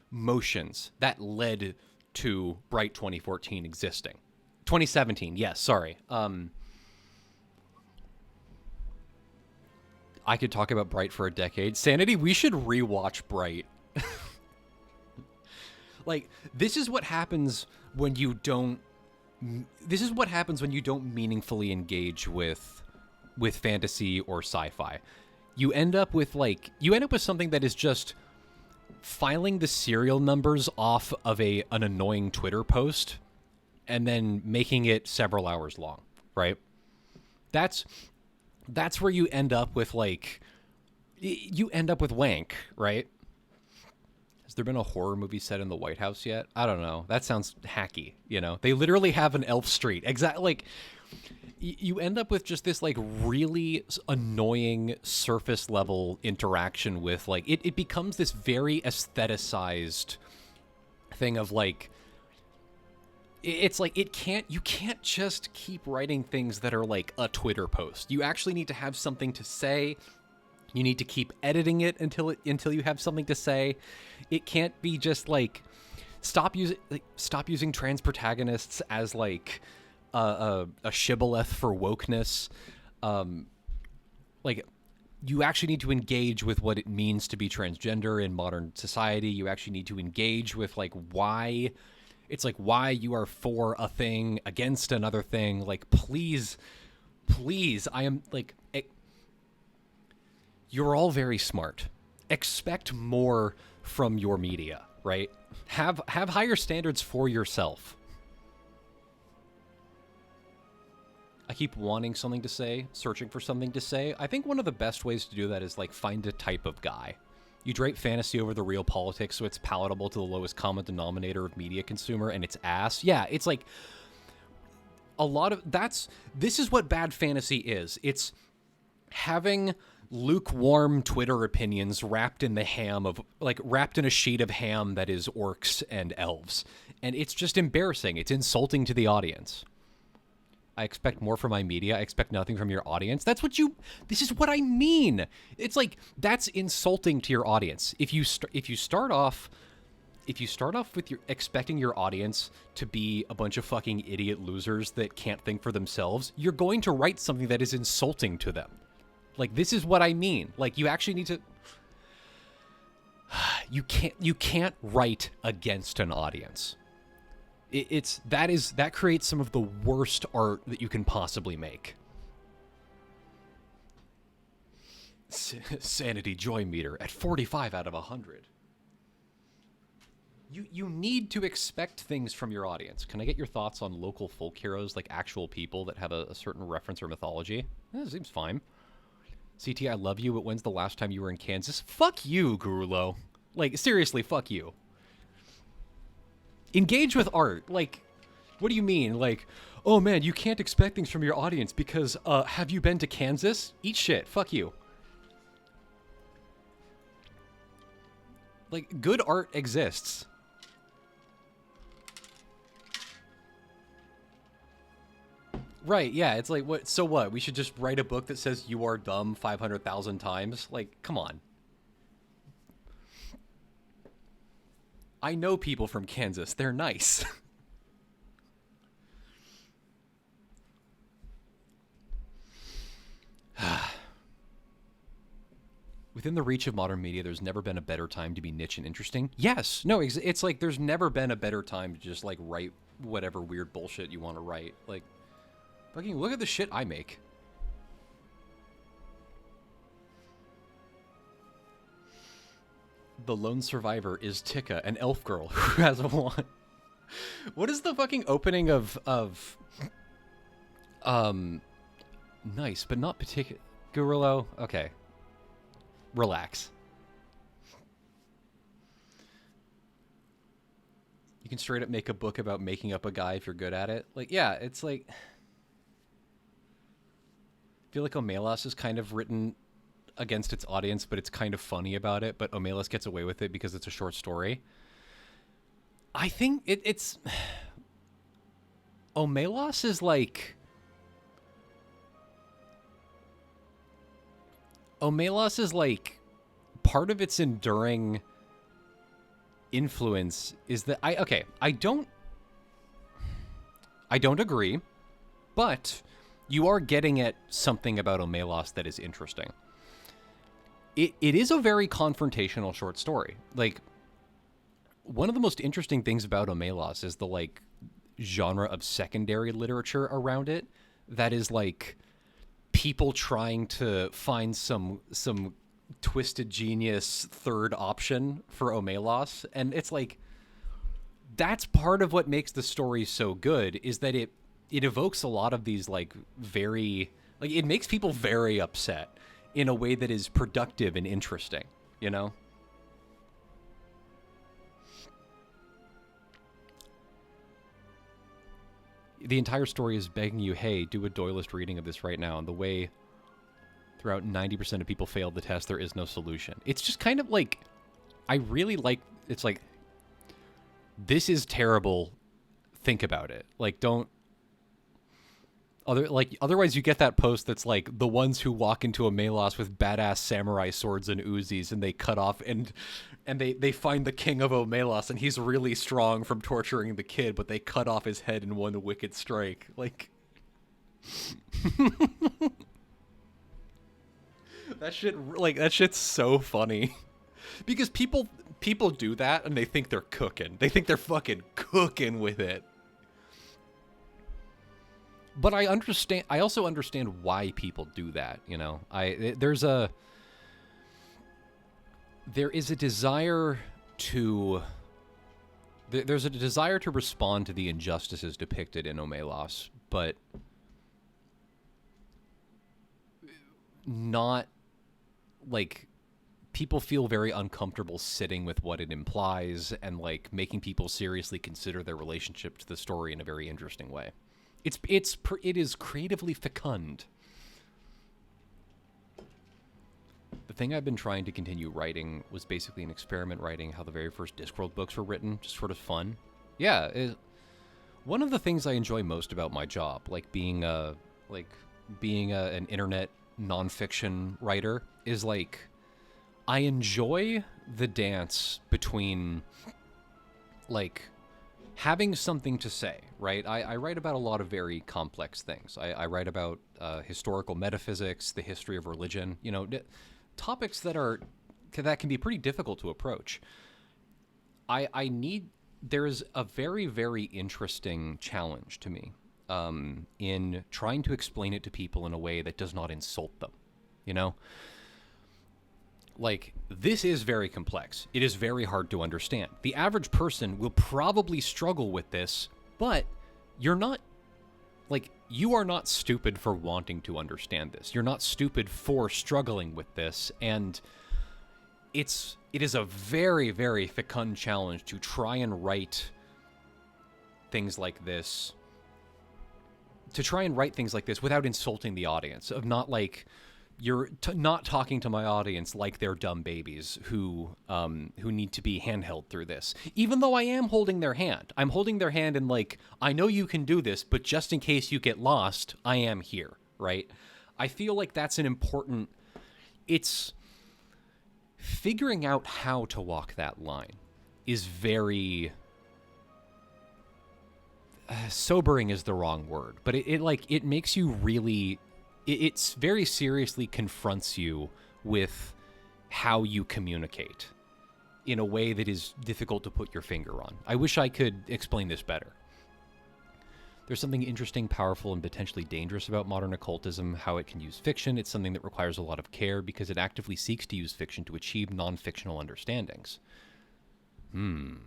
motions that led to Bright 2014 existing. 2017, yes, sorry. I could talk about Bright for a decade. Sanity, we should rewatch Bright. Like, this is what happens when you don't meaningfully engage with fantasy or sci-fi. You end up with something that is just filing the serial numbers off of an annoying Twitter post and then making it several hours long, right? That's where you end up with wank, right? Has there been a horror movie set in the White House yet? I don't know. That sounds hacky, you know? They literally have an Elf Street. Exactly. Like, you end up with just this, like, really annoying surface level interaction with, like, it becomes this very aestheticized thing of, like, it's like you can't just keep writing things that are like a Twitter post. You actually need to have something to say. You need to keep editing it until you have something to say. It can't be just like stop using trans protagonists as like a shibboleth for wokeness. Like, you actually need to engage with what it means to be transgender in modern society. You actually need to engage with like why you are for a thing against another thing. Like, please, I am like. You're all very smart. Expect more from your media, right? Have higher standards for yourself. I keep wanting something to say, searching for something to say. I think one of the best ways to do that is, like, find a type of guy. You drape fantasy over the real politics so it's palatable to the lowest common denominator of media consumer, and it's ass. Yeah, it's like a lot of this is what bad fantasy is. It's having lukewarm Twitter opinions wrapped in a sheet of ham that is orcs and elves. And it's just embarrassing. It's insulting to the audience. I expect more from my media. I expect nothing from your audience. This is what I mean. It's like, that's insulting to your audience. If you start off with expecting your audience to be a bunch of fucking idiot losers that can't think for themselves, you're going to write something that is insulting to them. Like, this is what I mean. Like, you actually need to... You can't write against an audience. That creates some of the worst art that you can possibly make. Sanity joy meter at 45 out of 100. You need to expect things from your audience. Can I get your thoughts on local folk heroes, like actual people that have a certain reference or mythology? That seems fine. CT, I love you, but when's the last time you were in Kansas? Fuck you, Gurulo. Like, seriously, fuck you. Engage with art. Like, what do you mean? Like, oh man, you can't expect things from your audience because, have you been to Kansas? Eat shit. Fuck you. Like, good art exists. Right, yeah, it's like, what? So what? We should just write a book that says you are dumb 500,000 times? Like, come on. I know people from Kansas. They're nice. Within the reach of modern media, there's never been a better time to be niche and interesting. Yes. No, it's like there's never been a better time to just, like, write whatever weird bullshit you want to write. Like, fucking look at the shit I make. The lone survivor is Tika, an elf girl who has a wand. What is the fucking opening of nice, but not particular. Gurulo? Okay. Relax. You can straight up make a book about making up a guy if you're good at it. Like, yeah, it's like... I feel like Omelas is kind of written against its audience, but it's kind of funny about it, but Omelas gets away with it because it's a short story. I think it's Omelos is like part of its enduring influence is that I don't agree, but you are getting at something about Omelos that is interesting. It is a very confrontational short story. Like, one of the most interesting things about Omelos is the like genre of secondary literature around it that is like people trying to find some twisted genius third option for Omelos, and it's like that's part of what makes the story so good, is that it evokes a lot of these like very like it makes people very upset in a way that is productive and interesting, you know? The entire story is begging you, hey, do a doylist reading of this right now, and the way throughout 90% of people failed the test, there is no solution. It's just kind of like, I really like, it's like, this is terrible, think about it. Like, don't, otherwise you get that post that's like the ones who walk into a Melos with badass samurai swords and Uzis, and they cut off and they find the king of Omelos, and he's really strong from torturing the kid, but they cut off his head in one wicked strike. Like that shit's so funny. Because people do that and they think they're cooking. They think they're fucking cooking with it. But I also understand why people do that, you know. There is a desire to respond to the injustices depicted in Omelos, but not like people feel very uncomfortable sitting with what it implies and like making people seriously consider their relationship to the story in a very interesting way. It is creatively fecund. The thing I've been trying to continue writing was basically an experiment writing how the very first Discworld books were written, just sort of fun. Yeah, one of the things I enjoy most about my job, like being an internet nonfiction writer, is like I enjoy the dance between like having something to say, right? I write about a lot of very complex things. I write about historical metaphysics, the history of religion, you know, topics that can be pretty difficult to approach. There's a very, very interesting challenge to me in trying to explain it to people in a way that does not insult them, you know? Like, this is very complex. It is very hard to understand. The average person will probably struggle with this, but you are not stupid for wanting to understand this. You're not stupid for struggling with this, and it is a very, very fecund challenge to try and write things like this. Without insulting the audience, of not like you're not talking to my audience like they're dumb babies who need to be handheld through this. Even though I am holding their hand. I'm holding their hand and like, I know you can do this, but just in case you get lost, I am here, right? I feel like that's an important... It's... Figuring out how to walk that line is very... sobering is the wrong word, but it makes you really... It's very seriously confronts you with how you communicate in a way that is difficult to put your finger on. I wish I could explain this better. There's something interesting, powerful, and potentially dangerous about modern occultism, how it can use fiction. It's something that requires a lot of care because it actively seeks to use fiction to achieve non-fictional understandings. On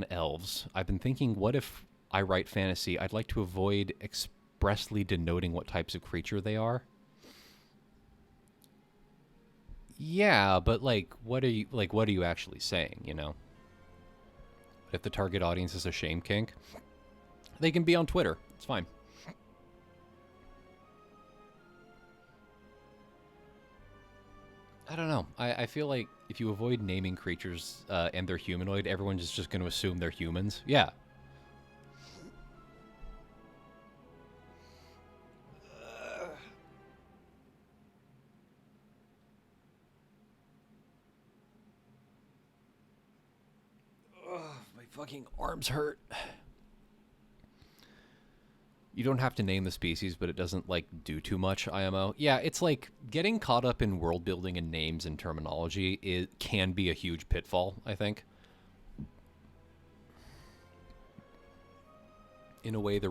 elves, I've been thinking, what if I write fantasy, I'd like to avoid expressly denoting what types of creature they are. Yeah, but like, what are you actually saying, you know? If the target audience is a shame kink, they can be on Twitter. It's fine. I don't know. I feel like if you avoid naming creatures and they're humanoid, everyone's just going to assume they're humans. Yeah. Ugh, my fucking arms hurt. You don't have to name the species, but it doesn't, like, do too much, IMO. Yeah, it's like getting caught up in world building and names and terminology can be a huge pitfall, I think. In a way, the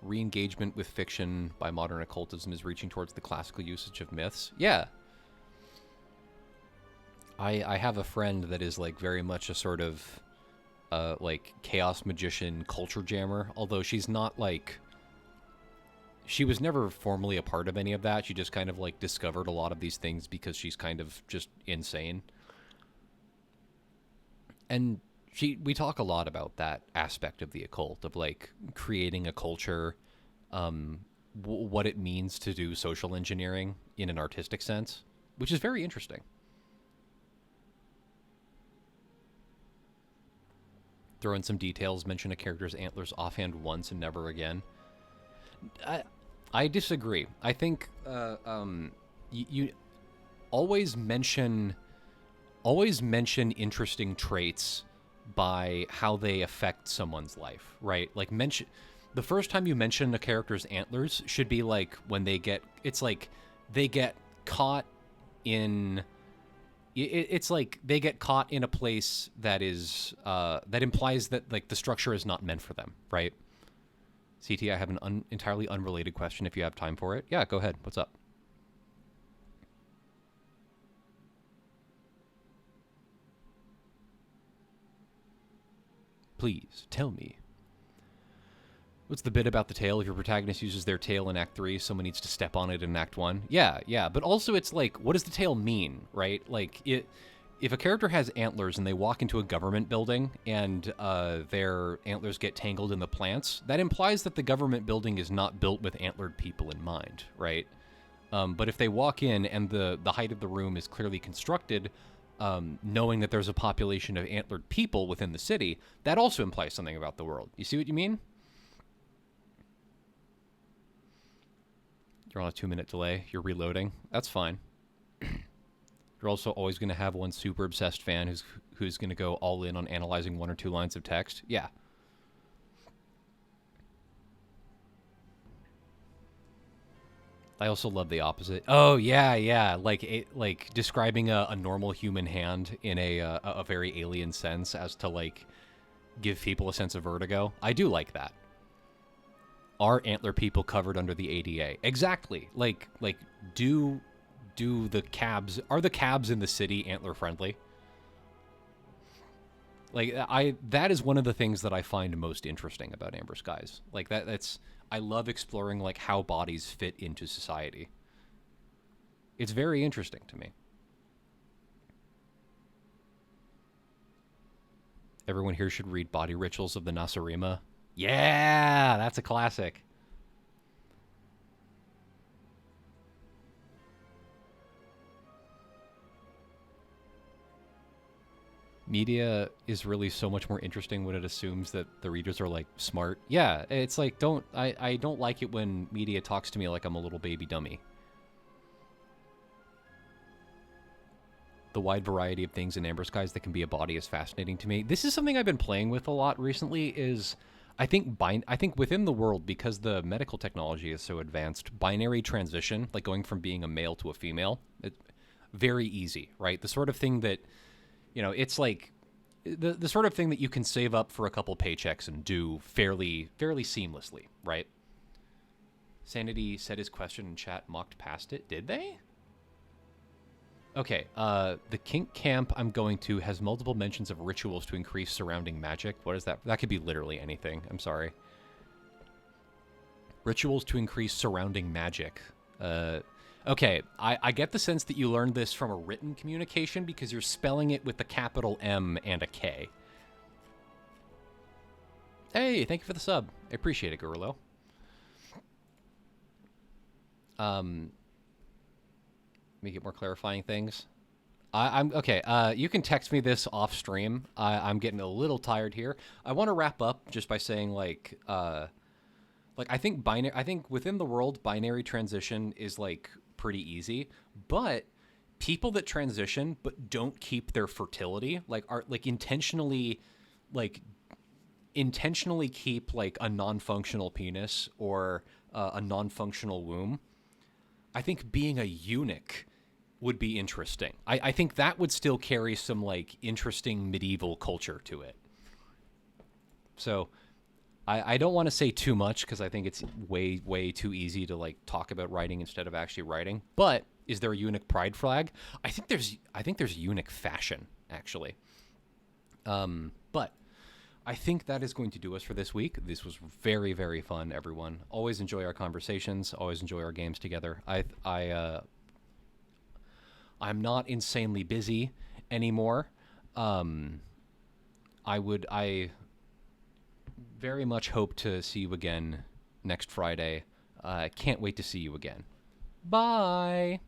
re-engagement with fiction by modern occultism is reaching towards the classical usage of myths. Yeah. I have a friend that is, like, very much a sort of, like, chaos magician culture jammer, although she's not, like... She was never formally a part of any of that. She just kind of, like, discovered a lot of these things because she's kind of just insane. And we talk a lot about that aspect of the occult, of, like, creating a culture, what it means to do social engineering in an artistic sense, which is very interesting. Throw in some details, mention a character's antlers offhand once and never again. I disagree. I think you always mention interesting traits by how they affect someone's life, right? Like, mention the first time you mention a character's antlers should be like when they get caught in it's like they get caught in a place that is that implies that, like, the structure is not meant for them, right? CT, I have an entirely unrelated question if you have time for it. Yeah, go ahead. What's up? Please, tell me. What's the bit about the tail? If your protagonist uses their tail in Act 3, someone needs to step on it in Act 1. Yeah. But also it's like, what does the tail mean, right? Like, if a character has antlers and they walk into a government building and their antlers get tangled in the plants, that implies that the government building is not built with antlered people in mind, right? But if they walk in and the height of the room is clearly constructed, knowing that there's a population of antlered people within the city, that also implies something about the world. You see what you mean? You're on a 2-minute delay. You're reloading. That's fine. You're also always going to have one super obsessed fan who's going to go all in on analyzing 1 or 2 lines of text. Yeah. I also love the opposite. Oh, yeah. Like describing a normal human hand in a very alien sense as to, like, give people a sense of vertigo. I do like that. Are antler people covered under the ADA? Exactly. Like do the cabs, are the cabs in the city antler friendly? Like, that is one of the things that I find most interesting about Amber Skies. Like, that's I love exploring, like, how bodies fit into society. It's very interesting to me. Everyone here should read Body Rituals of the Nasarima. Yeah, that's a classic. Media is really so much more interesting when it assumes that the readers are, like, smart. Yeah, it's like, I don't like it when media talks to me like I'm a little baby dummy. The wide variety of things in Amber Skies that can be a body is fascinating to me. This is something I've been playing with a lot recently. I think within the world, because the medical technology is so advanced, binary transition, like going from being a male to a female, it's very easy, right? The sort of thing that, it's like the sort of thing that you can save up for a couple paychecks and do fairly seamlessly, right? Sanity said his question in chat, mocked past it. Did they? Okay, the kink camp I'm going to has multiple mentions of rituals to increase surrounding magic. What is that? That could be literally anything. I'm sorry. Rituals to increase surrounding magic. Okay, I get the sense that you learned this from a written communication because you're spelling it with the capital M and a K. Hey, thank you for the sub. I appreciate it, Guerrillo. me get more clarifying things. I'm okay. You can text me this off stream. I'm getting a little tired here. I want to wrap up just by saying like I think binary. I think within the world, binary transition is like pretty easy, but people that transition but don't keep their fertility, like are like like intentionally keep like a non-functional penis or a non-functional womb. I think being a eunuch would be interesting. I think that would still carry some like interesting medieval culture to it. So I don't want to say too much because I think it's way too easy to like talk about writing instead of actually writing. But is there a eunuch pride flag? I think there's eunuch fashion actually. But I think that is going to do us for this week. This was very fun, everyone. Always enjoy our conversations. Always enjoy our games together. I'm not insanely busy anymore. I very much hope to see you again next Friday. I can't wait to see you again. Bye.